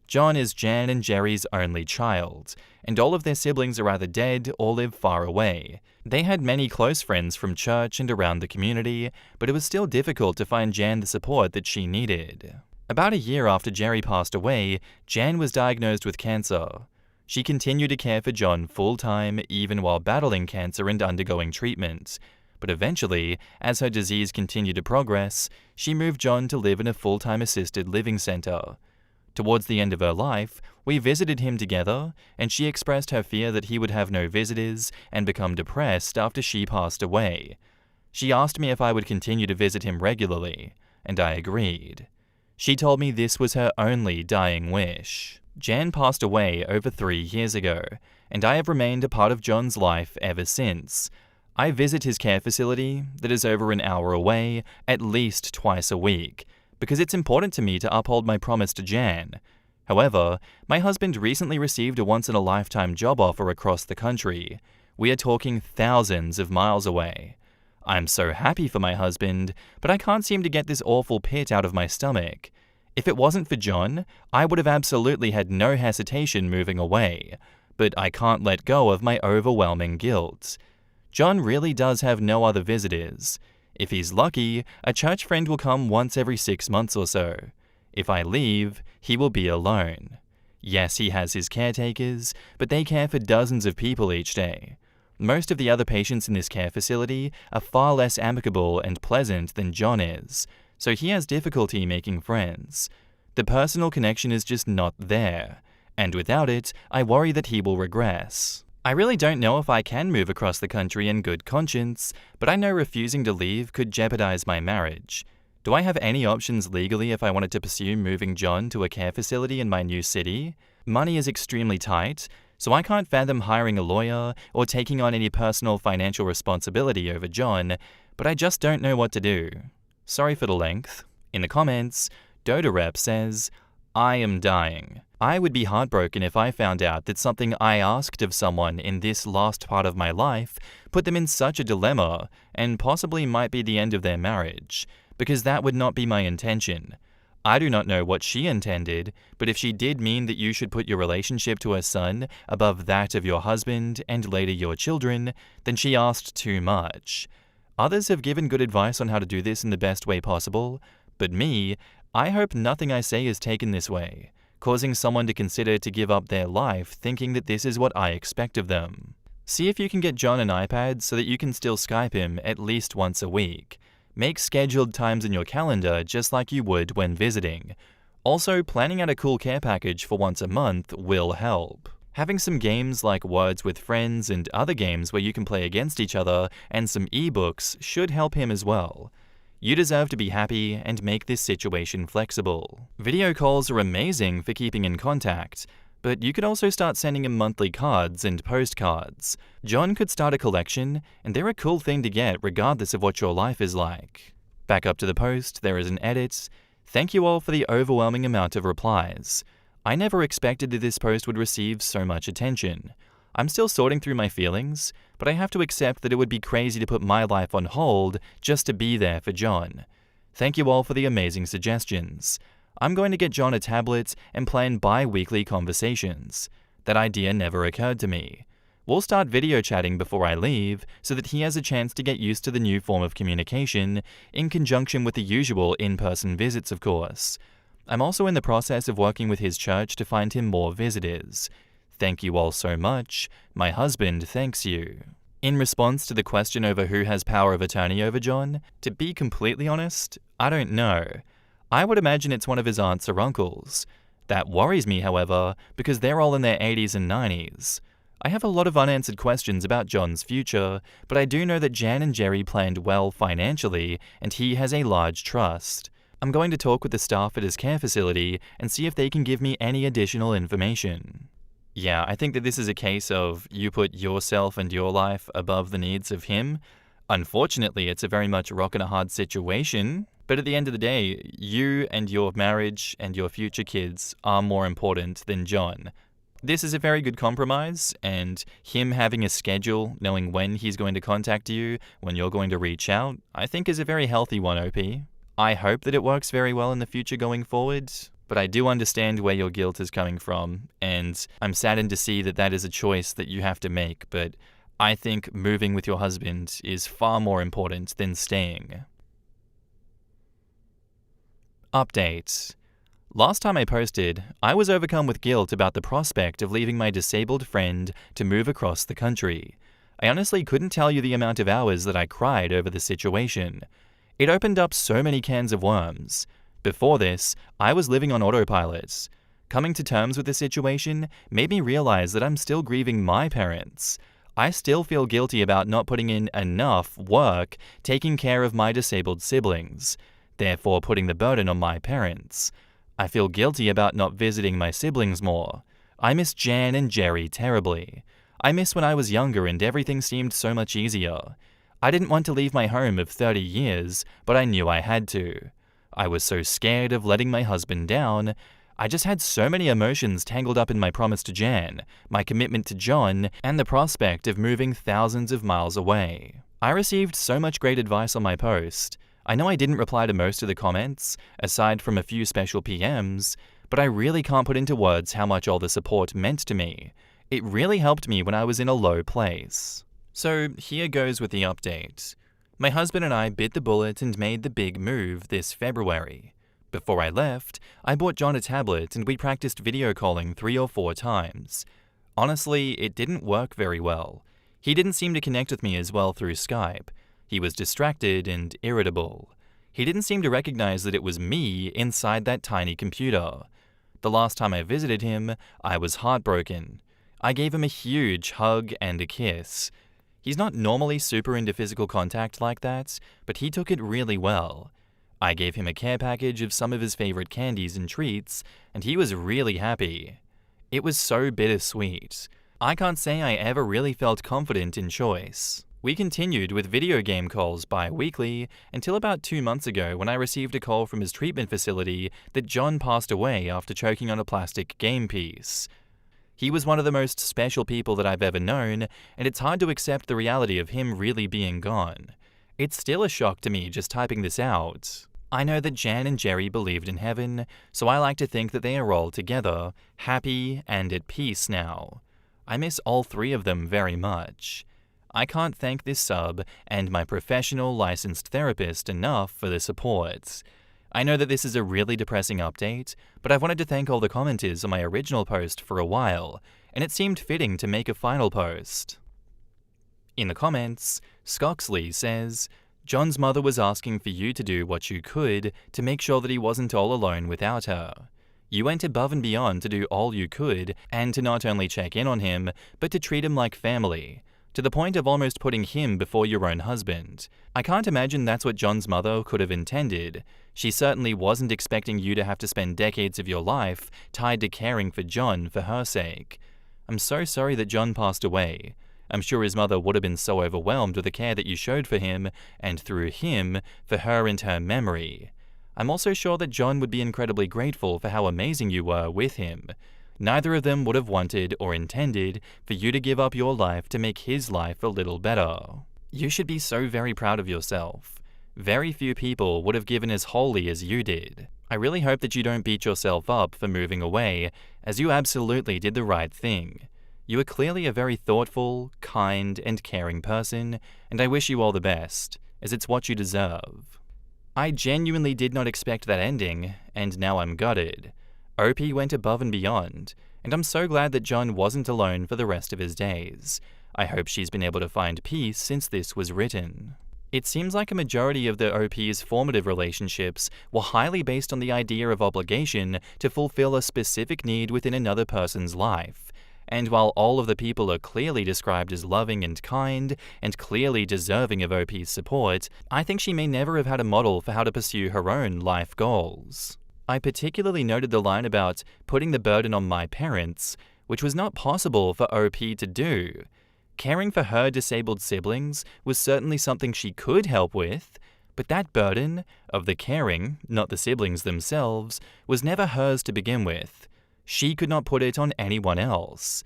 John is Jan and Jerry's only child, and all of their siblings are either dead or live far away. They had many close friends from church and around the community, but it was still difficult to find Jan the support that she needed. About a year after Jerry passed away, Jan was diagnosed with cancer. She continued to care for John full-time even while battling cancer and undergoing treatment. But eventually, as her disease continued to progress, she moved John to live in a full-time assisted living center. Towards the end of her life, we visited him together, and she expressed her fear that he would have no visitors and become depressed after she passed away. She asked me if I would continue to visit him regularly, and I agreed. She told me this was her only dying wish. Jan passed away over 3 years ago, and I have remained a part of John's life ever since. I visit his care facility, that is over an hour away, at least twice a week, because it's important to me to uphold my promise to Jan. However, my husband recently received a once-in-a-lifetime job offer across the country. We are talking thousands of miles away. I'm so happy for my husband, but I can't seem to get this awful pit out of my stomach. If it wasn't for John, I would have absolutely had no hesitation moving away, but I can't let go of my overwhelming guilt. John really does have no other visitors. If he's lucky, a church friend will come once every 6 months or so. If I leave, he will be alone. Yes, he has his caretakers, but they care for dozens of people each day. Most of the other patients in this care facility are far less amicable and pleasant than John is, so he has difficulty making friends. The personal connection is just not there, and without it, I worry that he will regress. I really don't know if I can move across the country in good conscience, but I know refusing to leave could jeopardize my marriage. Do I have any options legally if I wanted to pursue moving John to a care facility in my new city? Money is extremely tight, So I can't fathom hiring a lawyer or taking on any personal financial responsibility over John, but I just don't know what to do. Sorry for the length. In the comments, DodaRep says, I am dying. I would be heartbroken if I found out that something I asked of someone in this last part of my life put them in such a dilemma and possibly might be the end of their marriage, because that would not be my intention. I do not know what she intended, but if she did mean that you should put your relationship to her son above that of your husband and later your children, then she asked too much. Others have given good advice on how to do this in the best way possible, but me, I hope nothing I say is taken this way, causing someone to consider to give up their life thinking that this is what I expect of them. See if you can get John an iPad so that you can still Skype him at least once a week. Make scheduled times in your calendar just like you would when visiting. Also, planning out a cool care package for once a month will help. Having some games like Words with Friends and other games where you can play against each other and some ebooks should help him as well. You deserve to be happy and make this situation flexible. Video calls are amazing for keeping in contact, but you could also start sending him monthly cards and postcards. John could start a collection, and they're a cool thing to get regardless of what your life is like. Back up to the post, there is an edit. Thank you all for the overwhelming amount of replies. I never expected that this post would receive so much attention. I'm still sorting through my feelings, but I have to accept that it would be crazy to put my life on hold just to be there for John. Thank you all for the amazing suggestions. I'm going to get John a tablet and plan bi-weekly conversations. That idea never occurred to me. We'll start video chatting before I leave so that he has a chance to get used to the new form of communication in conjunction with the usual in-person visits, of course. I'm also in the process of working with his church to find him more visitors. Thank you all so much. My husband thanks you. In response to the question over who has power of attorney over John, to be completely honest, I don't know. I would imagine it's one of his aunts or uncles. That worries me, however, because they're all in their 80s and 90s. I have a lot of unanswered questions about John's future, but I do know that Jan and Jerry planned well financially, and he has a large trust. I'm going to talk with the staff at his care facility and see if they can give me any additional information. Yeah, I think that this is a case of you put yourself and your life above the needs of him. Unfortunately, it's a very much rock and a hard situation, but at the end of the day, you and your marriage and your future kids are more important than John. This is a very good compromise, and him having a schedule, knowing when he's going to contact you, when you're going to reach out, I think is a very healthy one, OP. I hope that it works very well in the future going forward, but I do understand where your guilt is coming from, and I'm saddened to see that that is a choice that you have to make, but I think moving with your husband is far more important than staying. Update. Last time I posted, I was overcome with guilt about the prospect of leaving my disabled friend to move across the country. I honestly couldn't tell you the amount of hours that I cried over the situation. It opened up so many cans of worms. Before this, I was living on autopilot. Coming to terms with the situation made me realize that I'm still grieving my parents. I still feel guilty about not putting in enough work taking care of my disabled siblings, therefore putting the burden on my parents. I feel guilty about not visiting my siblings more. I miss Jan and Jerry terribly. I miss when I was younger and everything seemed so much easier. I didn't want to leave my home of 30 years, but I knew I had to. I was so scared of letting my husband down. I just had so many emotions tangled up in my promise to Jan, my commitment to John, and the prospect of moving thousands of miles away. I received so much great advice on my post. I know I didn't reply to most of the comments, aside from a few special PMs, but I really can't put into words how much all the support meant to me. It really helped me when I was in a low place. So here goes with the update. My husband and I bit the bullet and made the big move this February. Before I left, I bought John a tablet and we practiced video calling 3 or 4 times. Honestly, it didn't work very well. He didn't seem to connect with me as well through Skype. He was distracted and irritable. He didn't seem to recognize that it was me inside that tiny computer. The last time I visited him, I was heartbroken. I gave him a huge hug and a kiss. He's not normally super into physical contact like that, but he took it really well. I gave him a care package of some of his favorite candies and treats, and he was really happy. It was so bittersweet. I can't say I ever really felt confident in choice. We continued with video game calls bi-weekly until about 2 months ago when I received a call from his treatment facility that John passed away after choking on a plastic game piece. He was one of the most special people that I've ever known, and it's hard to accept the reality of him really being gone. It's still a shock to me just typing this out. I know that Jan and Jerry believed in heaven, so I like to think that they are all together, happy and at peace now. I miss all three of them very much. I can't thank this sub and my professional licensed therapist enough for the support. I know that this is a really depressing update, but I've wanted to thank all the commenters on my original post for a while, and it seemed fitting to make a final post. In the comments, Scoxley says, John's mother was asking for you to do what you could to make sure that he wasn't all alone without her. You went above and beyond to do all you could and to not only check in on him, but to treat him like family, to the point of almost putting him before your own husband. I can't imagine that's what John's mother could have intended. She certainly wasn't expecting you to have to spend decades of your life tied to caring for John for her sake. I'm so sorry that John passed away. I'm sure his mother would have been so overwhelmed with the care that you showed for him, and through him, for her and her memory. I'm also sure that John would be incredibly grateful for how amazing you were with him. Neither of them would have wanted or intended for you to give up your life to make his life a little better. You should be so very proud of yourself. Very few people would have given as wholly as you did. I really hope that you don't beat yourself up for moving away, as you absolutely did the right thing. You are clearly a very thoughtful, kind, and caring person, and I wish you all the best, as it's what you deserve. I genuinely did not expect that ending, and now I'm gutted. OP went above and beyond, and I'm so glad that John wasn't alone for the rest of his days. I hope she's been able to find peace since this was written. It seems like a majority of the OP's formative relationships were highly based on the idea of obligation to fulfill a specific need within another person's life. And while all of the people are clearly described as loving and kind, and clearly deserving of OP's support, I think she may never have had a model for how to pursue her own life goals. I particularly noted the line about putting the burden on my parents, which was not possible for OP to do. Caring for her disabled siblings was certainly something she could help with, but that burden, of the caring, not the siblings themselves, was never hers to begin with. She could not put it on anyone else.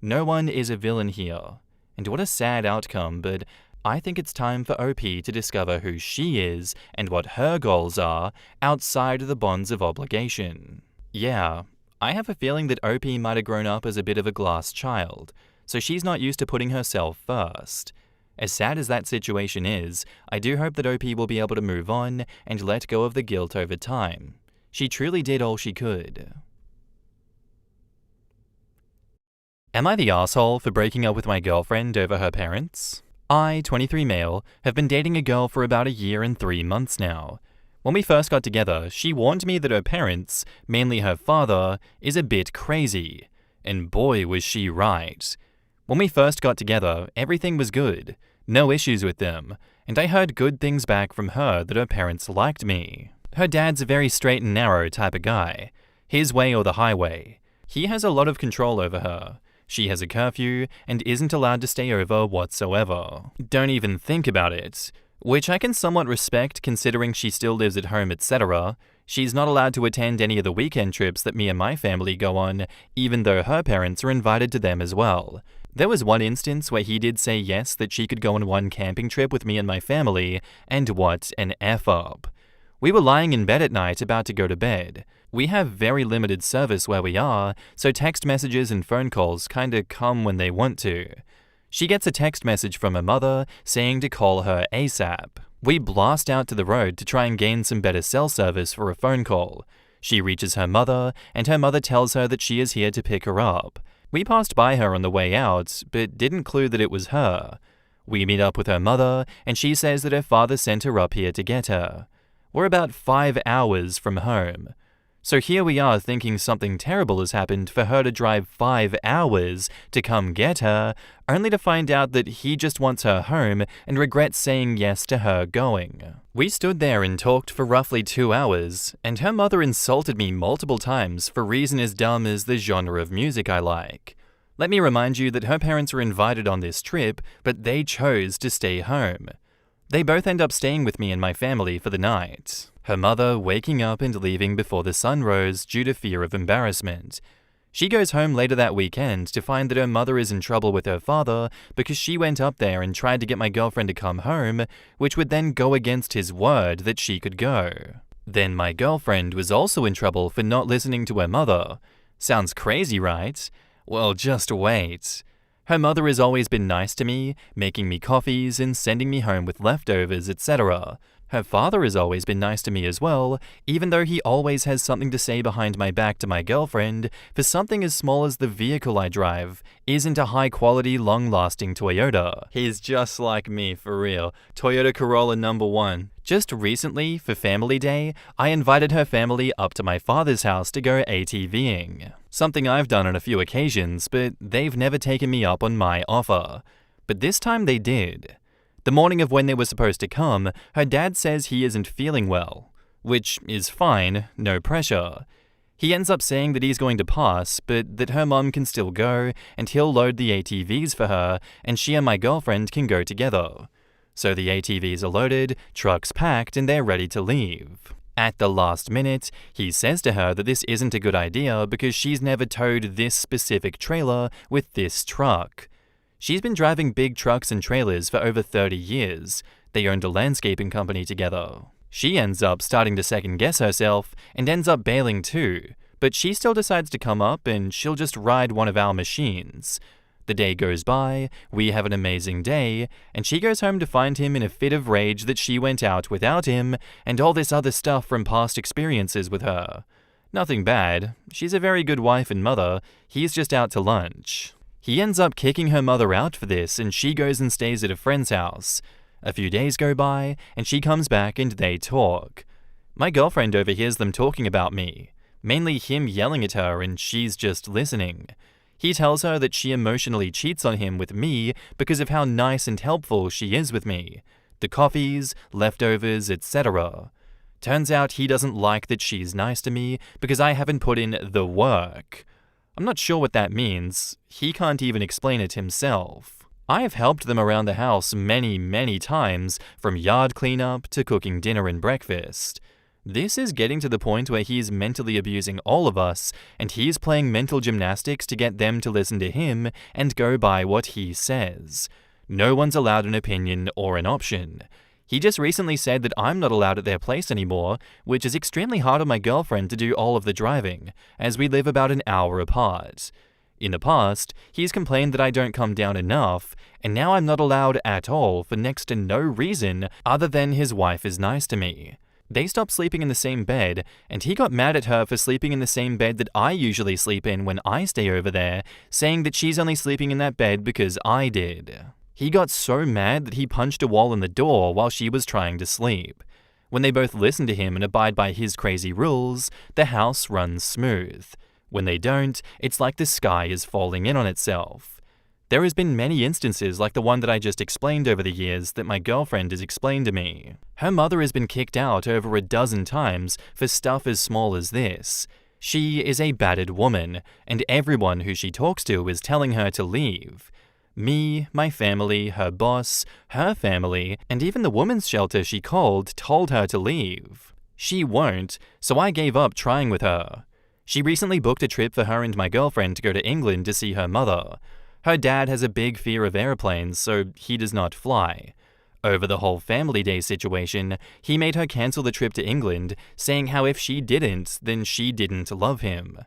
No one is a villain here, and what a sad outcome, but I think it's time for OP to discover who she is and what her goals are outside of the bonds of obligation. Yeah, I have a feeling that OP might have grown up as a bit of a glass child, so she's not used to putting herself first. As sad as that situation is, I do hope that OP will be able to move on and let go of the guilt over time. She truly did all she could. Am I the asshole for breaking up with my girlfriend over her parents? I, 23 male, have been dating a girl for about 1 year and 3 months now. When we first got together, she warned me that her parents, mainly her father, is a bit crazy. And boy was she right. When we first got together, everything was good, no issues with them, and I heard good things back from her that her parents liked me. Her dad's a very straight and narrow type of guy, his way or the highway. He has a lot of control over her. She has a curfew and isn't allowed to stay over whatsoever. Don't even think about it. Which I can somewhat respect considering she still lives at home, etc. She's not allowed to attend any of the weekend trips that me and my family go on, even though her parents are invited to them as well. There was one instance where he did say yes that she could go on one camping trip with me and my family, and what an F-up. We were lying in bed at night about to go to bed. We have very limited service where we are, so text messages and phone calls kinda come when they want to. She gets a text message from her mother saying to call her ASAP. We blast out to the road to try and gain some better cell service for a phone call. She reaches her mother, and her mother tells her that she is here to pick her up. We passed by her on the way out, but didn't clue that it was her. We meet up with her mother, and she says that her father sent her up here to get her. We're about 5 hours from home. So here we are thinking something terrible has happened for her to drive 5 hours to come get her, only to find out that he just wants her home and regrets saying yes to her going. We stood there and talked for roughly 2 hours, and her mother insulted me multiple times for reason as dumb as the genre of music I like. Let me remind you that her parents were invited on this trip, but they chose to stay home. They both end up staying with me and my family for the night. Her mother waking up and leaving before the sun rose due to fear of embarrassment. She goes home later that weekend to find that her mother is in trouble with her father because she went up there and tried to get my girlfriend to come home, which would then go against his word that she could go. Then my girlfriend was also in trouble for not listening to her mother. Sounds crazy, right? Well, just wait. Her mother has always been nice to me, making me coffees and sending me home with leftovers, etc. Her father has always been nice to me as well, even though he always has something to say behind my back to my girlfriend for something as small as the vehicle I drive isn't a high-quality, long-lasting Toyota. He's just like me, for real. Toyota Corolla #1. Just recently, for Family Day, I invited her family up to my father's house to go ATVing. Something I've done on a few occasions, but they've never taken me up on my offer. But this time they did. The morning of when they were supposed to come, her dad says he isn't feeling well. Which is fine, no pressure. He ends up saying that he's going to pass, but that her mum can still go, and he'll load the ATVs for her, and she and my girlfriend can go together. So the ATVs are loaded, trucks packed, and they're ready to leave. At the last minute, he says to her that this isn't a good idea because she's never towed this specific trailer with this truck. She's been driving big trucks and trailers for over 30 years. They owned a landscaping company together. She ends up starting to second-guess herself and ends up bailing too, but she still decides to come up and she'll just ride one of our machines. The day goes by, we have an amazing day, and she goes home to find him in a fit of rage that she went out without him and all this other stuff from past experiences with her. Nothing bad. She's a very good wife and mother. He's just out to lunch. He ends up kicking her mother out for this, and she goes and stays at a friend's house. A few days go by, and she comes back and they talk. My girlfriend overhears them talking about me, mainly him yelling at her, and she's just listening. He tells her that she emotionally cheats on him with me because of how nice and helpful she is with me. The coffees, leftovers, etc. Turns out he doesn't like that she's nice to me because I haven't put in the work. I'm not sure what that means. He can't even explain it himself. I have helped them around the house many times, from yard cleanup to cooking dinner and breakfast. This is getting to the point where he's mentally abusing all of us, and he's playing mental gymnastics to get them to listen to him and go by what he says. No one's allowed an opinion or an option. He just recently said that I'm not allowed at their place anymore, which is extremely hard on my girlfriend to do all of the driving, as we live about an hour apart. In the past, he's complained that I don't come down enough, and now I'm not allowed at all for next to no reason other than his wife is nice to me. They stopped sleeping in the same bed, and he got mad at her for sleeping in the same bed that I usually sleep in when I stay over there, saying that she's only sleeping in that bed because I did. He got so mad that he punched a wall in the door while she was trying to sleep. When they both listen to him and abide by his crazy rules, the house runs smooth. When they don't, it's like the sky is falling in on itself. There has been many instances like the one that I just explained over the years that my girlfriend has explained to me. Her mother has been kicked out over a dozen times for stuff as small as this. She is a battered woman, and everyone who she talks to is telling her to leave. Me, my family, her boss, her family, and even the women's shelter she called told her to leave. She won't, so I gave up trying with her. She recently booked a trip for her and my girlfriend to go to England to see her mother. Her dad has a big fear of airplanes, so he does not fly. Over the whole Family Day situation, he made her cancel the trip to England, saying how if she didn't, then she didn't love him.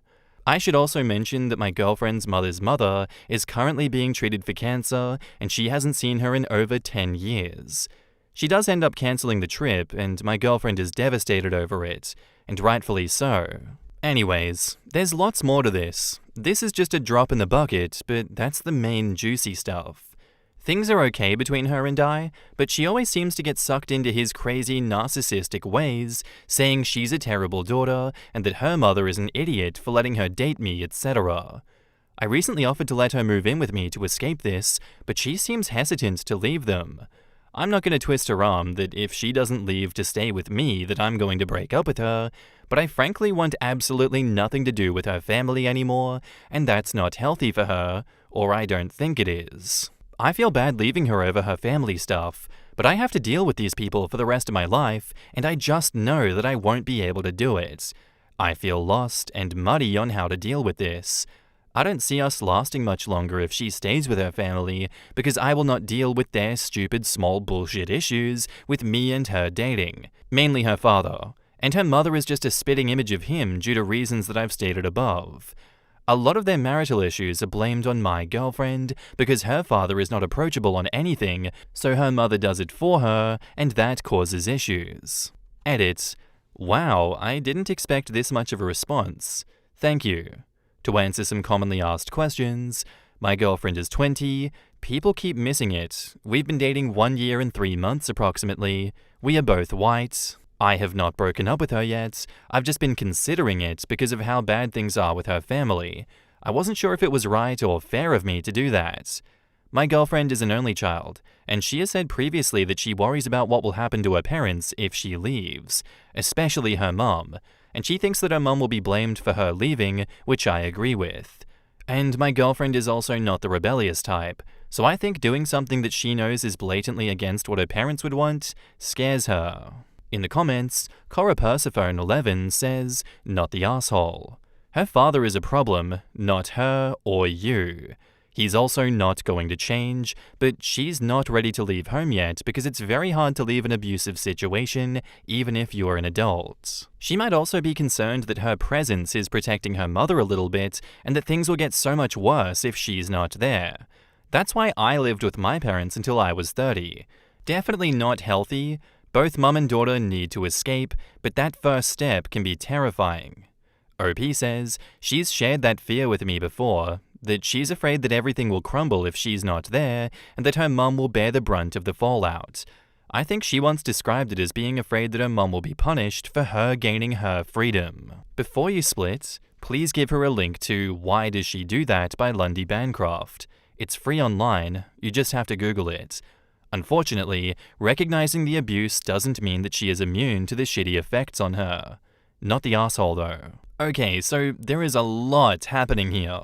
I should also mention that my girlfriend's mother's mother is currently being treated for cancer, and she hasn't seen her in over 10 years. She does end up canceling the trip, and my girlfriend is devastated over it, and rightfully so. Anyways, there's lots more to this. This is just a drop in the bucket, but that's the main juicy stuff. Things are okay between her and I, but she always seems to get sucked into his crazy narcissistic ways, saying she's a terrible daughter and that her mother is an idiot for letting her date me, etc. I recently offered to let her move in with me to escape this, but she seems hesitant to leave them. I'm not going to twist her arm that if she doesn't leave to stay with me that I'm going to break up with her, but I frankly want absolutely nothing to do with her family anymore, and that's not healthy for her, or I don't think it is. I feel bad leaving her over her family stuff, but I have to deal with these people for the rest of my life, and I just know that I won't be able to do it. I feel lost and muddy on how to deal with this. I don't see us lasting much longer if she stays with her family, because I will not deal with their stupid small bullshit issues with me and her dating. Mainly her father. And her mother is just a spitting image of him due to reasons that I've stated above. A lot of their marital issues are blamed on my girlfriend because her father is not approachable on anything, so her mother does it for her, and that causes issues. Edit. Wow, I didn't expect this much of a response. Thank you. To answer some commonly asked questions, my girlfriend is 20, people keep missing it, we've been dating 1 year and 3 months approximately, we are both white, I have not broken up with her yet, I've just been considering it because of how bad things are with her family. I wasn't sure if it was right or fair of me to do that. My girlfriend is an only child, and she has said previously that she worries about what will happen to her parents if she leaves, especially her mum, and she thinks that her mum will be blamed for her leaving, which I agree with. And my girlfriend is also not the rebellious type, so I think doing something that she knows is blatantly against what her parents would want scares her. In the comments, Cora Persephone 11 says, "Not the asshole. Her father is a problem, not her or you. He's also not going to change, but she's not ready to leave home yet because it's very hard to leave an abusive situation, even if you're an adult. She might also be concerned that her presence is protecting her mother a little bit, and that things will get so much worse if she's not there. That's why I lived with my parents until I was 30. Definitely not healthy. Both mum and daughter need to escape, but that first step can be terrifying." OP says, "She's shared that fear with me before, that she's afraid that everything will crumble if she's not there, and that her mum will bear the brunt of the fallout. I think she once described it as being afraid that her mum will be punished for her gaining her freedom." Before you split, please give her a link to Why Does She Do That by Lundy Bancroft. It's free online, you just have to Google it. Unfortunately, recognizing the abuse doesn't mean that she is immune to the shitty effects on her. Not the asshole though. Okay, so there is a lot happening here.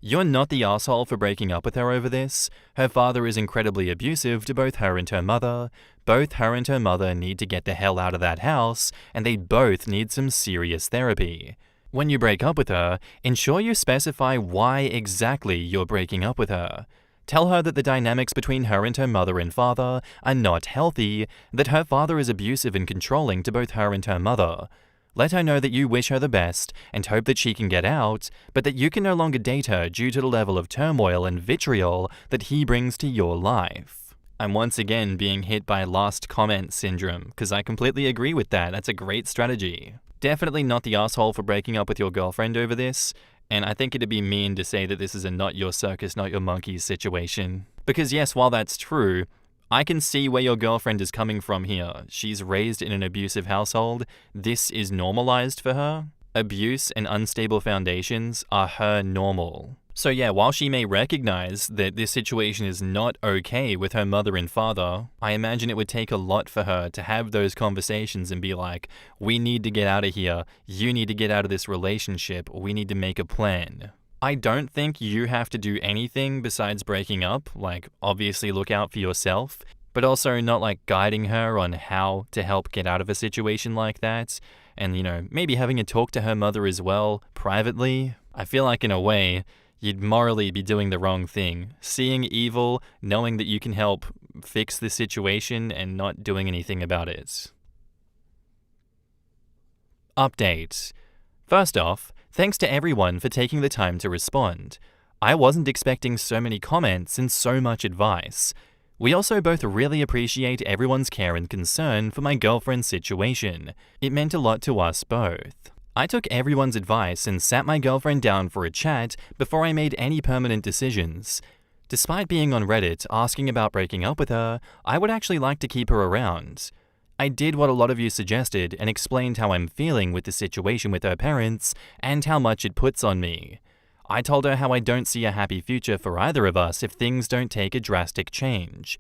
You're not the asshole for breaking up with her over this. Her father is incredibly abusive to both her and her mother. Both her and her mother need to get the hell out of that house, and they both need some serious therapy. When you break up with her, ensure you specify why exactly you're breaking up with her. Tell her that the dynamics between her and her mother and father are not healthy, that her father is abusive and controlling to both her and her mother. Let her know that you wish her the best and hope that she can get out, but that you can no longer date her due to the level of turmoil and vitriol that he brings to your life. I'm once again being hit by last comment syndrome, because I completely agree with that. That's a great strategy. Definitely not the asshole for breaking up with your girlfriend over this, and I think it'd be mean to say that this is a not your circus, not your monkeys situation. Because yes, while that's true, I can see where your girlfriend is coming from here. She's raised in an abusive household. This is normalized for her. Abuse and unstable foundations are her normal. So yeah, while she may recognize that this situation is not okay with her mother and father, I imagine it would take a lot for her to have those conversations and be like, we need to get out of here, you need to get out of this relationship, we need to make a plan. I don't think you have to do anything besides breaking up, like obviously look out for yourself, but also not like guiding her on how to help get out of a situation like that, and maybe having a talk to her mother as well, privately. I feel like in a way, you'd morally be doing the wrong thing. Seeing evil, knowing that you can help fix the situation and not doing anything about it. Update. First off, thanks to everyone for taking the time to respond. I wasn't expecting so many comments and so much advice. We also both really appreciate everyone's care and concern for my girlfriend's situation. It meant a lot to us both. I took everyone's advice and sat my girlfriend down for a chat before I made any permanent decisions. Despite being on Reddit asking about breaking up with her, I would actually like to keep her around. I did what a lot of you suggested and explained how I'm feeling with the situation with her parents and how much it puts on me. I told her how I don't see a happy future for either of us if things don't take a drastic change.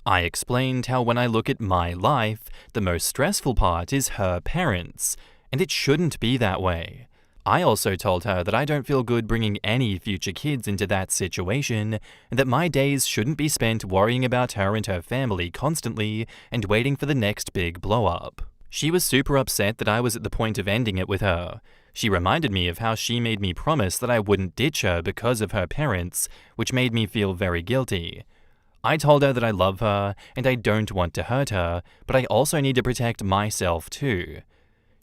I explained how when I look at my life, the most stressful part is her parents, and it shouldn't be that way. I also told her that I don't feel good bringing any future kids into that situation, and that my days shouldn't be spent worrying about her and her family constantly and waiting for the next big blow-up. She was super upset that I was at the point of ending it with her. She reminded me of how she made me promise that I wouldn't ditch her because of her parents, which made me feel very guilty. I told her that I love her and I don't want to hurt her, but I also need to protect myself too.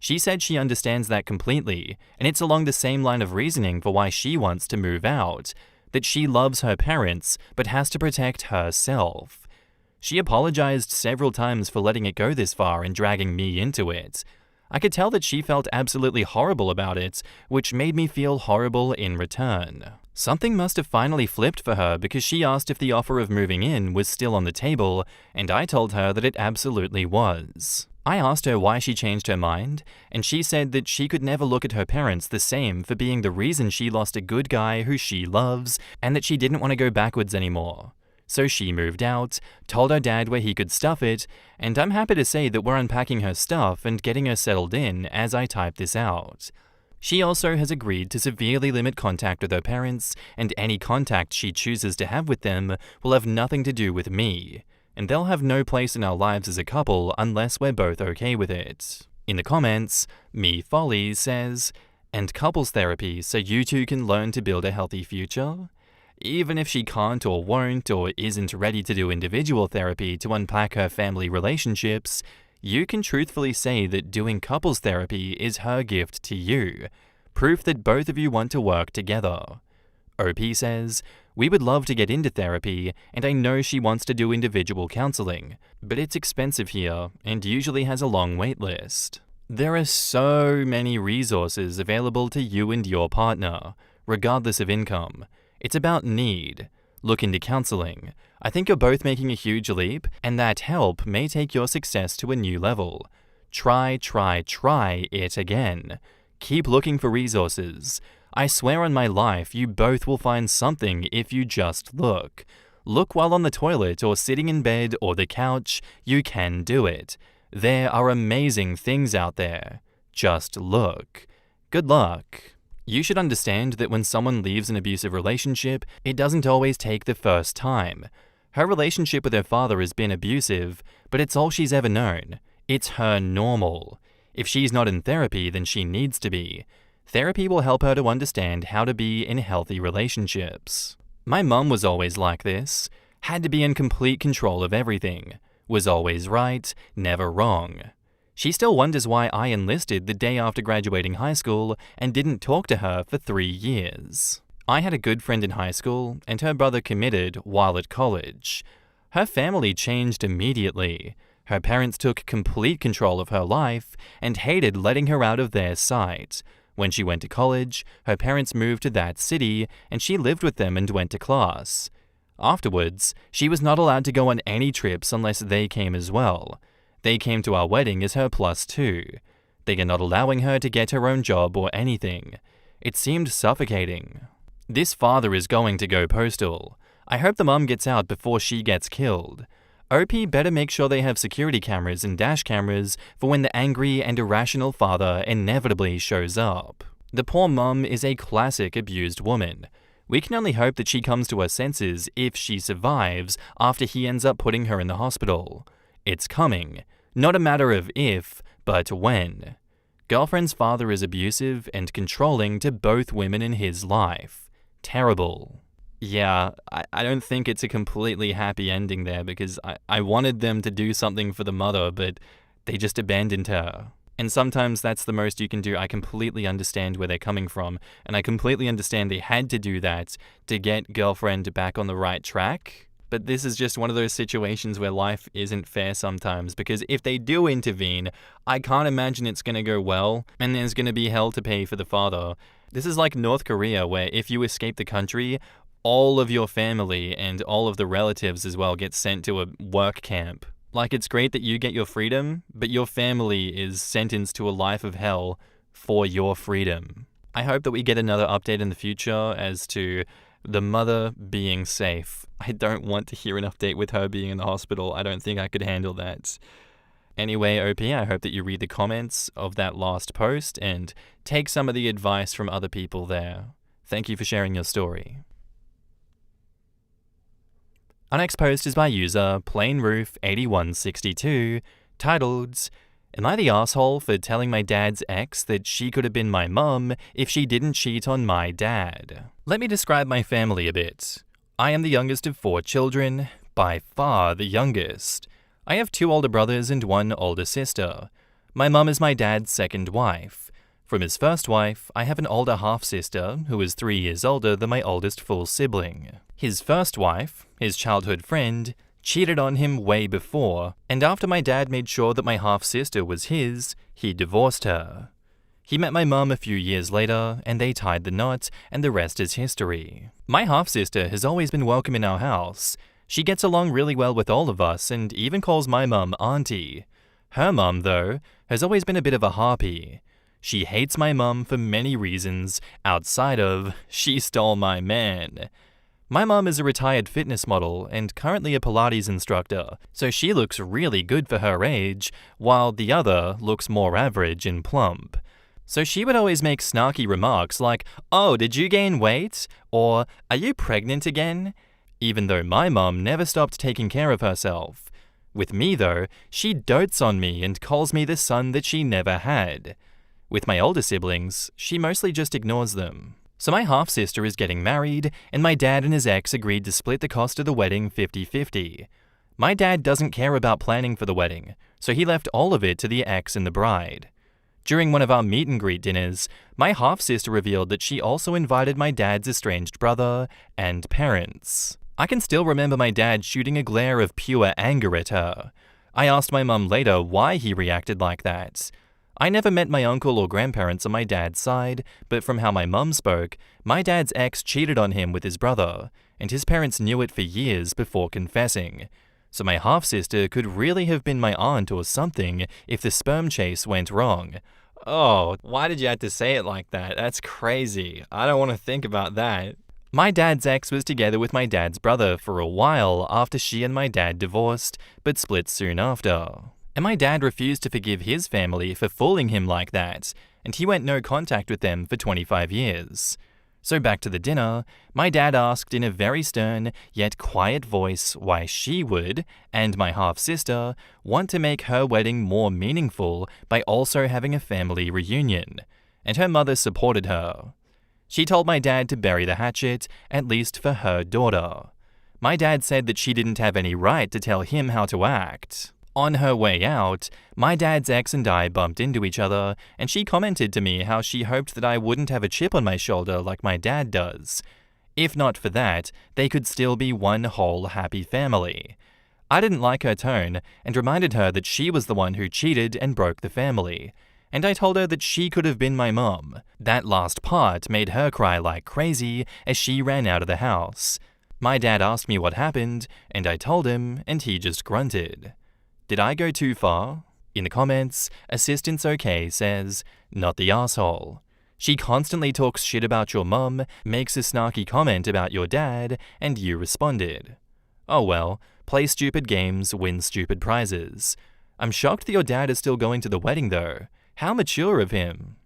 She said she understands that completely, and it's along the same line of reasoning for why she wants to move out, that she loves her parents but has to protect herself. She apologized several times for letting it go this far and dragging me into it. I could tell that she felt absolutely horrible about it, which made me feel horrible in return. Something must have finally flipped for her because she asked if the offer of moving in was still on the table, and I told her that it absolutely was. I asked her why she changed her mind, and she said that she could never look at her parents the same for being the reason she lost a good guy who she loves, and that she didn't want to go backwards anymore. So she moved out, told her dad where he could stuff it, and I'm happy to say that we're unpacking her stuff and getting her settled in as I type this out. She also has agreed to severely limit contact with her parents, and any contact she chooses to have with them will have nothing to do with me, and they'll have no place in our lives as a couple unless we're both okay with it. In the comments, Me Folly says, "And couples therapy so you two can learn to build a healthy future? Even if she can't or won't or isn't ready to do individual therapy to unpack her family relationships, you can truthfully say that doing couples therapy is her gift to you, proof that both of you want to work together." OP says, "We would love to get into therapy, and I know she wants to do individual counseling, but it's expensive here and usually has a long wait list." There are so many resources available to you and your partner, regardless of income. It's about need. Look into counseling. I think you're both making a huge leap, and that help may take your success to a new level. Try it again. Keep looking for resources. I swear on my life, you both will find something if you just look. Look while on the toilet or sitting in bed or the couch. You can do it. There are amazing things out there. Just look. Good luck. You should understand that when someone leaves an abusive relationship, it doesn't always take the first time. Her relationship with her father has been abusive, but it's all she's ever known. It's her normal. If she's not in therapy, then she needs to be. Therapy will help her to understand how to be in healthy relationships. My mum was always like this. Had to be in complete control of everything. Was always right, never wrong. She still wonders why I enlisted the day after graduating high school and didn't talk to her for 3 years. I had a good friend in high school, and her brother committed while at college. Her family changed immediately. Her parents took complete control of her life and hated letting her out of their sight. When she went to college, her parents moved to that city, and she lived with them and went to class. Afterwards, she was not allowed to go on any trips unless they came as well. They came to our wedding as her +2. They are not allowing her to get her own job or anything. It seemed suffocating. This father is going to go postal. I hope the mum gets out before she gets killed. OP better make sure they have security cameras and dash cameras for when the angry and irrational father inevitably shows up. The poor mum is a classic abused woman. We can only hope that she comes to her senses if she survives after he ends up putting her in the hospital. It's coming. Not a matter of if, but when. Girlfriend's father is abusive and controlling to both women in his life. Terrible. Yeah, I don't think it's a completely happy ending there because I wanted them to do something for the mother, but they just abandoned her. And sometimes that's the most you can do. I completely understand where they're coming from, and I completely understand they had to do that to get girlfriend back on the right track. But this is just one of those situations where life isn't fair sometimes, because if they do intervene, I can't imagine it's going to go well, and there's going to be hell to pay for the father. This is like North Korea, where if you escape the country, all of your family and all of the relatives as well get sent to a work camp. Like, it's great that you get your freedom, but your family is sentenced to a life of hell for your freedom. I hope that we get another update in the future as to the mother being safe. I don't want to hear an update with her being in the hospital. I don't think I could handle that. Anyway, OP, I hope that you read the comments of that last post and take some of the advice from other people there. Thank you for sharing your story. Our next post is by user PlainRoof8162, titled, "Am I the asshole for telling my dad's ex that she could have been my mum if she didn't cheat on my dad?" Let me describe my family a bit. I am the youngest of 4 children, by far the youngest. I have 2 older brothers and 1 older sister. My mum is my dad's second wife. From his first wife, I have an older half-sister who is 3 years older than my oldest full sibling. His first wife, his childhood friend, cheated on him way before, and after my dad made sure that my half-sister was his, he divorced her. He met my mum a few years later, and they tied the knot, and the rest is history. My half-sister has always been welcome in our house. She gets along really well with all of us and even calls my mum auntie. Her mum, though, has always been a bit of a harpy. She hates my mum for many reasons outside of she stole my man. My mum is a retired fitness model and currently a Pilates instructor, so she looks really good for her age, while the other looks more average and plump. So she would always make snarky remarks like, "Oh, did you gain weight?" or "Are you pregnant again?" Even though my mum never stopped taking care of herself. With me though, she dotes on me and calls me the son that she never had. With my older siblings, she mostly just ignores them. So my half-sister is getting married, and my dad and his ex agreed to split the cost of the wedding 50-50. My dad doesn't care about planning for the wedding, so he left all of it to the ex and the bride. During one of our meet and greet dinners, my half-sister revealed that she also invited my dad's estranged brother and parents. I can still remember my dad shooting a glare of pure anger at her. I asked my mum later why he reacted like that. I never met my uncle or grandparents on my dad's side, but from how my mum spoke, my dad's ex cheated on him with his brother, and his parents knew it for years before confessing. So my half-sister could really have been my aunt or something if the sperm chase went wrong. Oh, why did you have to say it like that? That's crazy. I don't want to think about that. My dad's ex was together with my dad's brother for a while after she and my dad divorced, but split soon after. And my dad refused to forgive his family for fooling him like that, and he went no contact with them for 25 years. So back to the dinner, my dad asked in a very stern yet quiet voice why she would, and my half-sister, want to make her wedding more meaningful by also having a family reunion, and her mother supported her. She told my dad to bury the hatchet, at least for her daughter. My dad said that she didn't have any right to tell him how to act. On her way out, my dad's ex and I bumped into each other, and she commented to me how she hoped that I wouldn't have a chip on my shoulder like my dad does. If not for that, they could still be one whole happy family. I didn't like her tone and reminded her that she was the one who cheated and broke the family. And I told her that she could have been my mum. That last part made her cry like crazy as she ran out of the house. My dad asked me what happened, and I told him, and he just grunted. Did I go too far? In the comments, Assistant's OK says, "Not the asshole. She constantly talks shit about your mum, makes a snarky comment about your dad, and you responded. Oh well, play stupid games, win stupid prizes. I'm shocked that your dad is still going to the wedding though. How mature of him."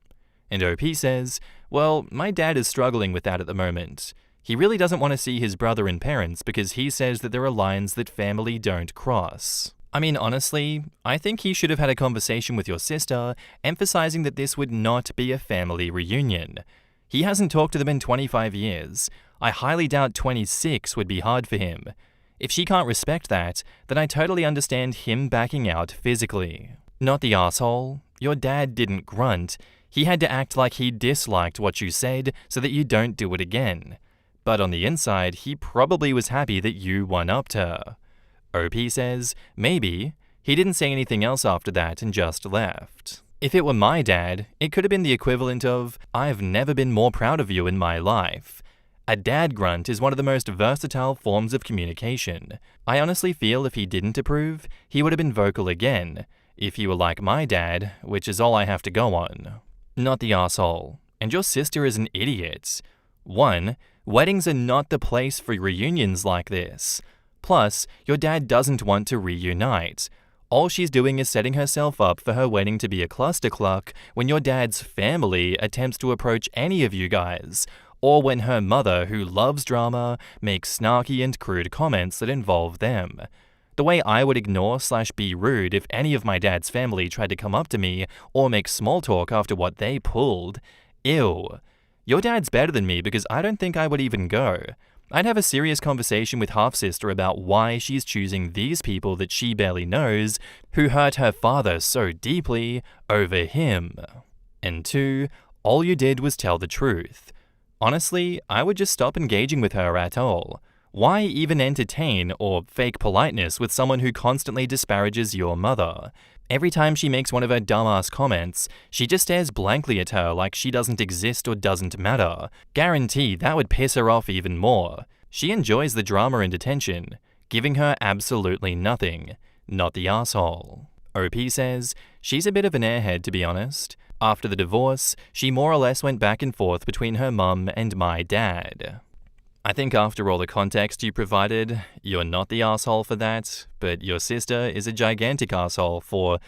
And OP says, "Well, my dad is struggling with that at the moment. He really doesn't want to see his brother and parents because he says that there are lines that family don't cross." I mean, honestly, I think he should have had a conversation with your sister, emphasizing that this would not be a family reunion. He hasn't talked to them in 25 years. I highly doubt 26 would be hard for him. If she can't respect that, then I totally understand him backing out physically. Not the asshole. Your dad didn't grunt. He had to act like he disliked what you said so that you don't do it again. But on the inside, he probably was happy that you one-upped her. OP says, maybe. He didn't say anything else after that and just left. If it were my dad, it could have been the equivalent of, "I've never been more proud of you in my life." A dad grunt is one of the most versatile forms of communication. I honestly feel if he didn't approve, he would have been vocal again. If you were like my dad, which is all I have to go on. Not the asshole. And your sister is an idiot. 1. Weddings are not the place for reunions like this. Plus, your dad doesn't want to reunite. All she's doing is setting herself up for her wedding to be a clustercluck when your dad's family attempts to approach any of you guys, or when her mother, who loves drama, makes snarky and crude comments that involve them. The way I would ignore/be rude if any of my dad's family tried to come up to me or make small talk after what they pulled. Ew. Your dad's better than me because I don't think I would even go. I'd have a serious conversation with half-sister about why she's choosing these people that she barely knows, who hurt her father so deeply, over him. And 2, all you did was tell the truth. Honestly, I would just stop engaging with her at all. Why even entertain or fake politeness with someone who constantly disparages your mother? Every time she makes one of her dumbass comments, she just stares blankly at her like she doesn't exist or doesn't matter. Guarantee that would piss her off even more. She enjoys the drama and attention, giving her absolutely nothing. Not the asshole. OP says, she's a bit of an airhead to be honest. After the divorce, she more or less went back and forth between her mum and my dad. I think after all the context you provided, you're not the asshole for that, but your sister is a gigantic asshole for,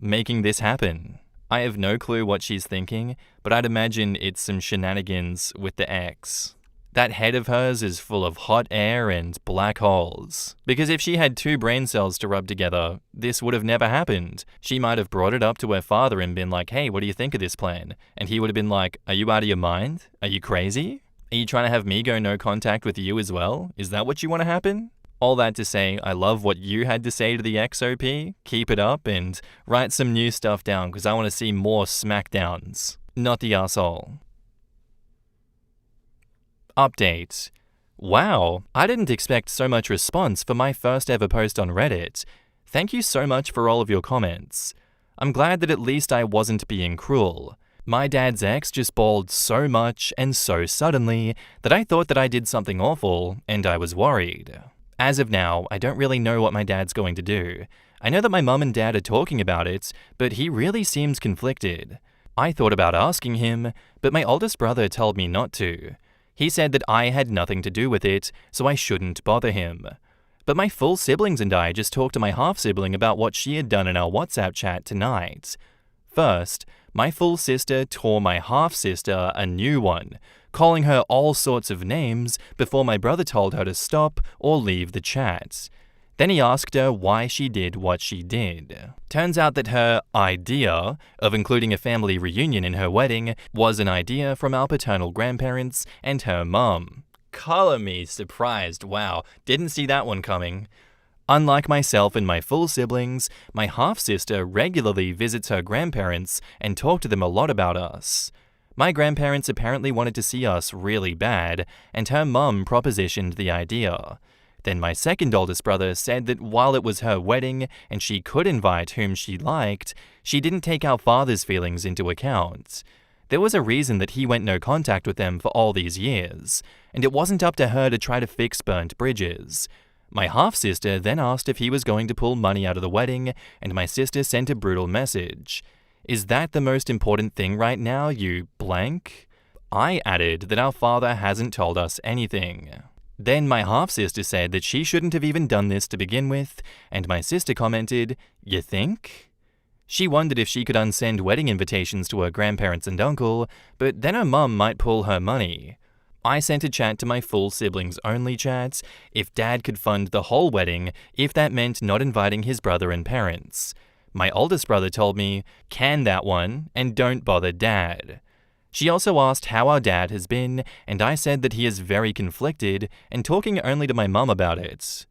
making this happen. I have no clue what she's thinking, but I'd imagine it's some shenanigans with the ex. That head of hers is full of hot air and black holes. Because if she had 2 brain cells to rub together, this would have never happened. She might have brought it up to her father and been like, hey, what do you think of this plan? And he would have been like, are you out of your mind? Are you crazy? Are you trying to have me go no contact with you as well? Is that what you want to happen? All that to say, I love what you had to say to the XOP. Keep it up and write some new stuff down because I want to see more smackdowns. Not the asshole. Update. Wow, I didn't expect so much response for my first ever post on Reddit. Thank you so much for all of your comments. I'm glad that at least I wasn't being cruel. My dad's ex just bawled so much and so suddenly that I thought that I did something awful and I was worried. As of now, I don't really know what my dad's going to do. I know that my mum and dad are talking about it, but he really seems conflicted. I thought about asking him, but my oldest brother told me not to. He said that I had nothing to do with it, so I shouldn't bother him. But my full siblings and I just talked to my half-sibling about what she had done in our WhatsApp chat tonight. First, my full sister tore my half-sister a new one, calling her all sorts of names before my brother told her to stop or leave the chat. Then he asked her why she did what she did. Turns out that her idea of including a family reunion in her wedding was an idea from our paternal grandparents and her mum. Color me surprised, wow, didn't see that one coming. Unlike myself and my full siblings, my half-sister regularly visits her grandparents and talks to them a lot about us. My grandparents apparently wanted to see us really bad, and her mum propositioned the idea. Then my second oldest brother said that while it was her wedding and she could invite whom she liked, she didn't take our father's feelings into account. There was a reason that he went no contact with them for all these years, and it wasn't up to her to try to fix burnt bridges. My half-sister then asked if he was going to pull money out of the wedding, and my sister sent a brutal message. Is that the most important thing right now, you blank? I added that our father hasn't told us anything. Then my half-sister said that she shouldn't have even done this to begin with, and my sister commented, you think? She wondered if she could unsend wedding invitations to her grandparents and uncle, but then her mum might pull her money. I sent a chat to my full siblings only chat if dad could fund the whole wedding if that meant not inviting his brother and parents. My oldest brother told me, can that one and don't bother dad. She also asked how our dad has been, and I said that he is very conflicted and talking only to my mum about it.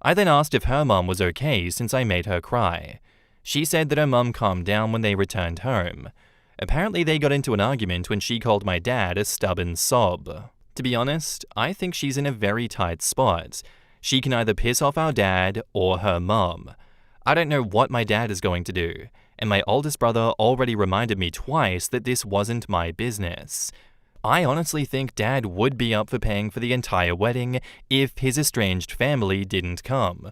I then asked if her mum was okay since I made her cry. She said that her mum calmed down when they returned home. Apparently they got into an argument when she called my dad a stubborn sob. To be honest, I think she's in a very tight spot. She can either piss off our dad or her mum. I don't know what my dad is going to do, and my oldest brother already reminded me twice that this wasn't my business. I honestly think dad would be up for paying for the entire wedding if his estranged family didn't come.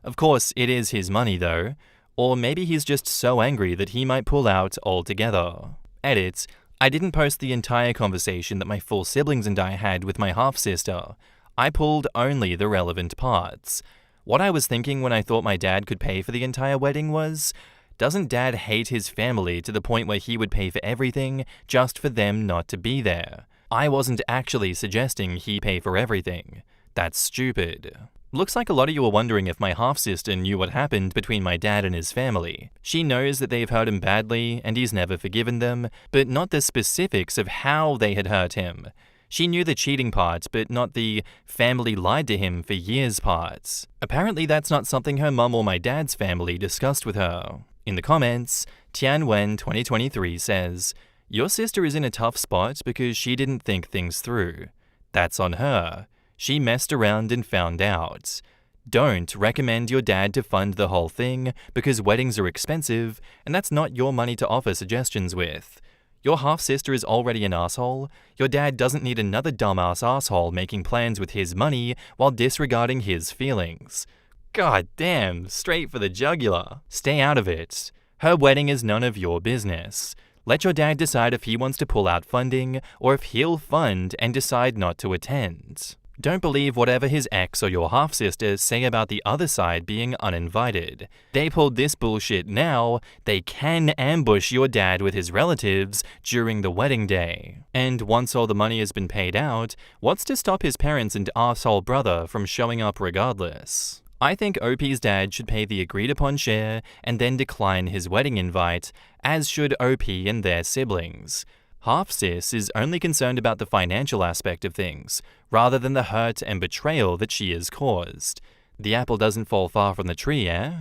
Of course, it is his money though, or maybe he's just so angry that he might pull out altogether. Edit. I didn't post the entire conversation that my full siblings and I had with my half-sister. I pulled only the relevant parts. What I was thinking when I thought my dad could pay for the entire wedding was, doesn't Dad hate his family to the point where he would pay for everything just for them not to be there? I wasn't actually suggesting he pay for everything. That's stupid. Looks like a lot of you are wondering if my half-sister knew what happened between my dad and his family. She knows that they've hurt him badly and he's never forgiven them, but not the specifics of how they had hurt him. She knew the cheating part, but not the family lied to him for years parts. Apparently that's not something her mum or my dad's family discussed with her. In the comments, Tianwen 2023 says, "Your sister is in a tough spot because she didn't think things through. That's on her. She messed around and found out. Don't recommend your dad to fund the whole thing because weddings are expensive and that's not your money to offer suggestions with. Your half-sister is already an asshole. Your dad doesn't need another dumbass asshole making plans with his money while disregarding his feelings. God damn, straight for the jugular. Stay out of it. Her wedding is none of your business. Let your dad decide if he wants to pull out funding or if he'll fund and decide not to attend. Don't believe whatever his ex or your half-sister say about the other side being uninvited. They pulled this bullshit now, they can ambush your dad with his relatives during the wedding day. And once all the money has been paid out, what's to stop his parents and arsehole brother from showing up regardless? I think OP's dad should pay the agreed-upon share and then decline his wedding invite, as should OP and their siblings. Half-sis is only concerned about the financial aspect of things, rather than the hurt and betrayal that she has caused. The apple doesn't fall far from the tree, eh?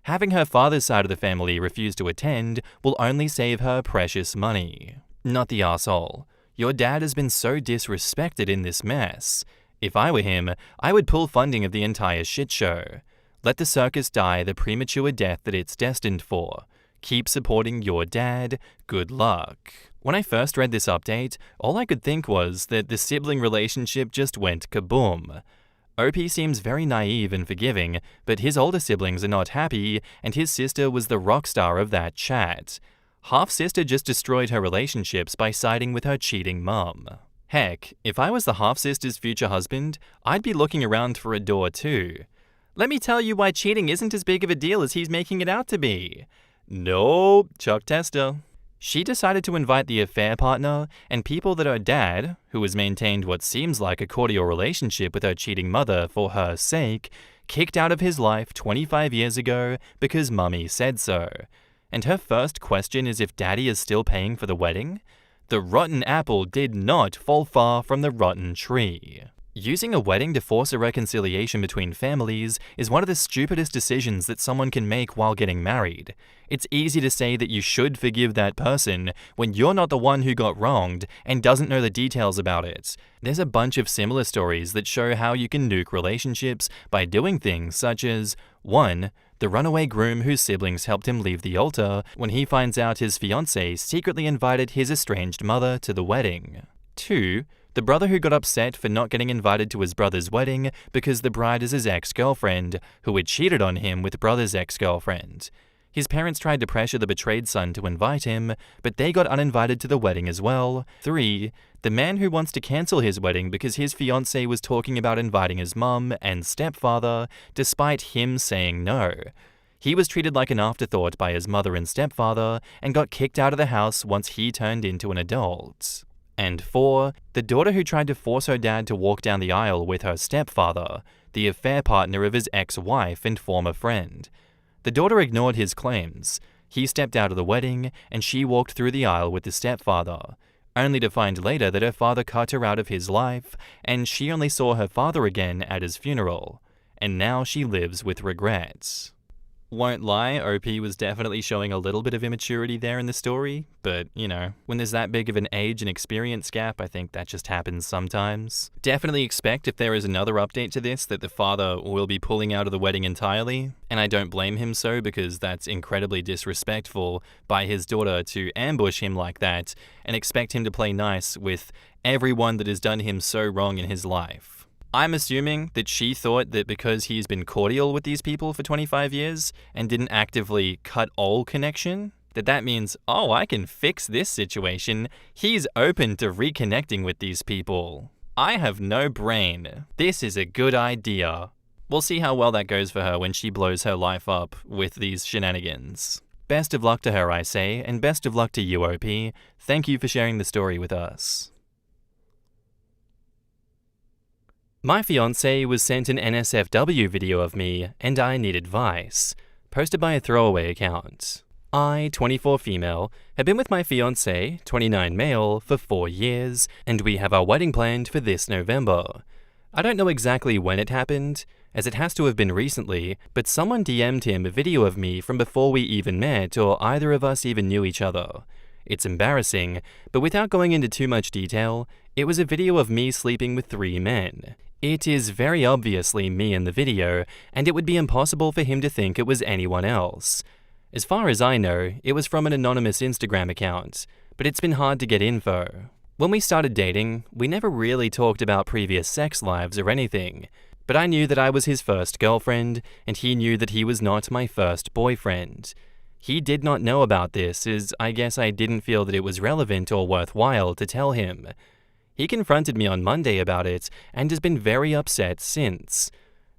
Having her father's side of the family refuse to attend will only save her precious money. Not the arsehole. Your dad has been so disrespected in this mess. If I were him, I would pull funding of the entire shit show. Let the circus die the premature death that it's destined for. Keep supporting your dad. Good luck. When I first read this update, all I could think was that the sibling relationship just went kaboom. OP seems very naive and forgiving, but his older siblings are not happy, and his sister was the rock star of that chat. Half-sister just destroyed her relationships by siding with her cheating mum. Heck, if I was the half-sister's future husband, I'd be looking around for a door too. Let me tell you why cheating isn't as big of a deal as he's making it out to be. Nope, Chuck Tester. She decided to invite the affair partner and people that her dad, who has maintained what seems like a cordial relationship with her cheating mother for her sake, kicked out of his life 25 years ago because mummy said so. And her first question is if daddy is still paying for the wedding? The rotten apple did not fall far from the rotten tree. Using a wedding to force a reconciliation between families is one of the stupidest decisions that someone can make while getting married. It's easy to say that you should forgive that person when you're not the one who got wronged and doesn't know the details about it. There's a bunch of similar stories that show how you can nuke relationships by doing things such as 1. The runaway groom whose siblings helped him leave the altar when he finds out his fiancée secretly invited his estranged mother to the wedding. 2. The brother who got upset for not getting invited to his brother's wedding because the bride is his ex-girlfriend, who had cheated on him with brother's ex-girlfriend. His parents tried to pressure the betrayed son to invite him, but they got uninvited to the wedding as well. 3. The man who wants to cancel his wedding because his fiancée was talking about inviting his mum and stepfather, despite him saying no. He was treated like an afterthought by his mother and stepfather and got kicked out of the house once he turned into an adult. And 4. The daughter who tried to force her dad to walk down the aisle with her stepfather, the affair partner of his ex-wife and former friend. The daughter ignored his claims. He stepped out of the wedding, and she walked through the aisle with the stepfather, only to find later that her father cut her out of his life, and she only saw her father again at his funeral. And now she lives with regrets. Won't lie, OP was definitely showing a little bit of immaturity there in the story, but, you know, when there's that big of an age and experience gap, I think that just happens sometimes. Definitely expect if there is another update to this that the father will be pulling out of the wedding entirely, and I don't blame him so because that's incredibly disrespectful by his daughter to ambush him like that and expect him to play nice with everyone that has done him so wrong in his life. I'm assuming that she thought that because he's been cordial with these people for 25 years and didn't actively cut all connection, that means, oh, I can fix this situation. He's open to reconnecting with these people. I have no brain. This is a good idea. We'll see how well that goes for her when she blows her life up with these shenanigans. Best of luck to her, I say, and best of luck to you, OP. Thank you for sharing the story with us. My fiancé was sent an NSFW video of me, and I need advice, posted by a throwaway account. I, 24 female, have been with my fiancé, 29 male, for 4 years, and we have our wedding planned for this November. I don't know exactly when it happened, as it has to have been recently, but someone DM'd him a video of me from before we even met or either of us even knew each other. It's embarrassing, but without going into too much detail, it was a video of me sleeping with 3 men. It is very obviously me in the video, and it would be impossible for him to think it was anyone else. As far as I know, it was from an anonymous Instagram account, but it's been hard to get info. When we started dating, we never really talked about previous sex lives or anything, but I knew that I was his first girlfriend, and he knew that he was not my first boyfriend. He did not know about this, as I guess I didn't feel that it was relevant or worthwhile to tell him. He confronted me on Monday about it and has been very upset since.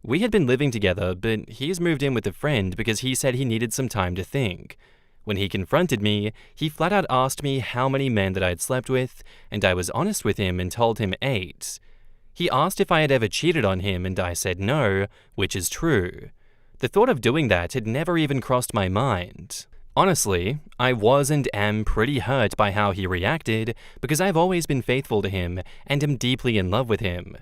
We had been living together, but he's moved in with a friend because he said he needed some time to think. When he confronted me, he flat out asked me how many men that I had slept with, and I was honest with him and told him 8. He asked if I had ever cheated on him, and I said no, which is true. The thought of doing that had never even crossed my mind. Honestly, I was and am pretty hurt by how he reacted because I've always been faithful to him and am deeply in love with him.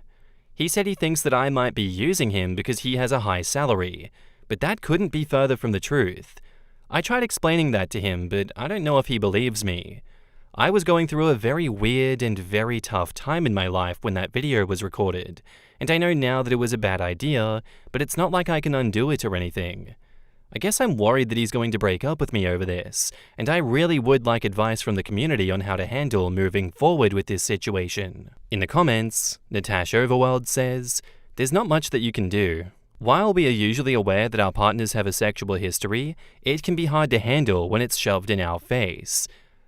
He said he thinks that I might be using him because he has a high salary, but that couldn't be further from the truth. I tried explaining that to him, but I don't know if he believes me. I was going through a very weird and very tough time in my life when that video was recorded, and I know now that it was a bad idea, but it's not like I can undo it or anything. I guess I'm worried that he's going to break up with me over this, and I really would like advice from the community on how to handle moving forward with this situation. In the comments, Natasha Overworld says, "There's not much that you can do. While we are usually aware that our partners have a sexual history, it can be hard to handle when it's shoved in our face.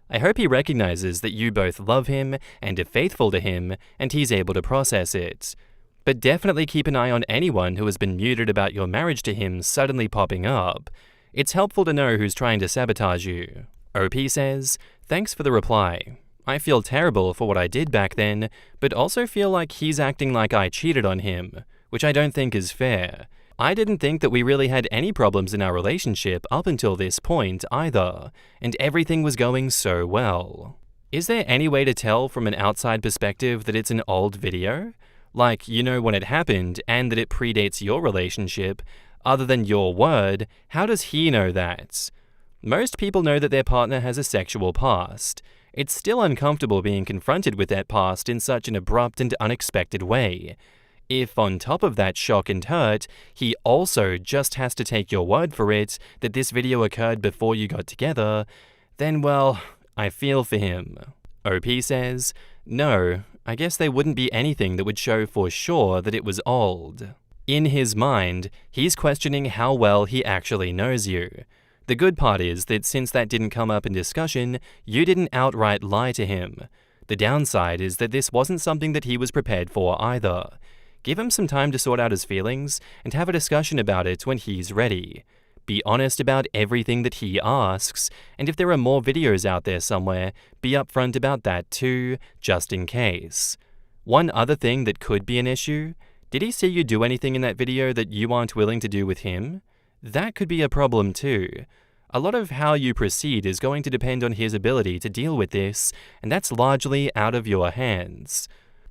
I hope he recognizes that you both love him and are faithful to him, and he's able to process it. But definitely keep an eye on anyone who has been muted about your marriage to him suddenly popping up. It's helpful to know who's trying to sabotage you." OP says, "Thanks for the reply. I feel terrible for what I did back then, but also feel like he's acting like I cheated on him, which I don't think is fair. I didn't think that we really had any problems in our relationship up until this point either, and everything was going so well. Is there any way to tell from an outside perspective that it's an old video? Like, you know when it happened and that it predates your relationship, other than your word, how does he know that? Most people know that their partner has a sexual past. It's still uncomfortable being confronted with that past in such an abrupt and unexpected way. If, on top of that shock and hurt, he also just has to take your word for it that this video occurred before you got together, then, well, I feel for him." OP says, "No, I guess there wouldn't be anything that would show for sure that it was old." In his mind, he's questioning how well he actually knows you. The good part is that since that didn't come up in discussion, you didn't outright lie to him. The downside is that this wasn't something that he was prepared for either. Give him some time to sort out his feelings and have a discussion about it when he's ready. Be honest about everything that he asks, and if there are more videos out there somewhere, be upfront about that too, just in case. One other thing that could be an issue, did he see you do anything in that video that you aren't willing to do with him? That could be a problem too. A lot of how you proceed is going to depend on his ability to deal with this, and that's largely out of your hands.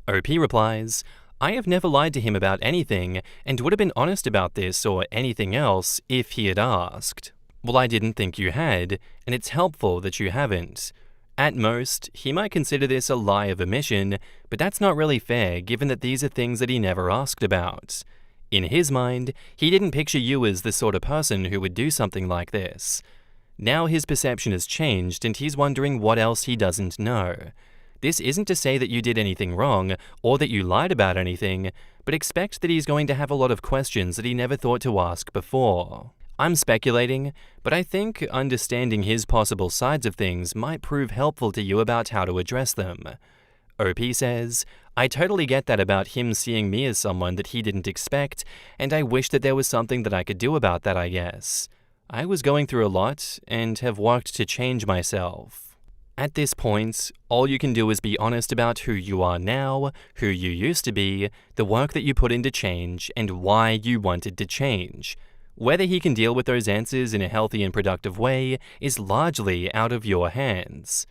OP replies, "I have never lied to him about anything and would have been honest about this or anything else if he had asked." Well, I didn't think you had, and it's helpful that you haven't. At most, he might consider this a lie of omission, but that's not really fair given that these are things that he never asked about. In his mind, he didn't picture you as the sort of person who would do something like this. Now his perception has changed and he's wondering what else he doesn't know. This isn't to say that you did anything wrong or that you lied about anything, but expect that he's going to have a lot of questions that he never thought to ask before. I'm speculating, but I think understanding his possible sides of things might prove helpful to you about how to address them. OP says, I totally get that about him seeing me as someone that he didn't expect, and I wish that there was something that I could do about that, I guess. I was going through a lot and have worked to change myself. At this point, all you can do is be honest about who you are now, who you used to be, the work that you put into change, and why you wanted to change. Whether he can deal with those answers in a healthy and productive way is largely out of your hands.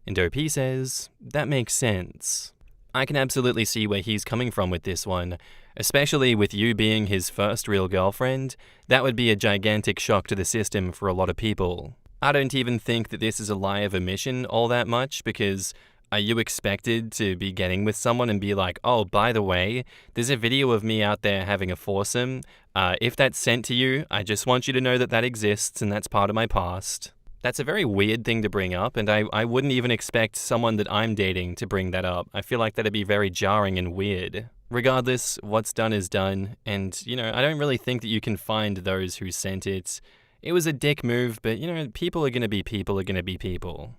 And OP says, that makes sense. I can absolutely see where he's coming from with this one, especially with you being his first real girlfriend. That would be a gigantic shock to the system for a lot of people. I don't even think that this is a lie of omission all that much, because are you expected to be getting with someone and be like, oh, by the way, there's a video of me out there having a foursome. If that's sent to you, I just want you to know that that exists and that's part of my past. That's a very weird thing to bring up, and I wouldn't even expect someone that I'm dating to bring that up. I feel like that'd be very jarring and weird. Regardless, what's done is done, and, I don't really think that you can find those who sent it. It was a dick move, but, people are gonna be people.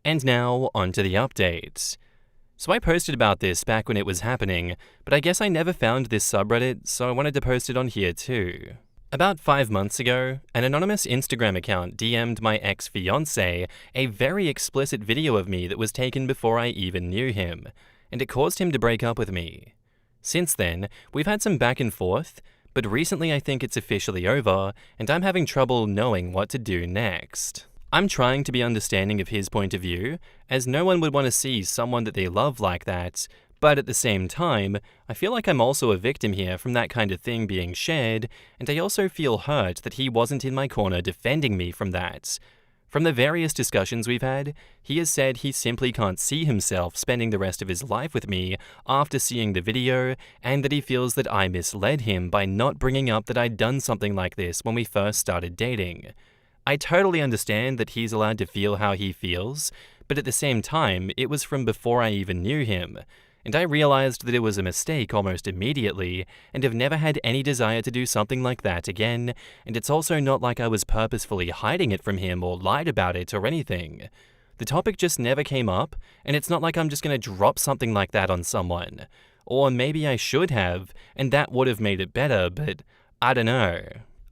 And now, on to the update. So I posted about this back when it was happening, but I guess I never found this subreddit, so I wanted to post it on here too. About 5 months ago, an anonymous Instagram account DM'd my ex-fiancé a very explicit video of me that was taken before I even knew him, and it caused him to break up with me. Since then, we've had some back and forth, but recently I think it's officially over, and I'm having trouble knowing what to do next. I'm trying to be understanding of his point of view, as no one would want to see someone that they love like that, but at the same time, I feel like I'm also a victim here from that kind of thing being shared, and I also feel hurt that he wasn't in my corner defending me from that. From the various discussions we've had, he has said he simply can't see himself spending the rest of his life with me after seeing the video, and that he feels that I misled him by not bringing up that I'd done something like this when we first started dating. I totally understand that he's allowed to feel how he feels, but at the same time, it was from before I even knew him, and I realized that it was a mistake almost immediately, and have never had any desire to do something like that again, and it's also not like I was purposefully hiding it from him or lied about it or anything. The topic just never came up, and it's not like I'm just gonna drop something like that on someone. Or maybe I should have, and that would have made it better, but I don't know.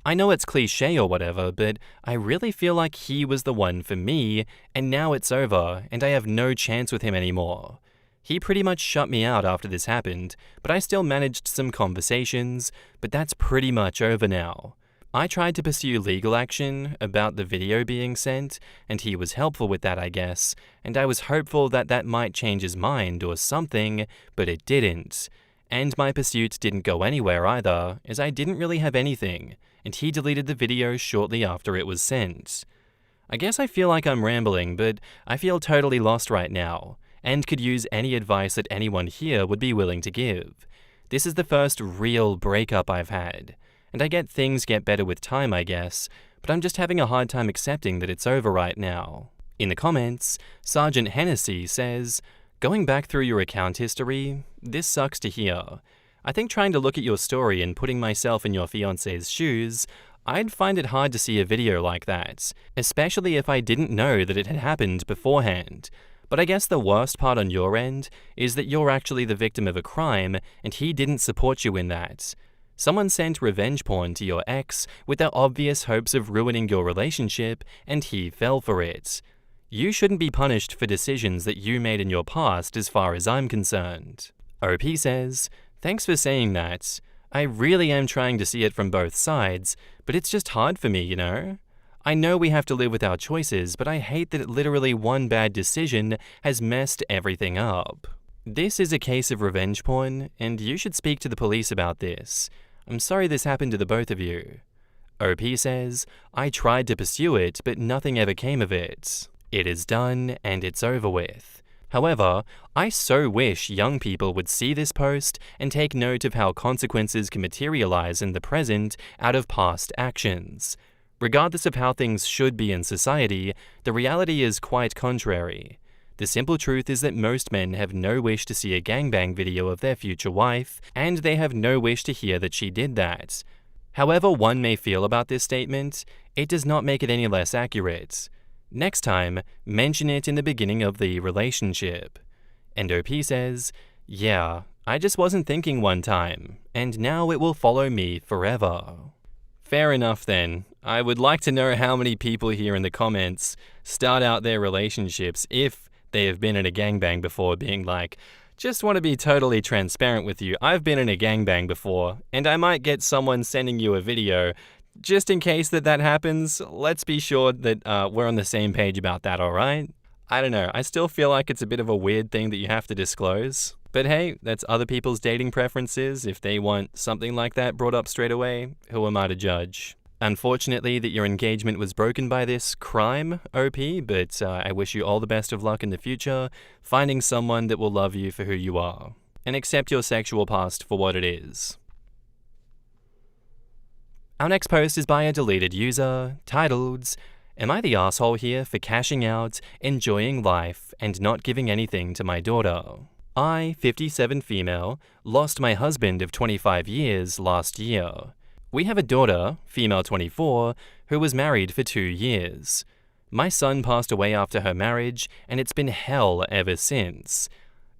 I know it's cliche or whatever, but I really feel like he was the one for me, and now it's over, and I have no chance with him anymore. He pretty much shut me out after this happened, but I still managed some conversations, but that's pretty much over now. I tried to pursue legal action about the video being sent, and he was helpful with that, I guess, and I was hopeful that that might change his mind or something, but it didn't. And my pursuit didn't go anywhere either, as I didn't really have anything, and he deleted the video shortly after it was sent. I guess I feel like I'm rambling, but I feel totally lost right now, and could use any advice that anyone here would be willing to give. This is the first real breakup I've had, and I get things get better with time, I guess, but I'm just having a hard time accepting that it's over right now. In the comments, Sergeant Hennessy says, "Going back through your account history, this sucks to hear. I think trying to look at your story and putting myself in your fiancé's shoes, I'd find it hard to see a video like that, especially if I didn't know that it had happened beforehand. But I guess the worst part on your end is that you're actually the victim of a crime and he didn't support you in that. Someone sent revenge porn to your ex with the obvious hopes of ruining your relationship, and he fell for it. You shouldn't be punished for decisions that you made in your past as far as I'm concerned." OP says, "Thanks for saying that. I really am trying to see it from both sides, but it's just hard for me, you know? I know we have to live with our choices, but I hate that literally one bad decision has messed everything up. This is a case of revenge porn, and you should speak to the police about this. I'm sorry this happened to the both of you." OP says, "I tried to pursue it, but nothing ever came of it. It is done, and it's over with. However, I so wish young people would see this post and take note of how consequences can materialize in the present out of past actions. Regardless of how things should be in society, the reality is quite contrary. The simple truth is that most men have no wish to see a gangbang video of their future wife, and they have no wish to hear that she did that. However one may feel about this statement, it does not make it any less accurate. Next time, mention it in the beginning of the relationship. And OP says, "Yeah, I just wasn't thinking one time, and now it will follow me forever." Fair enough then. I would like to know how many people here in the comments start out their relationships, if they have been in a gangbang before, being like, "Just want to be totally transparent with you, I've been in a gangbang before, and I might get someone sending you a video. Just in case that happens, let's be sure that we're on the same page about that, alright?" I don't know, I still feel like it's a bit of a weird thing that you have to disclose. But hey, that's other people's dating preferences. If they want something like that brought up straight away, who am I to judge? Unfortunately that your engagement was broken by this crime, OP, but I wish you all the best of luck in the future, finding someone that will love you for who you are, and accept your sexual past for what it is. Our next post is by a deleted user, titled, "Am I the asshole here for cashing out, enjoying life, and not giving anything to my daughter? I, 57 female, lost my husband of 25 years last year. We have a daughter, female 24, who was married for 2 years. My son passed away after her marriage, and it's been hell ever since.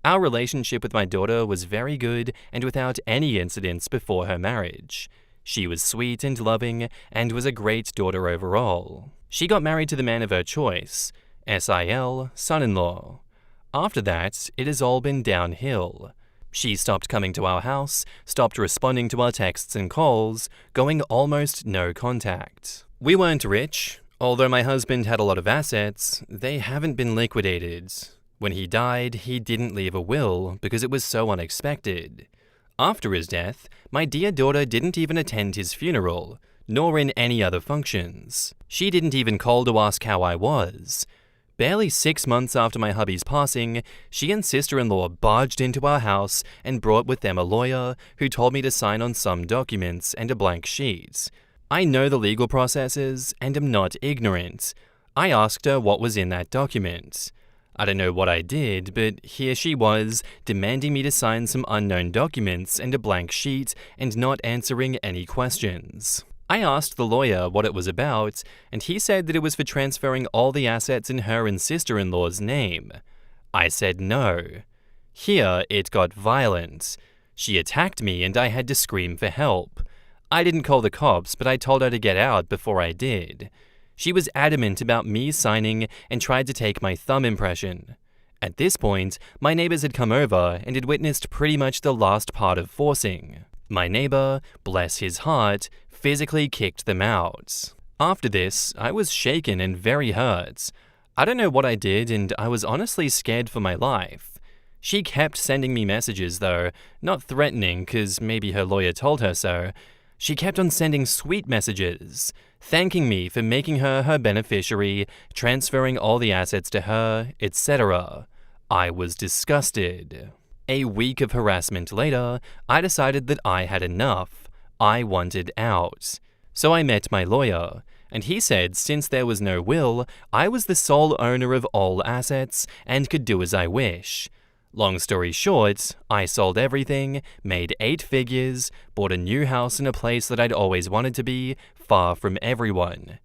Our relationship with my daughter was very good and without any incidents before her marriage. She was sweet and loving and was a great daughter overall. She got married to the man of her choice, SIL, son-in-law. After that, it has all been downhill. She stopped coming to our house, stopped responding to our texts and calls, going almost no contact. We weren't rich. Although my husband had a lot of assets, they haven't been liquidated. When he died, he didn't leave a will because it was so unexpected. After his death, my dear daughter didn't even attend his funeral, nor in any other functions. She didn't even call to ask how I was. Barely 6 months after my hubby's passing, she and sister-in-law barged into our house and brought with them a lawyer who told me to sign on some documents and a blank sheet. I know the legal processes and am not ignorant. I asked her what was in that document. I don't know what I did, but here she was, demanding me to sign some unknown documents and a blank sheet and not answering any questions. I asked the lawyer what it was about, and he said that it was for transferring all the assets in her and sister-in-law's name. I said no. Here, it got violent. She attacked me and I had to scream for help. I didn't call the cops, but I told her to get out before I did. She was adamant about me signing and tried to take my thumb impression. At this point, my neighbors had come over and had witnessed pretty much the last part of forcing. My neighbor, bless his heart, physically kicked them out. After this, I was shaken and very hurt. I don't know what I did, and I was honestly scared for my life. She kept sending me messages though, not threatening because maybe her lawyer told her so. She kept on sending sweet messages, thanking me for making her her beneficiary, transferring all the assets to her, etc. I was disgusted. A week of harassment later, I decided that I had enough. I wanted out. So I met my lawyer, and he said since there was no will, I was the sole owner of all assets and could do as I wish. Long story short, I sold everything, made 8 figures, bought a new house in a place that I'd always wanted to be, far from everyone.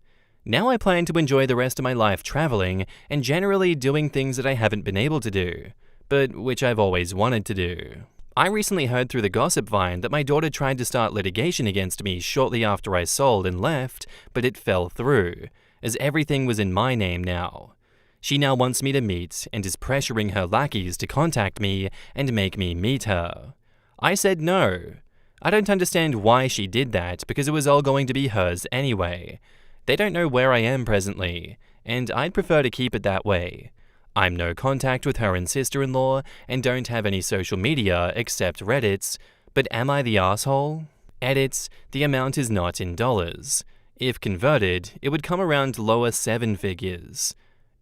Now I plan to enjoy the rest of my life traveling and generally doing things that I haven't been able to do, but which I've always wanted to do. I recently heard through the gossip vine that my daughter tried to start litigation against me shortly after I sold and left, but it fell through, as everything was in my name now. She now wants me to meet and is pressuring her lackeys to contact me and make me meet her. I said no. I don't understand why she did that because it was all going to be hers anyway. They don't know where I am presently, and I'd prefer to keep it that way. I'm no contact with her and sister-in-law and don't have any social media except Reddit's, but am I the asshole? Edits, the amount is not in dollars. If converted, it would come around lower 7 figures.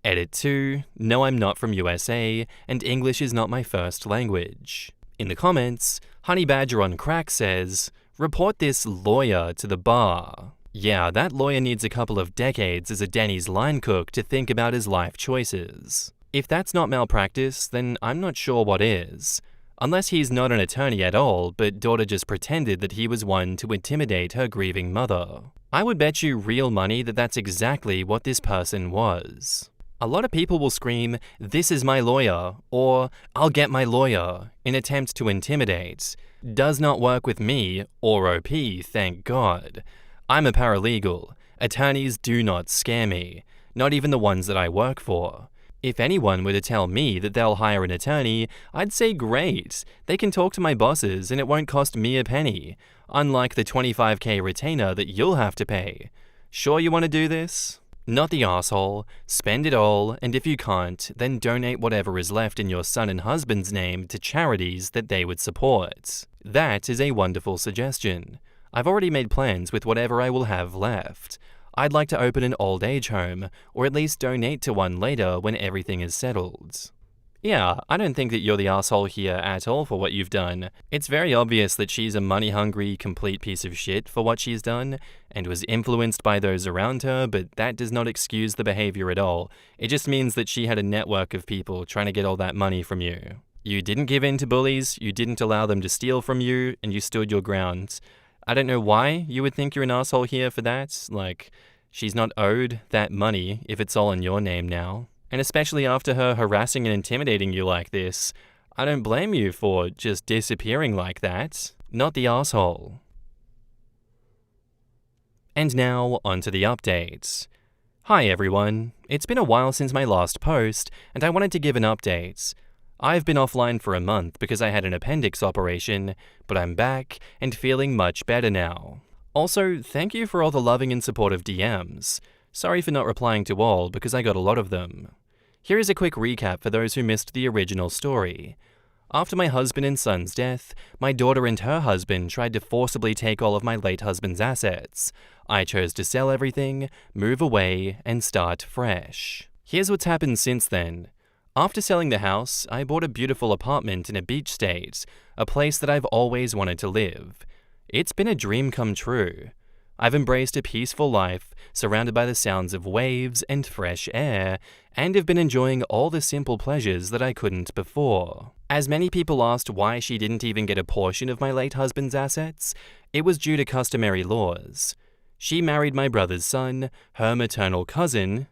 Edit 2, no I'm not from USA and English is not my first language. In the comments, Honey Badger on Crack says, report this lawyer to the bar. Yeah, that lawyer needs a couple of decades as a Denny's line cook to think about his life choices. If that's not malpractice, then I'm not sure what is. Unless he's not an attorney at all, but daughter just pretended that he was one to intimidate her grieving mother. I would bet you real money that that's exactly what this person was. A lot of people will scream, "This is my lawyer," or "I'll get my lawyer," in attempt to intimidate. Does not work with me or OP, thank God. I'm a paralegal. Attorneys do not scare me, not even the ones that I work for. If anyone were to tell me that they'll hire an attorney, I'd say great. They can talk to my bosses and it won't cost me a penny, unlike the $25K retainer that you'll have to pay. Sure you want to do this? Not the asshole. Spend it all, and if you can't, then donate whatever is left in your son and husband's name to charities that they would support. That is a wonderful suggestion. I've already made plans with whatever I will have left. I'd like to open an old age home, or at least donate to one later when everything is settled. Yeah, I don't think that you're the asshole here at all for what you've done. It's very obvious that she's a money-hungry, complete piece of shit for what she's done, and was influenced by those around her, but that does not excuse the behavior at all. It just means that she had a network of people trying to get all that money from you. You didn't give in to bullies, you didn't allow them to steal from you, and you stood your ground. I don't know why you would think you're an asshole here for that. Like, she's not owed that money if it's all in your name now. And especially after her harassing and intimidating you like this, I don't blame you for just disappearing like that. Not the asshole. And now, onto the updates. Hi everyone, it's been a while since my last post, and I wanted to give an update. I've been offline for a month because I had an appendix operation, but I'm back and feeling much better now. Also, thank you for all the loving and supportive DMs. Sorry for not replying to all because I got a lot of them. Here is a quick recap for those who missed the original story. After my husband and son's death, my daughter and her husband tried to forcibly take all of my late husband's assets. I chose to sell everything, move away, and start fresh. Here's what's happened since then. After selling the house, I bought a beautiful apartment in a beach state, a place that I've always wanted to live. It's been a dream come true. I've embraced a peaceful life, surrounded by the sounds of waves and fresh air, and have been enjoying all the simple pleasures that I couldn't before. As many people asked why she didn't even get a portion of my late husband's assets, it was due to customary laws. She married my brother's son, her maternal cousin,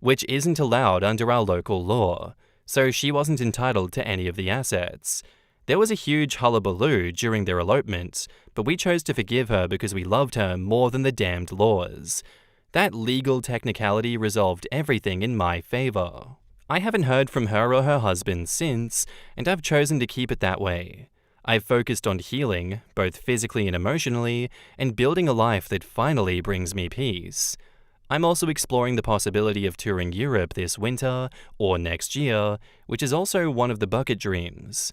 which isn't allowed under our local law, so she wasn't entitled to any of the assets. There was a huge hullabaloo during their elopement, but we chose to forgive her because we loved her more than the damned laws. That legal technicality resolved everything in my favor. I haven't heard from her or her husband since, and I've chosen to keep it that way. I've focused on healing, both physically and emotionally, and building a life that finally brings me peace. I'm also exploring the possibility of touring Europe this winter or next year, which is also one of the bucket dreams.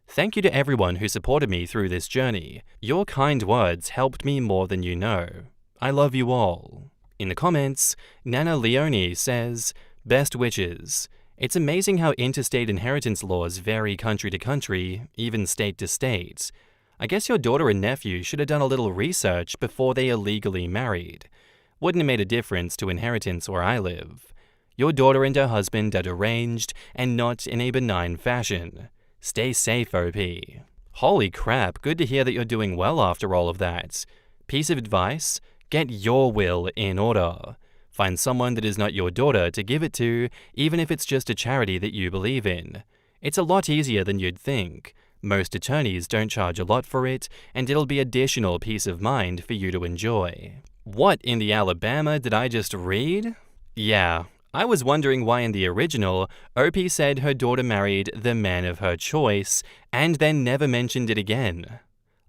Thank you to everyone who supported me through this journey. Your kind words helped me more than you know. I love you all. In the comments, Nana Leone says, "Best wishes. It's amazing how interstate inheritance laws vary country to country, even state to state. I guess your daughter and nephew should have done a little research before they illegally married. Wouldn't have made a difference to inheritance where I live. Your daughter and her husband are deranged and not in a benign fashion. Stay safe, OP." Holy crap, good to hear that you're doing well after all of that. Piece of advice, get your will in order. Find someone that is not your daughter to give it to, even if it's just a charity that you believe in. It's a lot easier than you'd think. Most attorneys don't charge a lot for it, and it'll be additional peace of mind for you to enjoy. What in the Alabama did I just read? Yeah, I was wondering why in the original, OP said her daughter married the man of her choice, and then never mentioned it again.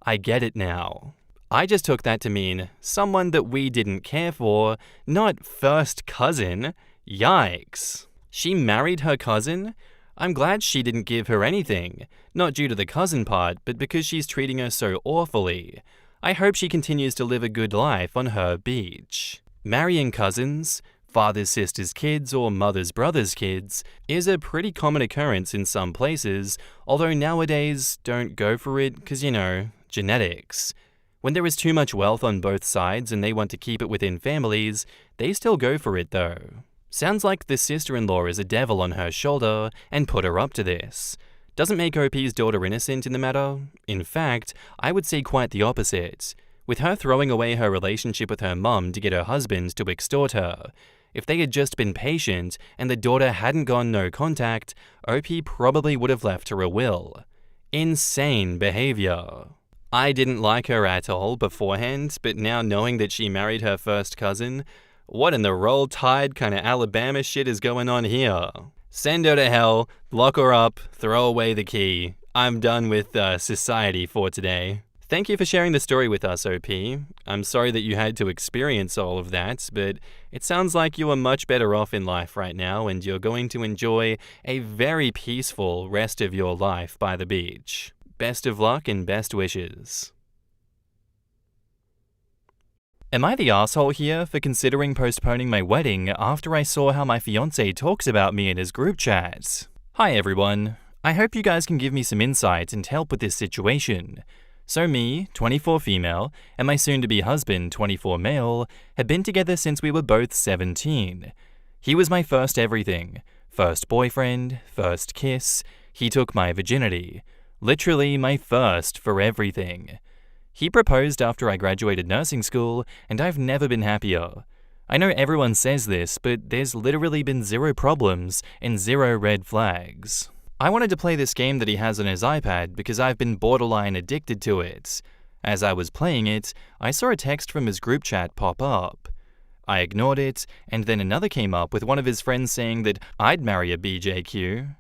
I get it now. I just took that to mean someone that we didn't care for, not first cousin. Yikes. She married her cousin? I'm glad she didn't give her anything, not due to the cousin part, but because she's treating her so awfully. I hope she continues to live a good life on her beach. Marrying cousins, father's sister's kids or mother's brother's kids, is a pretty common occurrence in some places, although nowadays don't go for it because, genetics. When there is too much wealth on both sides and they want to keep it within families, they still go for it though. Sounds like the sister-in-law is a devil on her shoulder and put her up to this. Doesn't make OP's daughter innocent in the matter. In fact, I would say quite the opposite. With her throwing away her relationship with her mum to get her husband to extort her, If they had just been patient and the daughter hadn't gone no contact, OP probably would have left her a will. Insane behavior. I didn't like her at all beforehand, but now knowing that she married her first cousin, what in the Roll Tide kind of Alabama shit is going on here? Send her to hell, lock her up, throw away the key. I'm done with society for today. Thank you for sharing the story with us, OP. I'm sorry that you had to experience all of that, but it sounds like you are much better off in life right now and you're going to enjoy a very peaceful rest of your life by the beach. Best of luck and best wishes. Am I the asshole here for considering postponing my wedding after I saw how my fiancé talks about me in his group chat? Hi everyone. I hope you guys can give me some insight and help with this situation. So me, 24 female, and my soon-to-be husband, 24 male, had been together since we were both 17. He was my first everything. First boyfriend, first kiss. He took my virginity. Literally my first for everything. He proposed after I graduated nursing school, and I've never been happier. I know everyone says this, but there's literally been 0 problems and 0 red flags. I wanted to play this game that he has on his iPad because I've been borderline addicted to it. As I was playing it, I saw a text from his group chat pop up. I ignored it, and then another came up with one of his friends saying that I'd marry a BJQ.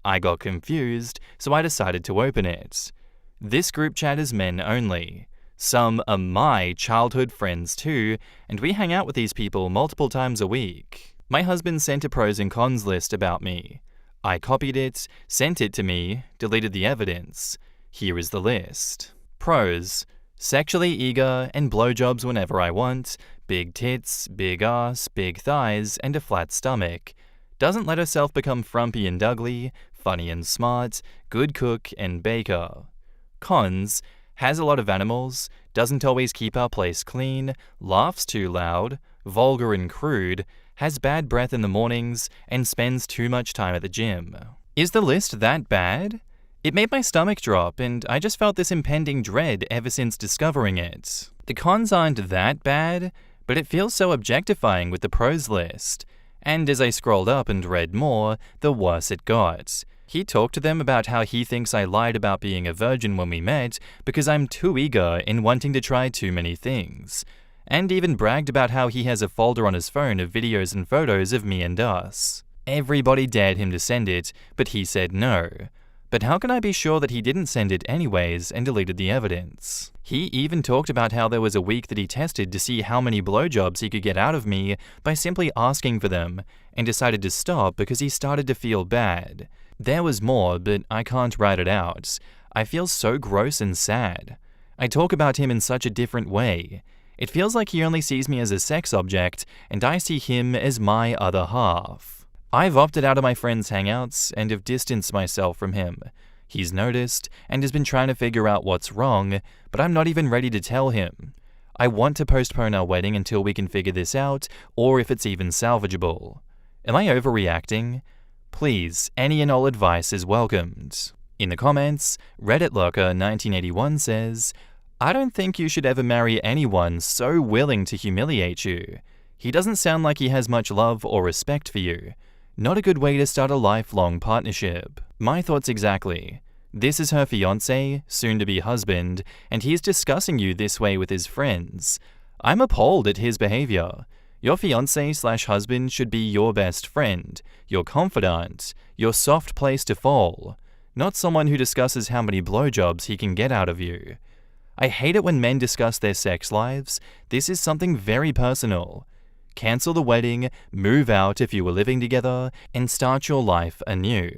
I got confused, so I decided to open it. This group chat is men only. Some are my childhood friends too, and we hang out with these people multiple times a week. My husband sent a pros and cons list about me. I copied it, sent it to me, deleted the evidence. Here is the list. Pros: sexually eager and blowjobs whenever I want, big tits, big ass, big thighs, and a flat stomach. Doesn't let herself become frumpy and ugly, funny and smart, good cook and baker. Cons: has a lot of animals, doesn't always keep our place clean, laughs too loud, vulgar and crude, has bad breath in the mornings, and spends too much time at the gym. Is the list that bad? It made my stomach drop, and I just felt this impending dread ever since discovering it. The cons aren't that bad, but it feels so objectifying with the pros list. And as I scrolled up and read more, the worse it got. He talked to them about how he thinks I lied about being a virgin when we met because I'm too eager in wanting to try too many things. And even bragged about how he has a folder on his phone of videos and photos of me and us. Everybody dared him to send it, but he said no. But how can I be sure that he didn't send it anyways and deleted the evidence? He even talked about how there was a week that he tested to see how many blowjobs he could get out of me by simply asking for them, and decided to stop because he started to feel bad. There was more, but I can't write it out. I feel so gross and sad. I talk about him in such a different way. It feels like he only sees me as a sex object, and I see him as my other half. I've opted out of my friends' hangouts and have distanced myself from him. He's noticed and has been trying to figure out what's wrong, but I'm not even ready to tell him. I want to postpone our wedding until we can figure this out, or if it's even salvageable. Am I overreacting? Please, any and all advice is welcomed. In the comments, Reddit Lurker 1981 says, I don't think you should ever marry anyone so willing to humiliate you. He doesn't sound like he has much love or respect for you. Not a good way to start a lifelong partnership. My thoughts exactly. This is her fiancé, soon-to-be husband, and he's discussing you this way with his friends. I'm appalled at his behavior. Your fiancé/husband should be your best friend, your confidant, your soft place to fall, not someone who discusses how many blowjobs he can get out of you. I hate it when men discuss their sex lives. This is something very personal. Cancel the wedding, move out if you were living together, and start your life anew.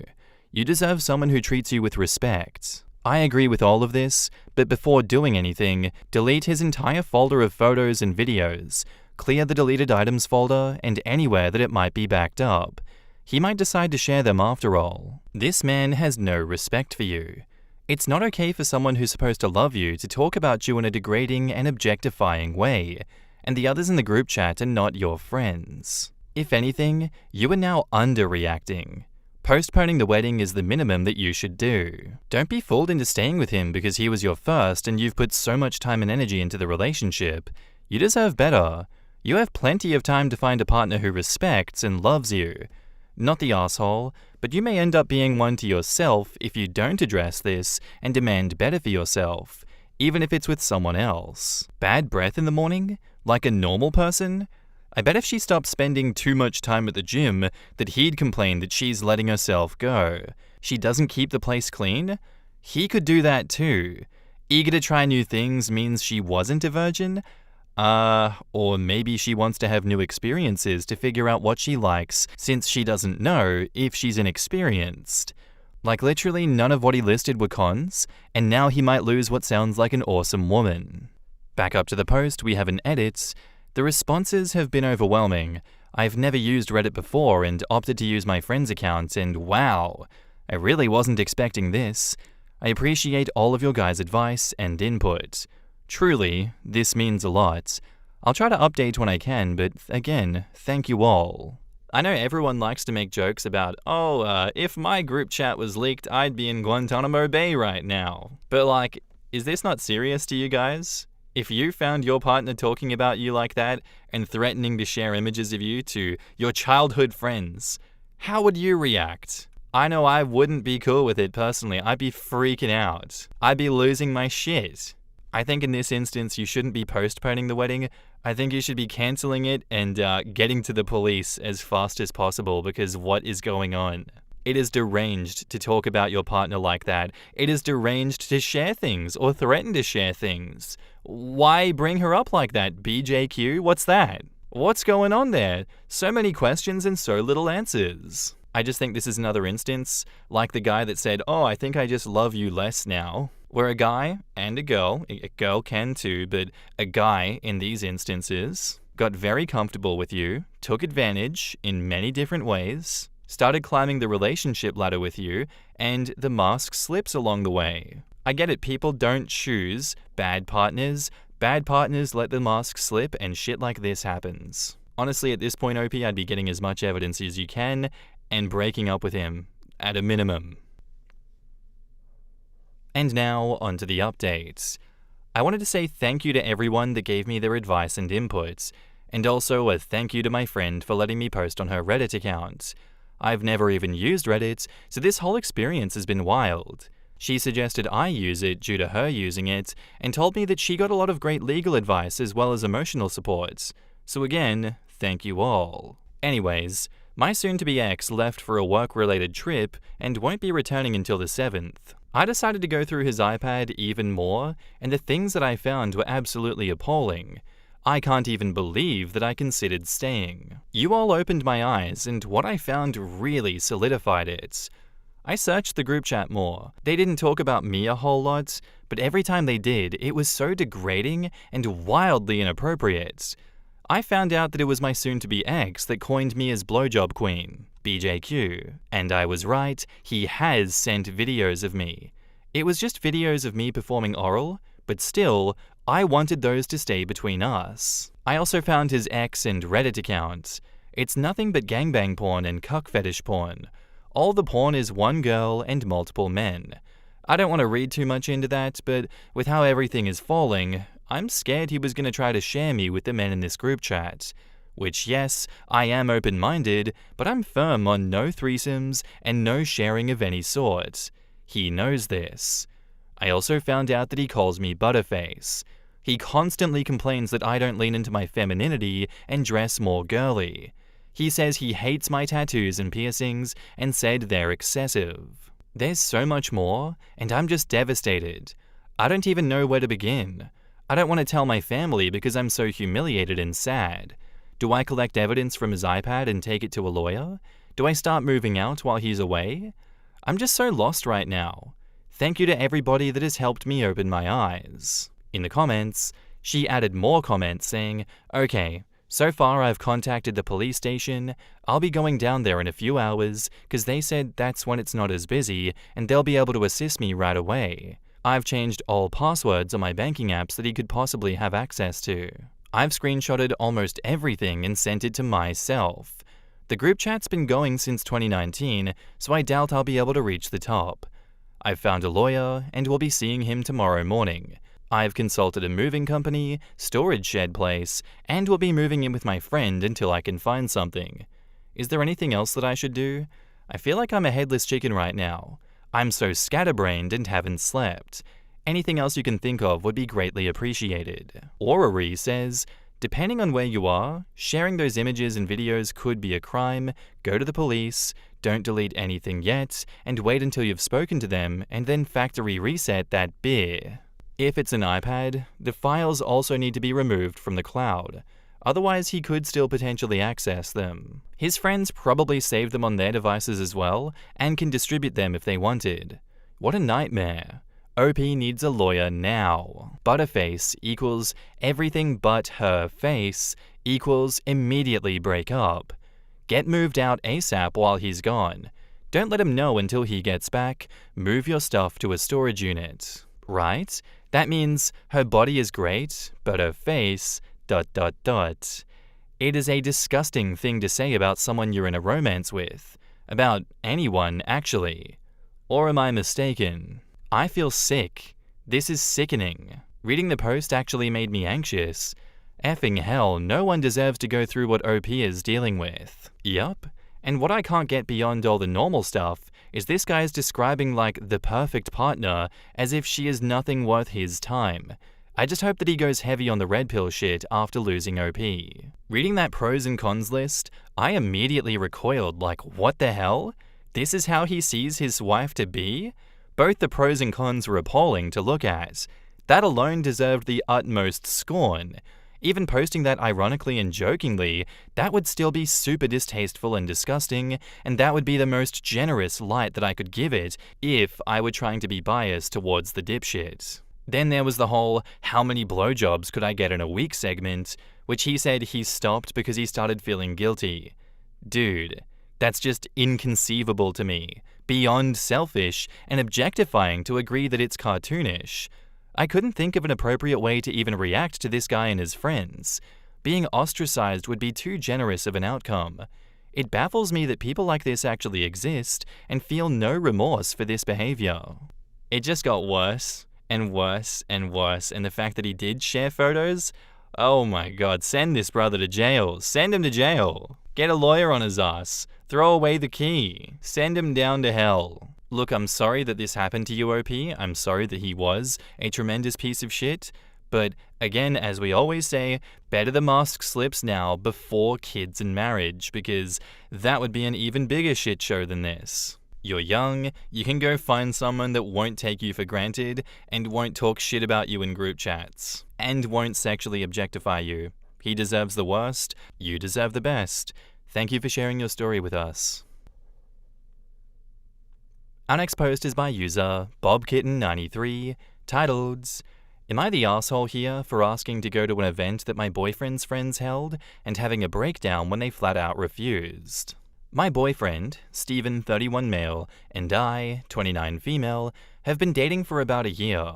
You deserve someone who treats you with respect. I agree with all of this, but before doing anything, delete his entire folder of photos and videos. Clear the deleted items folder and anywhere that it might be backed up. He might decide to share them after all. This man has no respect for you. It's not okay for someone who's supposed to love you to talk about you in a degrading and objectifying way, and the others in the group chat are not your friends. If anything, you are now underreacting. Postponing the wedding is the minimum that you should do. Don't be fooled into staying with him because he was your first and you've put so much time and energy into the relationship. You deserve better. You have plenty of time to find a partner who respects and loves you. Not the asshole, but you may end up being one to yourself if you don't address this and demand better for yourself, even if it's with someone else. Bad breath in the morning? Like a normal person? I bet if she stopped spending too much time at the gym, that he'd complain that she's letting herself go. She doesn't keep the place clean? He could do that too. Eager to try new things means she wasn't a virgin? Or maybe she wants to have new experiences to figure out what she likes since she doesn't know if she's inexperienced. Like literally none of what he listed were cons, and now he might lose what sounds like an awesome woman. Back up to the post, we have an edit. The responses have been overwhelming. I've never used Reddit before and opted to use my friend's account, and wow, I really wasn't expecting this. I appreciate all of your guys' advice and input. Truly, this means a lot. I'll try to update when I can, but again, thank you all. I know everyone likes to make jokes about, if my group chat was leaked, I'd be in Guantanamo Bay right now. But like, is this not serious to you guys? If you found your partner talking about you like that and threatening to share images of you to your childhood friends, how would you react? I know I wouldn't be cool with it personally. I'd be freaking out. I'd be losing my shit. I think in this instance, you shouldn't be postponing the wedding. I think you should be cancelling it and getting to the police as fast as possible, because what is going on? It is deranged to talk about your partner like that. It is deranged to share things or threaten to share things. Why bring her up like that, BJQ? What's that? What's going on there? So many questions and so little answers. I just think this is another instance, like the guy that said, I think I just love you less now. Where a guy and a girl can too, but a guy in these instances got very comfortable with you, took advantage in many different ways, started climbing the relationship ladder with you, and the mask slips along the way. I get it, people don't choose bad partners. Bad partners let the mask slip and shit like this happens. Honestly, at this point, OP, I'd be getting as much evidence as you can and breaking up with him, at a minimum. And now, onto the updates. I wanted to say thank you to everyone that gave me their advice and inputs, and also a thank you to my friend for letting me post on her Reddit account. I've never even used Reddit, so this whole experience has been wild. She suggested I use it due to her using it, and told me that she got a lot of great legal advice as well as emotional support. So again, thank you all. Anyways, my soon-to-be ex left for a work-related trip and won't be returning until the 7th. I decided to go through his iPad even more, and the things that I found were absolutely appalling. I can't even believe that I considered staying. You all opened my eyes, and what I found really solidified it. I searched the group chat more. They didn't talk about me a whole lot, but every time they did, it was so degrading and wildly inappropriate. I found out that it was my soon-to-be ex that coined me as blowjob queen, BJQ. And I was right, he has sent videos of me. It was just videos of me performing oral, but still, I wanted those to stay between us. I also found his ex and Reddit account. It's nothing but gangbang porn and cuck fetish porn. All the porn is one girl and multiple men. I don't want to read too much into that, but with how everything is falling, I'm scared he was going to try to share me with the men in this group chat. Which, yes, I am open-minded, but I'm firm on no threesomes and no sharing of any sort. He knows this. I also found out that he calls me Butterface. He constantly complains that I don't lean into my femininity and dress more girly. He says he hates my tattoos and piercings and said they're excessive. There's so much more, and I'm just devastated. I don't even know where to begin. I don't want to tell my family because I'm so humiliated and sad. Do I collect evidence from his iPad and take it to a lawyer? Do I start moving out while he's away? I'm just so lost right now. Thank you to everybody that has helped me open my eyes. In the comments, she added more comments saying, okay, so far I've contacted the police station. I'll be going down there in a few hours because they said that's when it's not as busy and they'll be able to assist me right away. I've changed all passwords on my banking apps that he could possibly have access to. I've screenshotted almost everything and sent it to myself. The group chat's been going since 2019, so I doubt I'll be able to reach the top. I've found a lawyer and will be seeing him tomorrow morning. I've consulted a moving company, storage shed place, and will be moving in with my friend until I can find something. Is there anything else that I should do? I feel like I'm a headless chicken right now. I'm so scatterbrained and haven't slept. Anything else you can think of would be greatly appreciated. Orrery says, depending on where you are, sharing those images and videos could be a crime. Go to the police, don't delete anything yet, and wait until you've spoken to them and then factory reset that beer. If it's an iPad, the files also need to be removed from the cloud. Otherwise, he could still potentially access them. His friends probably saved them on their devices as well, and can distribute them if they wanted. What a nightmare. OP needs a lawyer now. Butterface equals everything but her face equals immediately break up. Get moved out ASAP while he's gone. Don't let him know until he gets back. Move your stuff to a storage unit. Right? That means her body is great, but her face... ... It is a disgusting thing to say about someone you're in a romance with. About anyone, actually. Or am I mistaken? I feel sick. This is sickening. Reading the post actually made me anxious. Effing hell, no one deserves to go through what OP is dealing with. Yup. And what I can't get beyond all the normal stuff is this guy's describing like the perfect partner as if she is nothing worth his time. I just hope that he goes heavy on the red pill shit after losing OP. Reading that pros and cons list, I immediately recoiled like, what the hell? This is how he sees his wife to be? Both the pros and cons were appalling to look at. That alone deserved the utmost scorn. Even posting that ironically and jokingly, that would still be super distasteful and disgusting, and that would be the most generous light that I could give it if I were trying to be biased towards the dipshit. Then there was the whole, how many blowjobs could I get in a week segment, which he said he stopped because he started feeling guilty. Dude, that's just inconceivable to me, beyond selfish and objectifying to agree that it's cartoonish. I couldn't think of an appropriate way to even react to this guy and his friends. Being ostracized would be too generous of an outcome. It baffles me that people like this actually exist and feel no remorse for this behavior. It just got worse. And worse and worse, and the fact that he did share photos? Oh my god, send this brother to jail. Send him to jail. Get a lawyer on his ass. Throw away the key. Send him down to hell. Look, I'm sorry that this happened to you, OP. I'm sorry that he was a tremendous piece of shit. But again, as we always say, better the mask slips now before kids and marriage, because that would be an even bigger shit show than this. You're young, you can go find someone that won't take you for granted and won't talk shit about you in group chats, and won't sexually objectify you. He deserves the worst, you deserve the best. Thank you for sharing your story with us. Our next post is by user BobKitten93, titled, Am I the asshole here for asking to go to an event that my boyfriend's friends held and having a breakdown when they flat out refused? My boyfriend, Stephen 31 male, and I, 29 female, have been dating for about a year.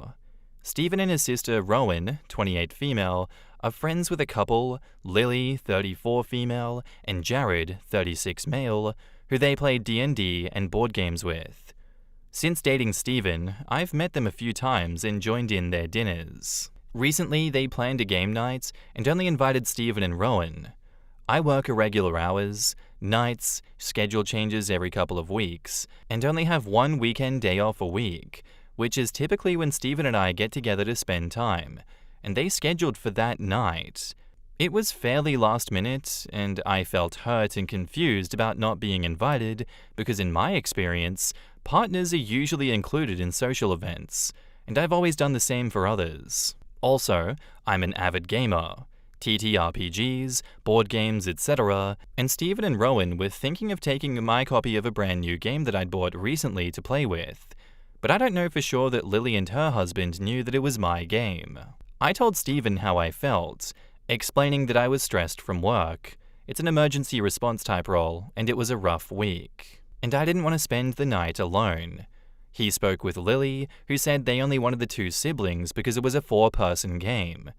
Stephen and his sister Rowan, 28 female, are friends with a couple, Lily, 34 female, and Jared, 36 male, who they play D&D and board games with. Since dating Stephen, I've met them a few times and joined in their dinners. Recently, they planned a game night and only invited Stephen and Rowan. I work irregular hours, nights, schedule changes every couple of weeks, and only have one weekend day off a week, which is typically when Stephen and I get together to spend time, and they scheduled for that night. It was fairly last minute, and I felt hurt and confused about not being invited because in my experience, partners are usually included in social events, and I've always done the same for others. Also, I'm an avid gamer. TTRPGs, board games, etc., and Stephen and Rowan were thinking of taking my copy of a brand new game that I'd bought recently to play with. But I don't know for sure that Lily and her husband knew that it was my game. I told Stephen how I felt, explaining that I was stressed from work. It's an emergency response type role, and it was a rough week. And I didn't want to spend the night alone. He spoke with Lily, who said they only wanted the two siblings because it was a 4-person game.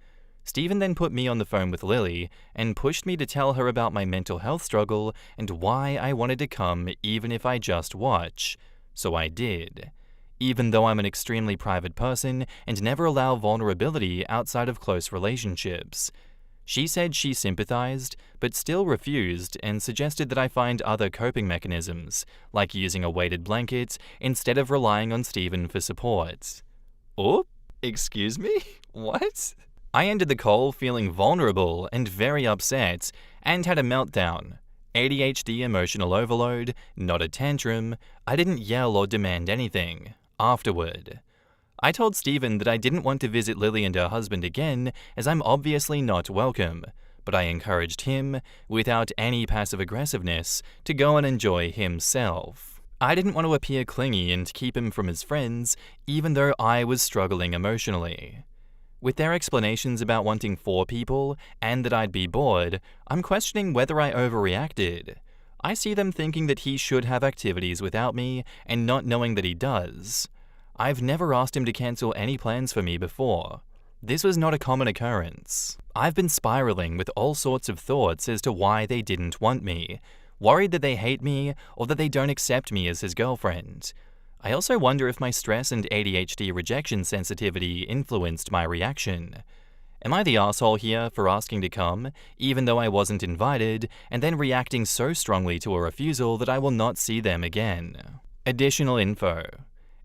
Stephen then put me on the phone with Lily and pushed me to tell her about my mental health struggle and why I wanted to come even if I just watch. So I did. even though I'm an extremely private person and never allow vulnerability outside of close relationships. She said she sympathized, but still refused and suggested that I find other coping mechanisms, like using a weighted blanket instead of relying on Stephen for support. Oh, excuse me? What? I ended the call feeling vulnerable and very upset and had a meltdown. ADHD emotional overload, not a tantrum. I didn't yell or demand anything. Afterward, I told Stephen that I didn't want to visit Lily and her husband again as I'm obviously not welcome, but I encouraged him, without any passive aggressiveness, to go and enjoy himself. I didn't want to appear clingy and keep him from his friends, even though I was struggling emotionally. With their explanations about wanting 4 people and that I'd be bored, I'm questioning whether I overreacted. I see them thinking that he should have activities without me and not knowing that he does. I've never asked him to cancel any plans for me before. This was not a common occurrence. I've been spiraling with all sorts of thoughts as to why they didn't want me, worried that they hate me or that they don't accept me as his girlfriend. I also wonder if my stress and ADHD rejection sensitivity influenced my reaction. Am I the asshole here for asking to come, even though I wasn't invited, and then reacting so strongly to a refusal that I will not see them again? Additional info.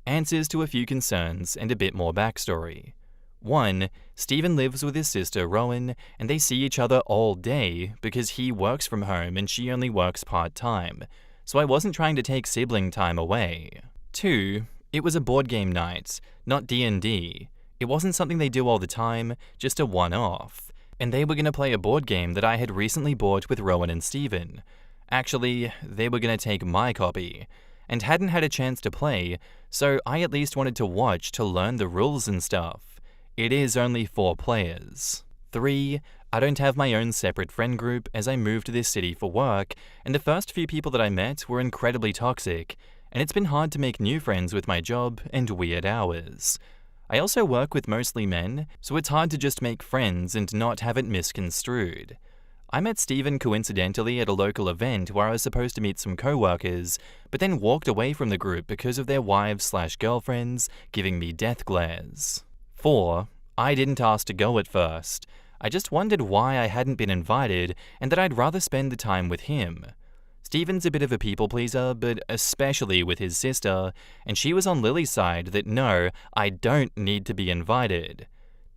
Answers to a few concerns and a bit more backstory. 1. Stephen lives with his sister Rowan, and they see each other all day because he works from home and she only works part-time, so I wasn't trying to take sibling time away. 2. It was a board game night, not D&D. It wasn't something they do all the time, just a one-off. And they were going to play a board game that I had recently bought with Rowan and Stephen. Actually, they were going to take my copy, and hadn't had a chance to play, so I at least wanted to watch to learn the rules and stuff. It is only 4 players. 3. I don't have my own separate friend group as I moved to this city for work, and the first few people that I met were incredibly toxic, and it's been hard to make new friends with my job and weird hours. I also work with mostly men, so it's hard to just make friends and not have it misconstrued. I met Stephen coincidentally at a local event where I was supposed to meet some co-workers, but then walked away from the group because of their wives/girlfriends giving me death glares. 4. I didn't ask to go at first. I just wondered why I hadn't been invited and that I'd rather spend the time with him. Stephen's a bit of a people pleaser, but especially with his sister, and she was on Lily's side that no, I don't need to be invited.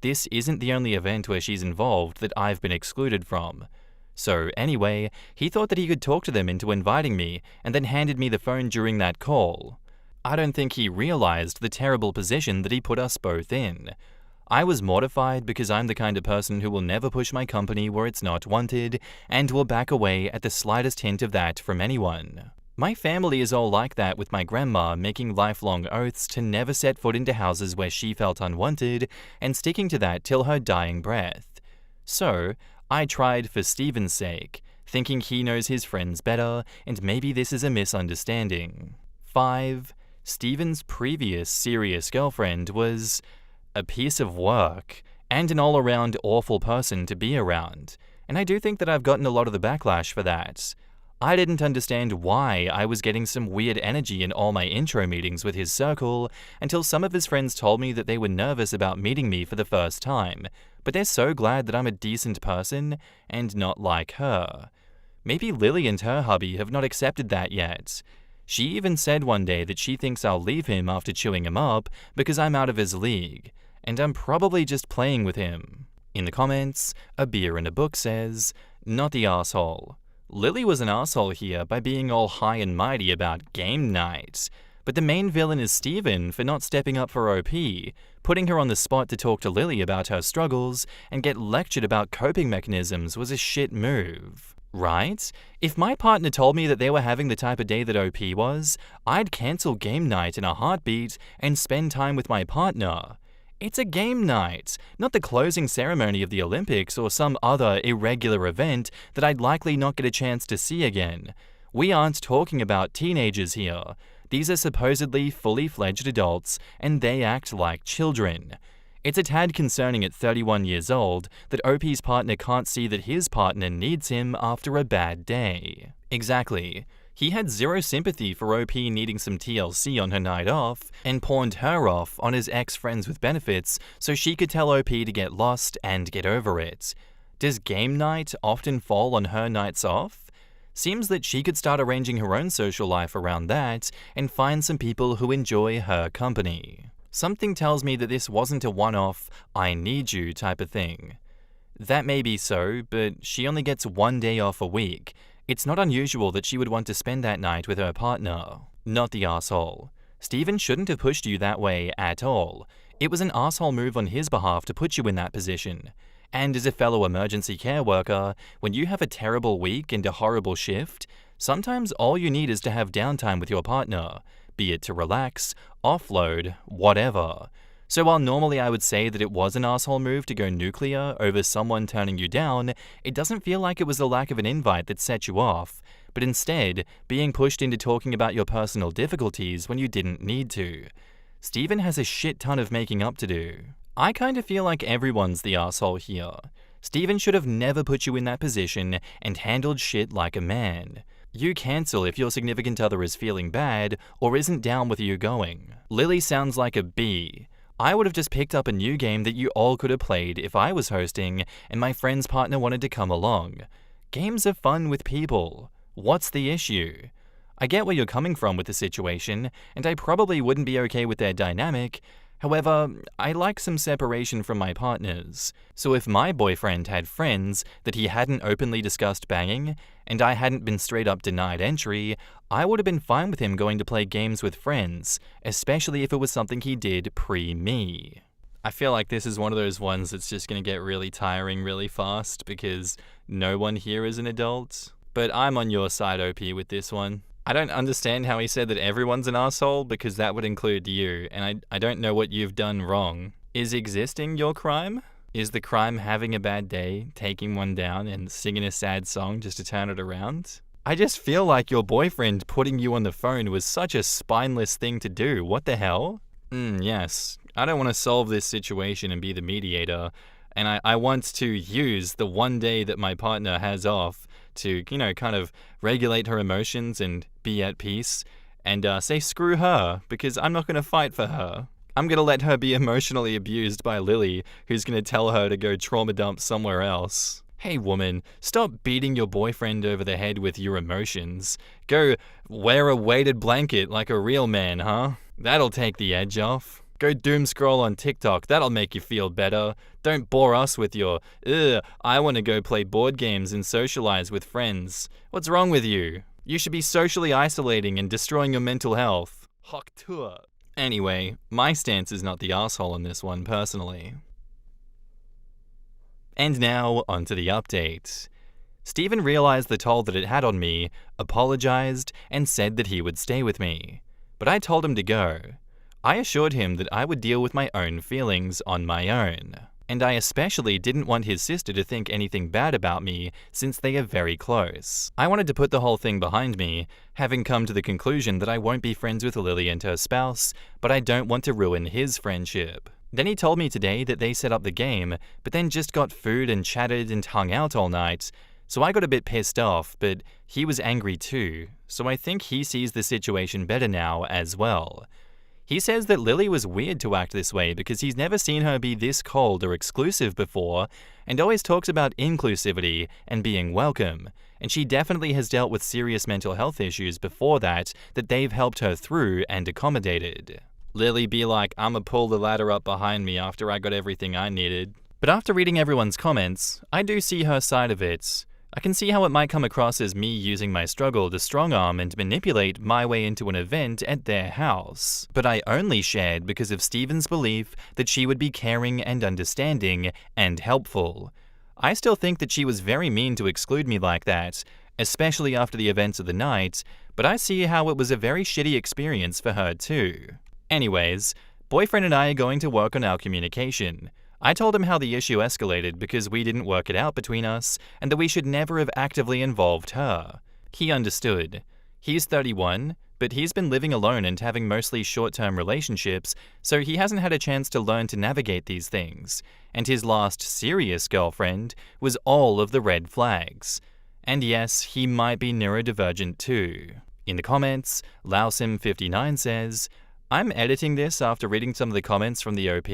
This isn't the only event where she's involved that I've been excluded from. So anyway, he thought that he could talk to them into inviting me and then handed me the phone during that call. I don't think he realized the terrible position that he put us both in. I was mortified because I'm the kind of person who will never push my company where it's not wanted and will back away at the slightest hint of that from anyone. My family is all like that, with my grandma making lifelong oaths to never set foot into houses where she felt unwanted and sticking to that till her dying breath. So, I tried for Stephen's sake, thinking he knows his friends better and maybe this is a misunderstanding. 5. Stephen's previous serious girlfriend was a piece of work and an all-around awful person to be around, and I do think that I've gotten a lot of the backlash for that. I didn't understand why I was getting some weird energy in all my intro meetings with his circle until some of his friends told me that they were nervous about meeting me for the first time, but they're so glad that I'm a decent person and not like her. Maybe Lily and her hubby have not accepted that yet. She even said one day that she thinks I'll leave him after chewing him up because I'm out of his league, and I'm probably just playing with him. In the comments, A Beer and a Book says, "Not the asshole. Lily was an asshole here by being all high and mighty about game night, but the main villain is Stephen for not stepping up for OP, putting her on the spot to talk to Lily about her struggles and get lectured about coping mechanisms was a shit move. Right? If my partner told me that they were having the type of day that OP was, I'd cancel game night in a heartbeat and spend time with my partner. It's a game night, not the closing ceremony of the Olympics or some other irregular event that I'd likely not get a chance to see again. We aren't talking about teenagers here. These are supposedly fully fledged adults, and they act like children. It's a tad concerning at 31 years old that OP's partner can't see that his partner needs him after a bad day. Exactly. He had zero sympathy for OP needing some TLC on her night off and pawned her off on his ex-friends with benefits so she could tell OP to get lost and get over it. Does game night often fall on her nights off? Seems that she could start arranging her own social life around that and find some people who enjoy her company. Something tells me that this wasn't a one-off, I need you type of thing. That may be so, but she only gets 1 day off a week. It's not unusual that she would want to spend that night with her partner. Not the asshole. Steven shouldn't have pushed you that way at all. It was an asshole move on his behalf to put you in that position. And as a fellow emergency care worker, when you have a terrible week and a horrible shift, sometimes all you need is to have downtime with your partner, be it to relax, offload, whatever. So while normally I would say that it was an asshole move to go nuclear over someone turning you down, it doesn't feel like it was the lack of an invite that set you off, but instead being pushed into talking about your personal difficulties when you didn't need to. Steven has a shit ton of making up to do. I kinda feel like everyone's the asshole here. Steven should have never put you in that position and handled shit like a man. You cancel if your significant other is feeling bad or isn't down with you going. Lily sounds like a B. I would have just picked up a new game that you all could have played if I was hosting and my friend's partner wanted to come along. Games are fun with people. What's the issue? I get where you're coming from with the situation, and I probably wouldn't be okay with their dynamic. However, I like some separation from my partners. So if my boyfriend had friends that he hadn't openly discussed banging, and I hadn't been straight up denied entry, I would have been fine with him going to play games with friends, especially if it was something he did pre-me. I feel like this is one of those ones that's just going to get really tiring really fast because no one here is an adult. But I'm on your side, OP, with this one. I don't understand how he said that everyone's an asshole because that would include you, and I don't know what you've done wrong. Is existing your crime? Is the crime having a bad day, taking one down, and singing a sad song just to turn it around? I just feel like your boyfriend putting you on the phone was such a spineless thing to do. What the hell? Yes. I don't want to solve this situation and be the mediator, and I want to use the 1 day that my partner has off to, kind of regulate her emotions and be at peace and say screw her because I'm not going to fight for her. I'm going to let her be emotionally abused by Lily, who's going to tell her to go trauma dump somewhere else. Hey woman, stop beating your boyfriend over the head with your emotions. Go wear a weighted blanket like a real man, huh? That'll take the edge off. Go doom scroll on TikTok, that'll make you feel better. Don't bore us with your, I want to go play board games and socialize with friends. What's wrong with you? You should be socially isolating and destroying your mental health. Hock tour. Anyway, my stance is not the asshole on this one personally. And now, onto the update. Steven realized the toll that it had on me, apologized, and said that he would stay with me. But I told him to go. I assured him that I would deal with my own feelings on my own. And I especially didn't want his sister to think anything bad about me since they are very close. I wanted to put the whole thing behind me, having come to the conclusion that I won't be friends with Lily and her spouse, but I don't want to ruin his friendship. Then he told me today that they set up the game, but then just got food and chatted and hung out all night. So I got a bit pissed off, but he was angry too, so I think he sees the situation better now as well. He says that Lily was weird to act this way because he's never seen her be this cold or exclusive before, and always talks about inclusivity and being welcome, and she definitely has dealt with serious mental health issues before that they've helped her through and accommodated. Lily be like, I'ma pull the ladder up behind me after I got everything I needed. But after reading everyone's comments, I do see her side of it. I can see how it might come across as me using my struggle to strong-arm and manipulate my way into an event at their house. But I only shared because of Steven's belief that she would be caring and understanding and helpful. I still think that she was very mean to exclude me like that, especially after the events of the night, but I see how it was a very shitty experience for her too. Anyways, boyfriend and I are going to work on our communication. I told him how the issue escalated because we didn't work it out between us and that we should never have actively involved her. He understood. He's 31, but he's been living alone and having mostly short-term relationships, so he hasn't had a chance to learn to navigate these things. And his last serious girlfriend was all of the red flags. And yes, he might be neurodivergent too. In the comments, Lausim59 says, I'm editing this after reading some of the comments from the OP.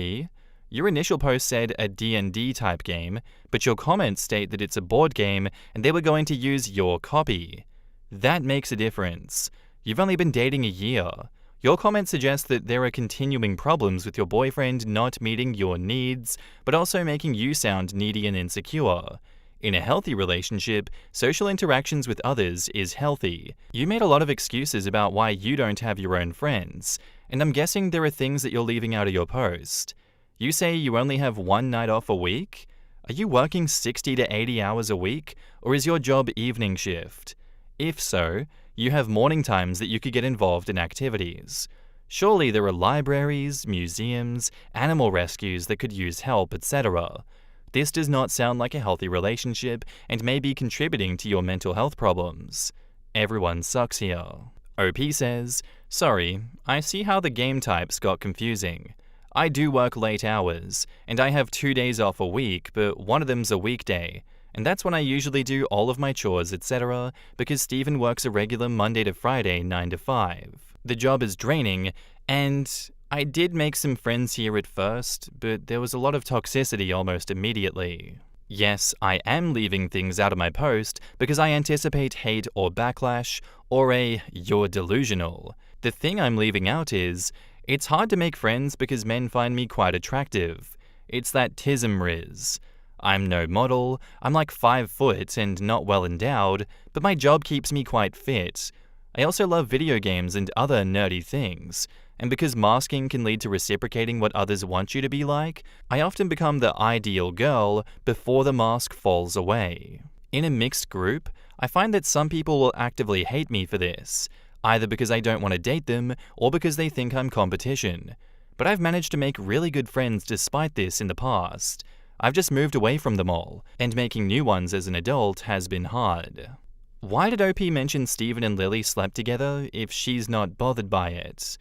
Your initial post said a D&D type game, but your comments state that it's a board game and they were going to use your copy. That makes a difference. You've only been dating a year. Your comments suggest that there are continuing problems with your boyfriend not meeting your needs, but also making you sound needy and insecure. In a healthy relationship, social interactions with others is healthy. You made a lot of excuses about why you don't have your own friends, and I'm guessing there are things that you're leaving out of your post. You say you only have one night off a week? Are you working 60 to 80 hours a week, or is your job evening shift? If so, you have morning times that you could get involved in activities. Surely there are libraries, museums, animal rescues that could use help, etc. This does not sound like a healthy relationship and may be contributing to your mental health problems. Everyone sucks here. OP says, sorry, I see how the game types got confusing. I do work late hours, and I have 2 days off a week, but one of them's a weekday, and that's when I usually do all of my chores, etc., because Steven works a regular Monday to Friday 9 to 5. The job is draining, and I did make some friends here at first, but there was a lot of toxicity almost immediately. Yes, I am leaving things out of my post because I anticipate hate or backlash, or a "you're delusional." The thing I'm leaving out is, it's hard to make friends because men find me quite attractive. It's that tism riz. I'm no model, I'm like 5 foot and not well endowed, but my job keeps me quite fit. I also love video games and other nerdy things, and because masking can lead to reciprocating what others want you to be like, I often become the ideal girl before the mask falls away. In a mixed group, I find that some people will actively hate me for this, either because I don't want to date them or because they think I'm competition. But I've managed to make really good friends despite this in the past. I've just moved away from them all, and making new ones as an adult has been hard. Why did OP mention Steven and Lily slept together if she's not bothered by it?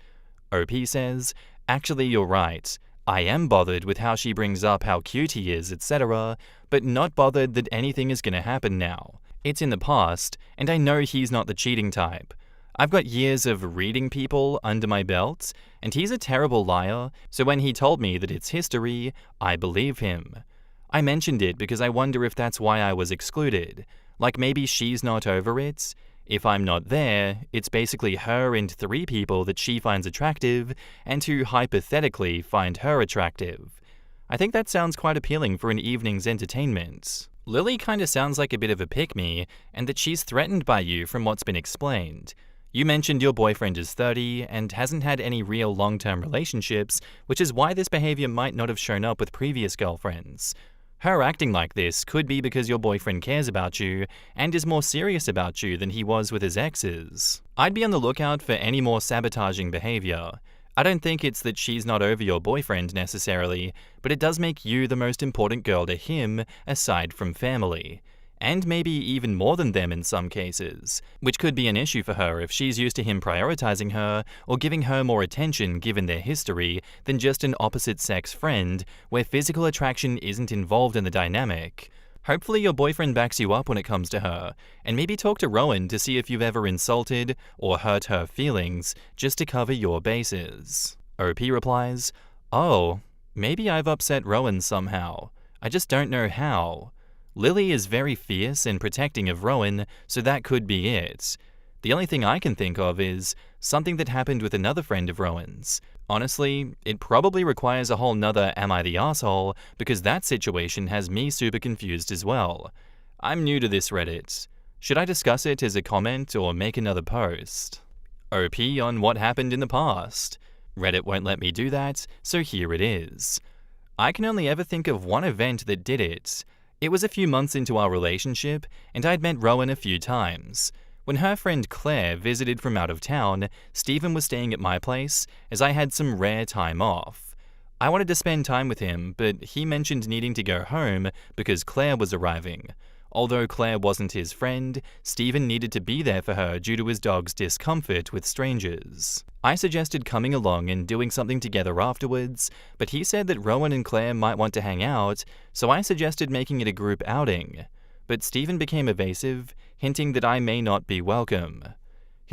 OP says, actually you're right. I am bothered with how she brings up how cute he is, etc., but not bothered that anything is gonna happen now. It's in the past, and I know he's not the cheating type. I've got years of reading people under my belt, and he's a terrible liar, so when he told me that it's history, I believe him. I mentioned it because I wonder if that's why I was excluded. Like maybe she's not over it. If I'm not there, it's basically her and 3 people that she finds attractive, and who hypothetically find her attractive. I think that sounds quite appealing for an evening's entertainment. Lily kinda sounds like a bit of a pick-me, and that she's threatened by you from what's been explained. You mentioned your boyfriend is 30 and hasn't had any real long-term relationships, which is why this behavior might not have shown up with previous girlfriends. Her acting like this could be because your boyfriend cares about you and is more serious about you than he was with his exes. I'd be on the lookout for any more sabotaging behavior. I don't think it's that she's not over your boyfriend necessarily, but it does make you the most important girl to him aside from family. And maybe even more than them in some cases, which could be an issue for her if she's used to him prioritizing her or giving her more attention given their history than just an opposite-sex friend where physical attraction isn't involved in the dynamic. Hopefully your boyfriend backs you up when it comes to her, and maybe talk to Rowan to see if you've ever insulted or hurt her feelings just to cover your bases. OP replies, oh, maybe I've upset Rowan somehow. I just don't know how. Lily is very fierce and protecting of Rowan, so that could be it. The only thing I can think of is something that happened with another friend of Rowan's. Honestly, it probably requires a whole nother am I the asshole, because that situation has me super confused as well. I'm new to this Reddit. Should I discuss it as a comment or make another post? OP on what happened in the past. Reddit won't let me do that, so here it is. I can only ever think of one event that did it. It was a few months into our relationship, and I'd met Rowan a few times. When her friend Claire visited from out of town, Steven was staying at my place, as I had some rare time off. I wanted to spend time with him, but he mentioned needing to go home because Claire was arriving. Although Claire wasn't his friend, Steven needed to be there for her due to his dog's discomfort with strangers. I suggested coming along and doing something together afterwards, but he said that Rowan and Claire might want to hang out, so I suggested making it a group outing. But Steven became evasive, hinting that I may not be welcome.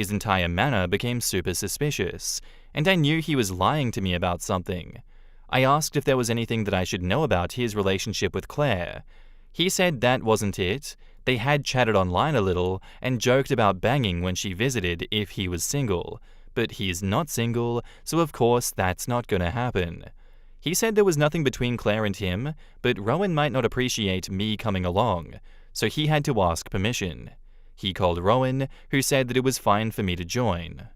His entire manner became super suspicious, and I knew he was lying to me about something. I asked if there was anything that I should know about his relationship with Claire. He said that wasn't it. They had chatted online a little and joked about banging when she visited if he was single, but he's not single, so of course that's not gonna happen. He said there was nothing between Claire and him, but Rowan might not appreciate me coming along, so he had to ask permission. He called Rowan, who said that it was fine for me to join.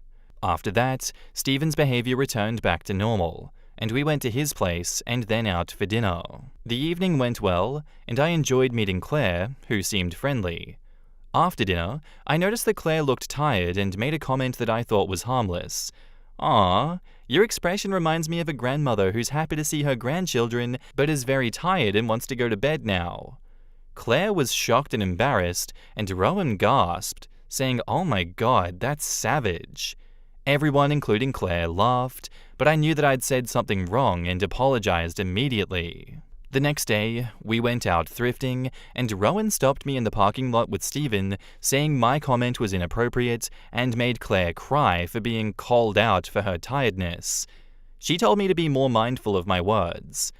After that, Stephen's behavior returned back to normal, and we went to his place and then out for dinner. The evening went well, and I enjoyed meeting Claire, who seemed friendly. After dinner, I noticed that Claire looked tired and made a comment that I thought was harmless. "Aw, your expression reminds me of a grandmother who's happy to see her grandchildren but is very tired and wants to go to bed now." Claire was shocked and embarrassed, and Rowan gasped, saying, "Oh my god, that's savage." Everyone, including Claire, laughed, but I knew that I'd said something wrong and apologized immediately. The next day, we went out thrifting, and Rowan stopped me in the parking lot with Stephen, saying my comment was inappropriate and made Claire cry for being called out for her tiredness. She told me to be more mindful of my words.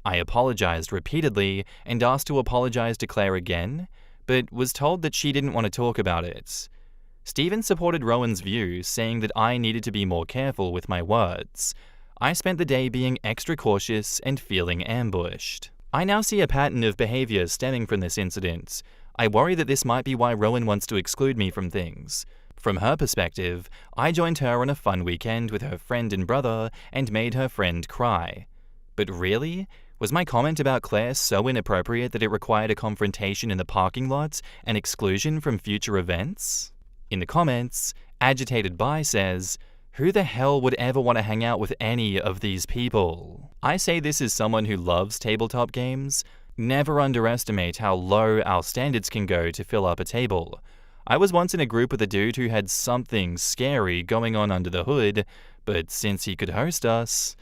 I apologized repeatedly and asked to apologize to Claire again, but was told that she didn't want to talk about it. Stephen supported Rowan's view, saying that I needed to be more careful with my words. I spent the day being extra cautious and feeling ambushed. I now see a pattern of behavior stemming from this incident. I worry that this might be why Rowan wants to exclude me from things. From her perspective, I joined her on a fun weekend with her friend and brother and made her friend cry. But really? Was my comment about Claire so inappropriate that it required a confrontation in the parking lot and exclusion from future events? In the comments, Agitated By says, "Who the hell would ever want to hang out with any of these people?" I say this as someone who loves tabletop games. Never underestimate how low our standards can go to fill up a table. I was once in a group with a dude who had something scary going on under the hood, but since he could host us...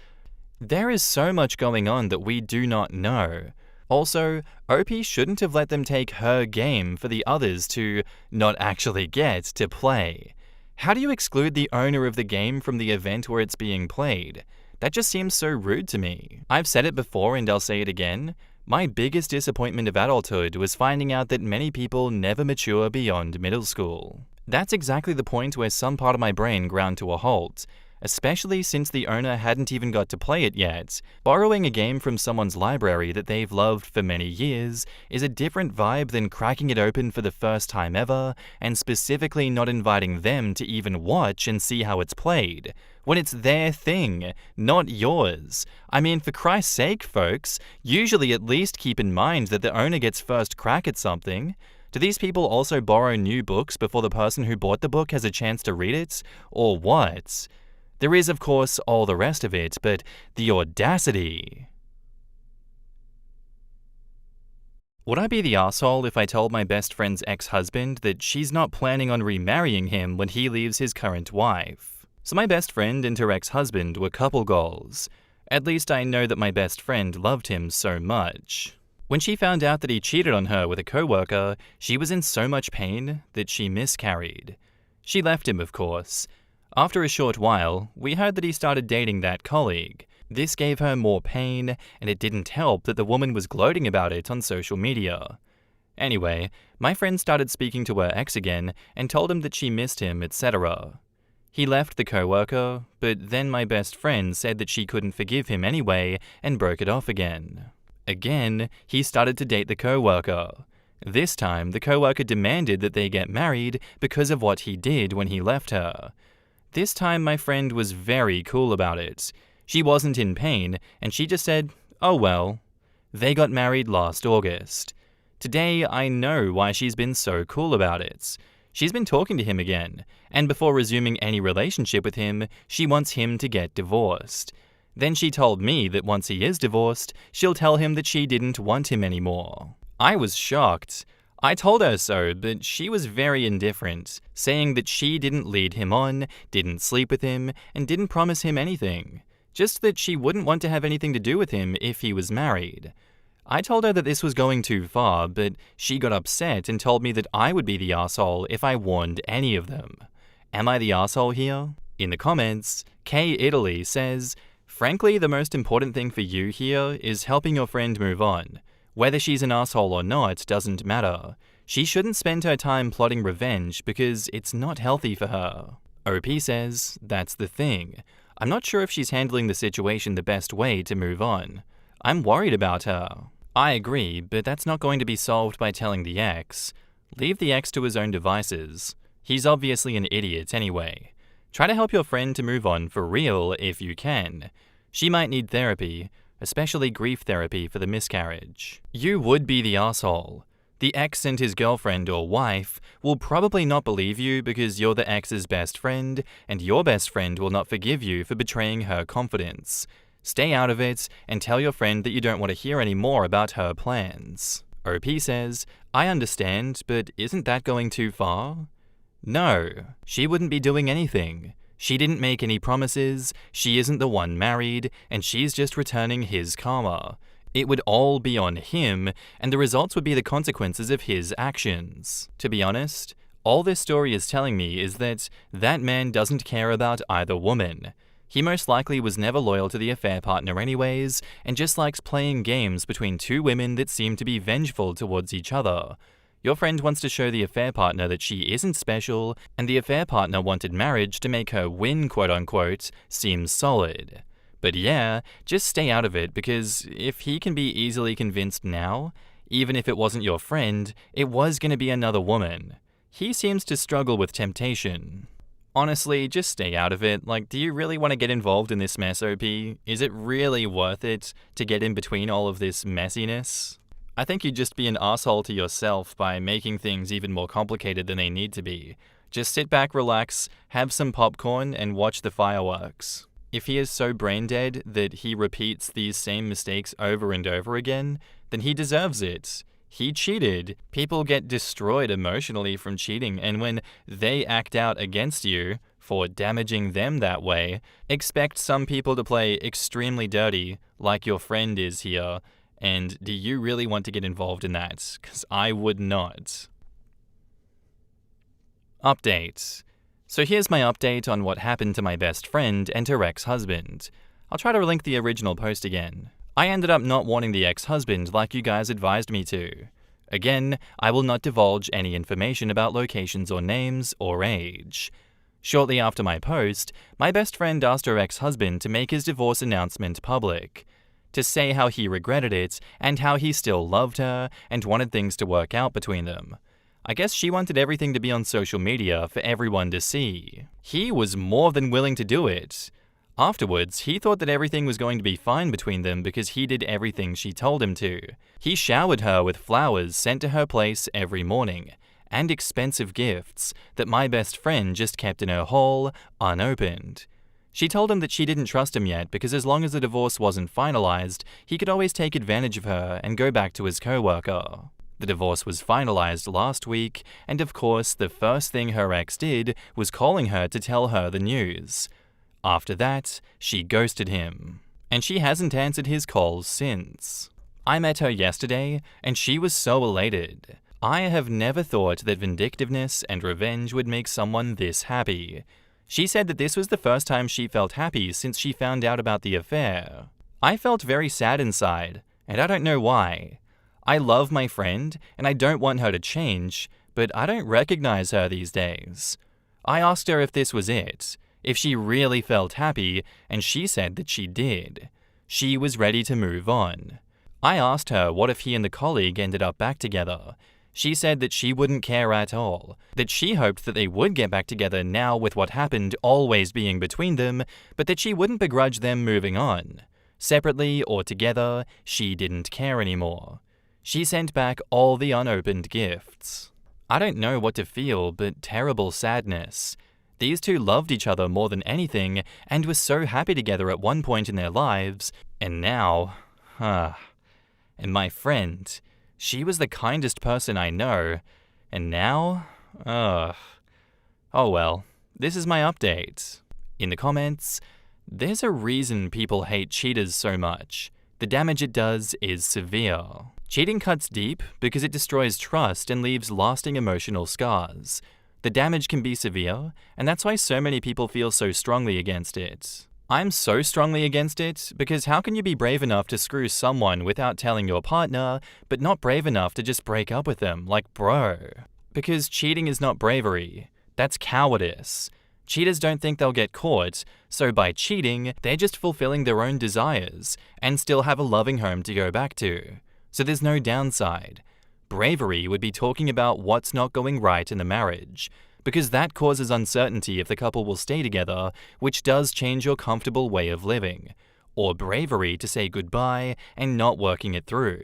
There is so much going on that we do not know. Also, OP shouldn't have let them take her game for the others to not actually get to play. How do you exclude the owner of the game from the event where it's being played? That just seems so rude to me. I've said it before and I'll say it again. My biggest disappointment of adulthood was finding out that many people never mature beyond middle school. That's exactly the point where some part of my brain ground to a halt. Especially since the owner hadn't even got to play it yet. Borrowing a game from someone's library that they've loved for many years is a different vibe than cracking it open for the first time ever, and specifically not inviting them to even watch and see how it's played, when it's their thing, not yours. I mean, for Christ's sake, folks, usually at least keep in mind that the owner gets first crack at something. Do these people also borrow new books before the person who bought the book has a chance to read it? Or what? There is, of course, all the rest of it, but the audacity. Would I be the arsehole if I told my best friend's ex-husband that she's not planning on remarrying him when he leaves his current wife? So my best friend and her ex-husband were couple goals. At least I know that my best friend loved him so much. When she found out that he cheated on her with a coworker, she was in so much pain that she miscarried. She left him, of course. After a short while, we heard that he started dating that colleague. This gave her more pain, and it didn't help that the woman was gloating about it on social media. Anyway, my friend started speaking to her ex again and told him that she missed him, etc. He left the coworker, but then my best friend said that she couldn't forgive him anyway and broke it off again. Again, he started to date the coworker. This time, the coworker demanded that they get married because of what he did when he left her. This time my friend was very cool about it. She wasn't in pain, and she just said, "Oh well." They got married last August. Today I know why she's been so cool about it. She's been talking to him again, and before resuming any relationship with him, she wants him to get divorced. Then she told me that once he is divorced, she'll tell him that she didn't want him anymore. I was shocked. I told her so, but she was very indifferent, saying that she didn't lead him on, didn't sleep with him, and didn't promise him anything. Just that she wouldn't want to have anything to do with him if he was married. I told her that this was going too far, but she got upset and told me that I would be the arsehole if I warned any of them. Am I the asshole here? In the comments, K Italy says, frankly, the most important thing for you here is helping your friend move on. Whether she's an asshole or not doesn't matter. She shouldn't spend her time plotting revenge because it's not healthy for her. OP says, that's the thing. I'm not sure if she's handling the situation the best way to move on. I'm worried about her. I agree, but that's not going to be solved by telling the ex. Leave the ex to his own devices. He's obviously an idiot anyway. Try to help your friend to move on for real if you can. She might need therapy, especially grief therapy for the miscarriage. You would be the asshole. The ex and his girlfriend or wife will probably not believe you because you're the ex's best friend, and your best friend will not forgive you for betraying her confidence. Stay out of it and tell your friend that you don't want to hear any more about her plans. OP says, I understand, but isn't that going too far? No, she wouldn't be doing anything. She didn't make any promises, she isn't the one married, and she's just returning his karma. It would all be on him, and the results would be the consequences of his actions. To be honest, all this story is telling me is that man doesn't care about either woman. He most likely was never loyal to the affair partner anyways, and just likes playing games between two women that seem to be vengeful towards each other. Your friend wants to show the affair partner that she isn't special, and the affair partner wanted marriage to make her win, quote-unquote, seems solid. But yeah, just stay out of it because if he can be easily convinced now, even if it wasn't your friend, it was going to be another woman. He seems to struggle with temptation. Honestly, just stay out of it. Like, do you really want to get involved in this mess, OP? Is it really worth it to get in between all of this messiness? I think you'd just be an asshole to yourself by making things even more complicated than they need to be. Just sit back, relax, have some popcorn, and watch the fireworks. If he is so brain dead that he repeats these same mistakes over and over again, then he deserves it. He cheated. People get destroyed emotionally from cheating, and when they act out against you for damaging them that way, expect some people to play extremely dirty, like your friend is here. And do you really want to get involved in that? Because I would not. Update. So here's my update on what happened to my best friend and her ex-husband. I'll try to link the original post again. I ended up not wanting the ex-husband like you guys advised me to. Again, I will not divulge any information about locations or names or age. Shortly after my post, my best friend asked her ex-husband to make his divorce announcement public, to say how he regretted it and how he still loved her and wanted things to work out between them. I guess she wanted everything to be on social media for everyone to see. He was more than willing to do it. Afterwards, he thought that everything was going to be fine between them because he did everything she told him to. He showered her with flowers sent to her place every morning, and expensive gifts that my best friend just kept in her hole, unopened. She told him that she didn't trust him yet because as long as the divorce wasn't finalized, he could always take advantage of her and go back to his co-worker. The divorce was finalized last week, and of course, the first thing her ex did was calling her to tell her the news. After that, she ghosted him, and she hasn't answered his calls since. I met her yesterday, and she was so elated. I have never thought that vindictiveness and revenge would make someone this happy. She said that this was the first time she felt happy since she found out about the affair. I felt very sad inside, and I don't know why. I love my friend, and I don't want her to change, but I don't recognize her these days. I asked her if this was it, if she really felt happy, and she said that she did. She was ready to move on. I asked her what if he and the colleague ended up back together. She said that she wouldn't care at all, that she hoped that they would get back together now with what happened always being between them, but that she wouldn't begrudge them moving on. Separately or together, she didn't care anymore. She sent back all the unopened gifts. I don't know what to feel, but terrible sadness. These two loved each other more than anything and were so happy together at one point in their lives, and now, and my friend, she was the kindest person I know, and now, oh well, this is my update. In the comments, there's a reason people hate cheaters so much. The damage it does is severe. Cheating cuts deep because it destroys trust and leaves lasting emotional scars. The damage can be severe, and that's why so many people feel so strongly against it. I'm so strongly against it because how can you be brave enough to screw someone without telling your partner, but not brave enough to just break up with them, like bro? Because cheating is not bravery, that's cowardice. Cheaters don't think they'll get caught, so by cheating, they're just fulfilling their own desires and still have a loving home to go back to. So there's no downside. Bravery would be talking about what's not going right in the marriage, because that causes uncertainty if the couple will stay together, which does change your comfortable way of living. Or bravery to say goodbye and not working it through,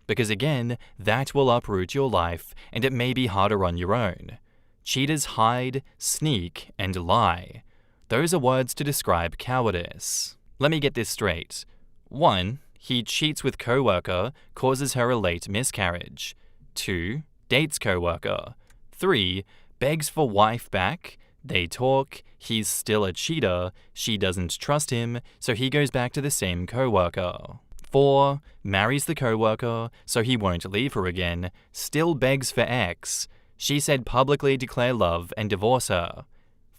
because again, that will uproot your life and it may be harder on your own. Cheaters hide, sneak, and lie. Those are words to describe cowardice. Let me get this straight. 1. He cheats with coworker, causes her a late miscarriage. 2. Dates coworker. 3. Begs for wife back. They talk, he's still a cheater, she doesn't trust him, so he goes back to the same coworker. 4. Marries the coworker, so he won't leave her again, still begs for ex. She said publicly declare love and divorce her.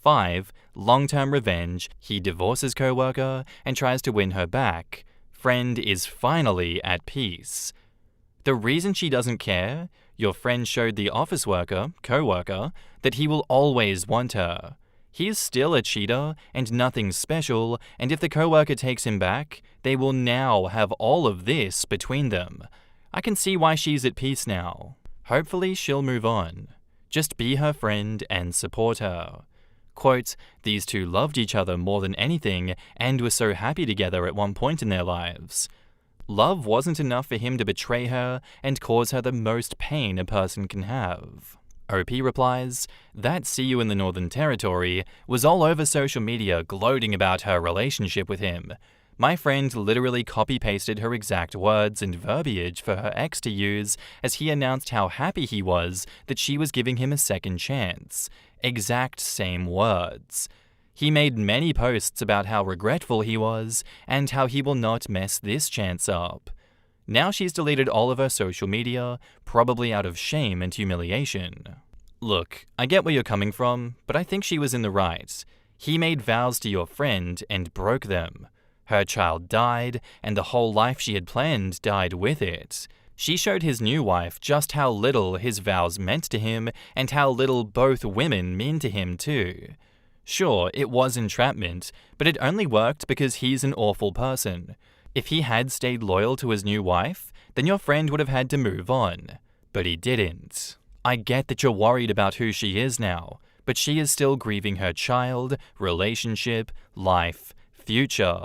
5. Long-term revenge, he divorces coworker and tries to win her back. Friend is finally at peace. The reason she doesn't care? Your friend showed the office worker, coworker, that he will always want her. He is still a cheater and nothing special, and if the coworker takes him back, they will now have all of this between them. I can see why she's at peace now. Hopefully she'll move on. Just be her friend and support her. Quote, these two loved each other more than anything and were so happy together at one point in their lives. Love wasn't enough for him to betray her and cause her the most pain a person can have. OP replies, that see you in the Northern Territory was all over social media gloating about her relationship with him. My friend literally copy-pasted her exact words and verbiage for her ex to use as he announced how happy he was that she was giving him a second chance. Exact same words. He made many posts about how regretful he was and how he will not mess this chance up. Now she's deleted all of her social media, probably out of shame and humiliation. Look, I get where you're coming from, but I think she was in the right. He made vows to your friend and broke them. Her child died, and the whole life she had planned died with it. She showed his new wife just how little his vows meant to him and how little both women mean to him too. Sure, it was entrapment, but it only worked because he's an awful person. If he had stayed loyal to his new wife, then your friend would have had to move on. But he didn't. I get that you're worried about who she is now, but she is still grieving her child, relationship, life, future.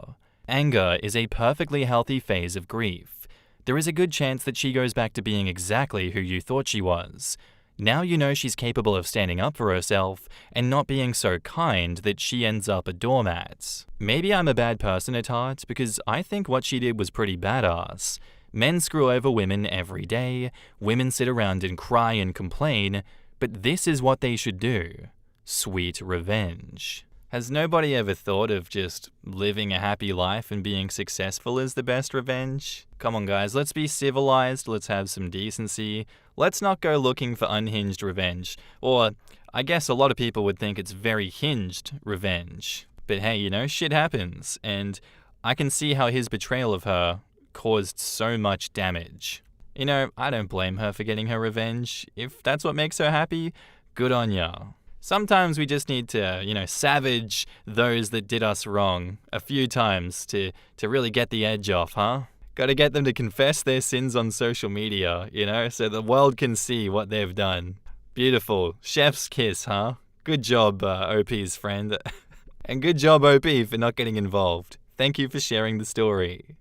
Anger is a perfectly healthy phase of grief. There is a good chance that she goes back to being exactly who you thought she was. Now you know she's capable of standing up for herself and not being so kind that she ends up a doormat. Maybe I'm a bad person at heart because I think what she did was pretty badass. Men screw over women every day, women sit around and cry and complain, but this is what they should do. Sweet revenge. Has nobody ever thought of just living a happy life and being successful as the best revenge? Come on guys, let's be civilized, let's have some decency. Let's not go looking for unhinged revenge. Or, I guess a lot of people would think it's very hinged revenge. But hey, you know, shit happens, and I can see how his betrayal of her caused so much damage. You know, I don't blame her for getting her revenge. If that's what makes her happy, good on ya. Sometimes we just need to, savage those that did us wrong a few times to really get the edge off, huh? Gotta get them to confess their sins on social media, so the world can see what they've done. Beautiful. Chef's kiss, huh? Good job, OP's friend. And good job, OP, for not getting involved. Thank you for sharing the story.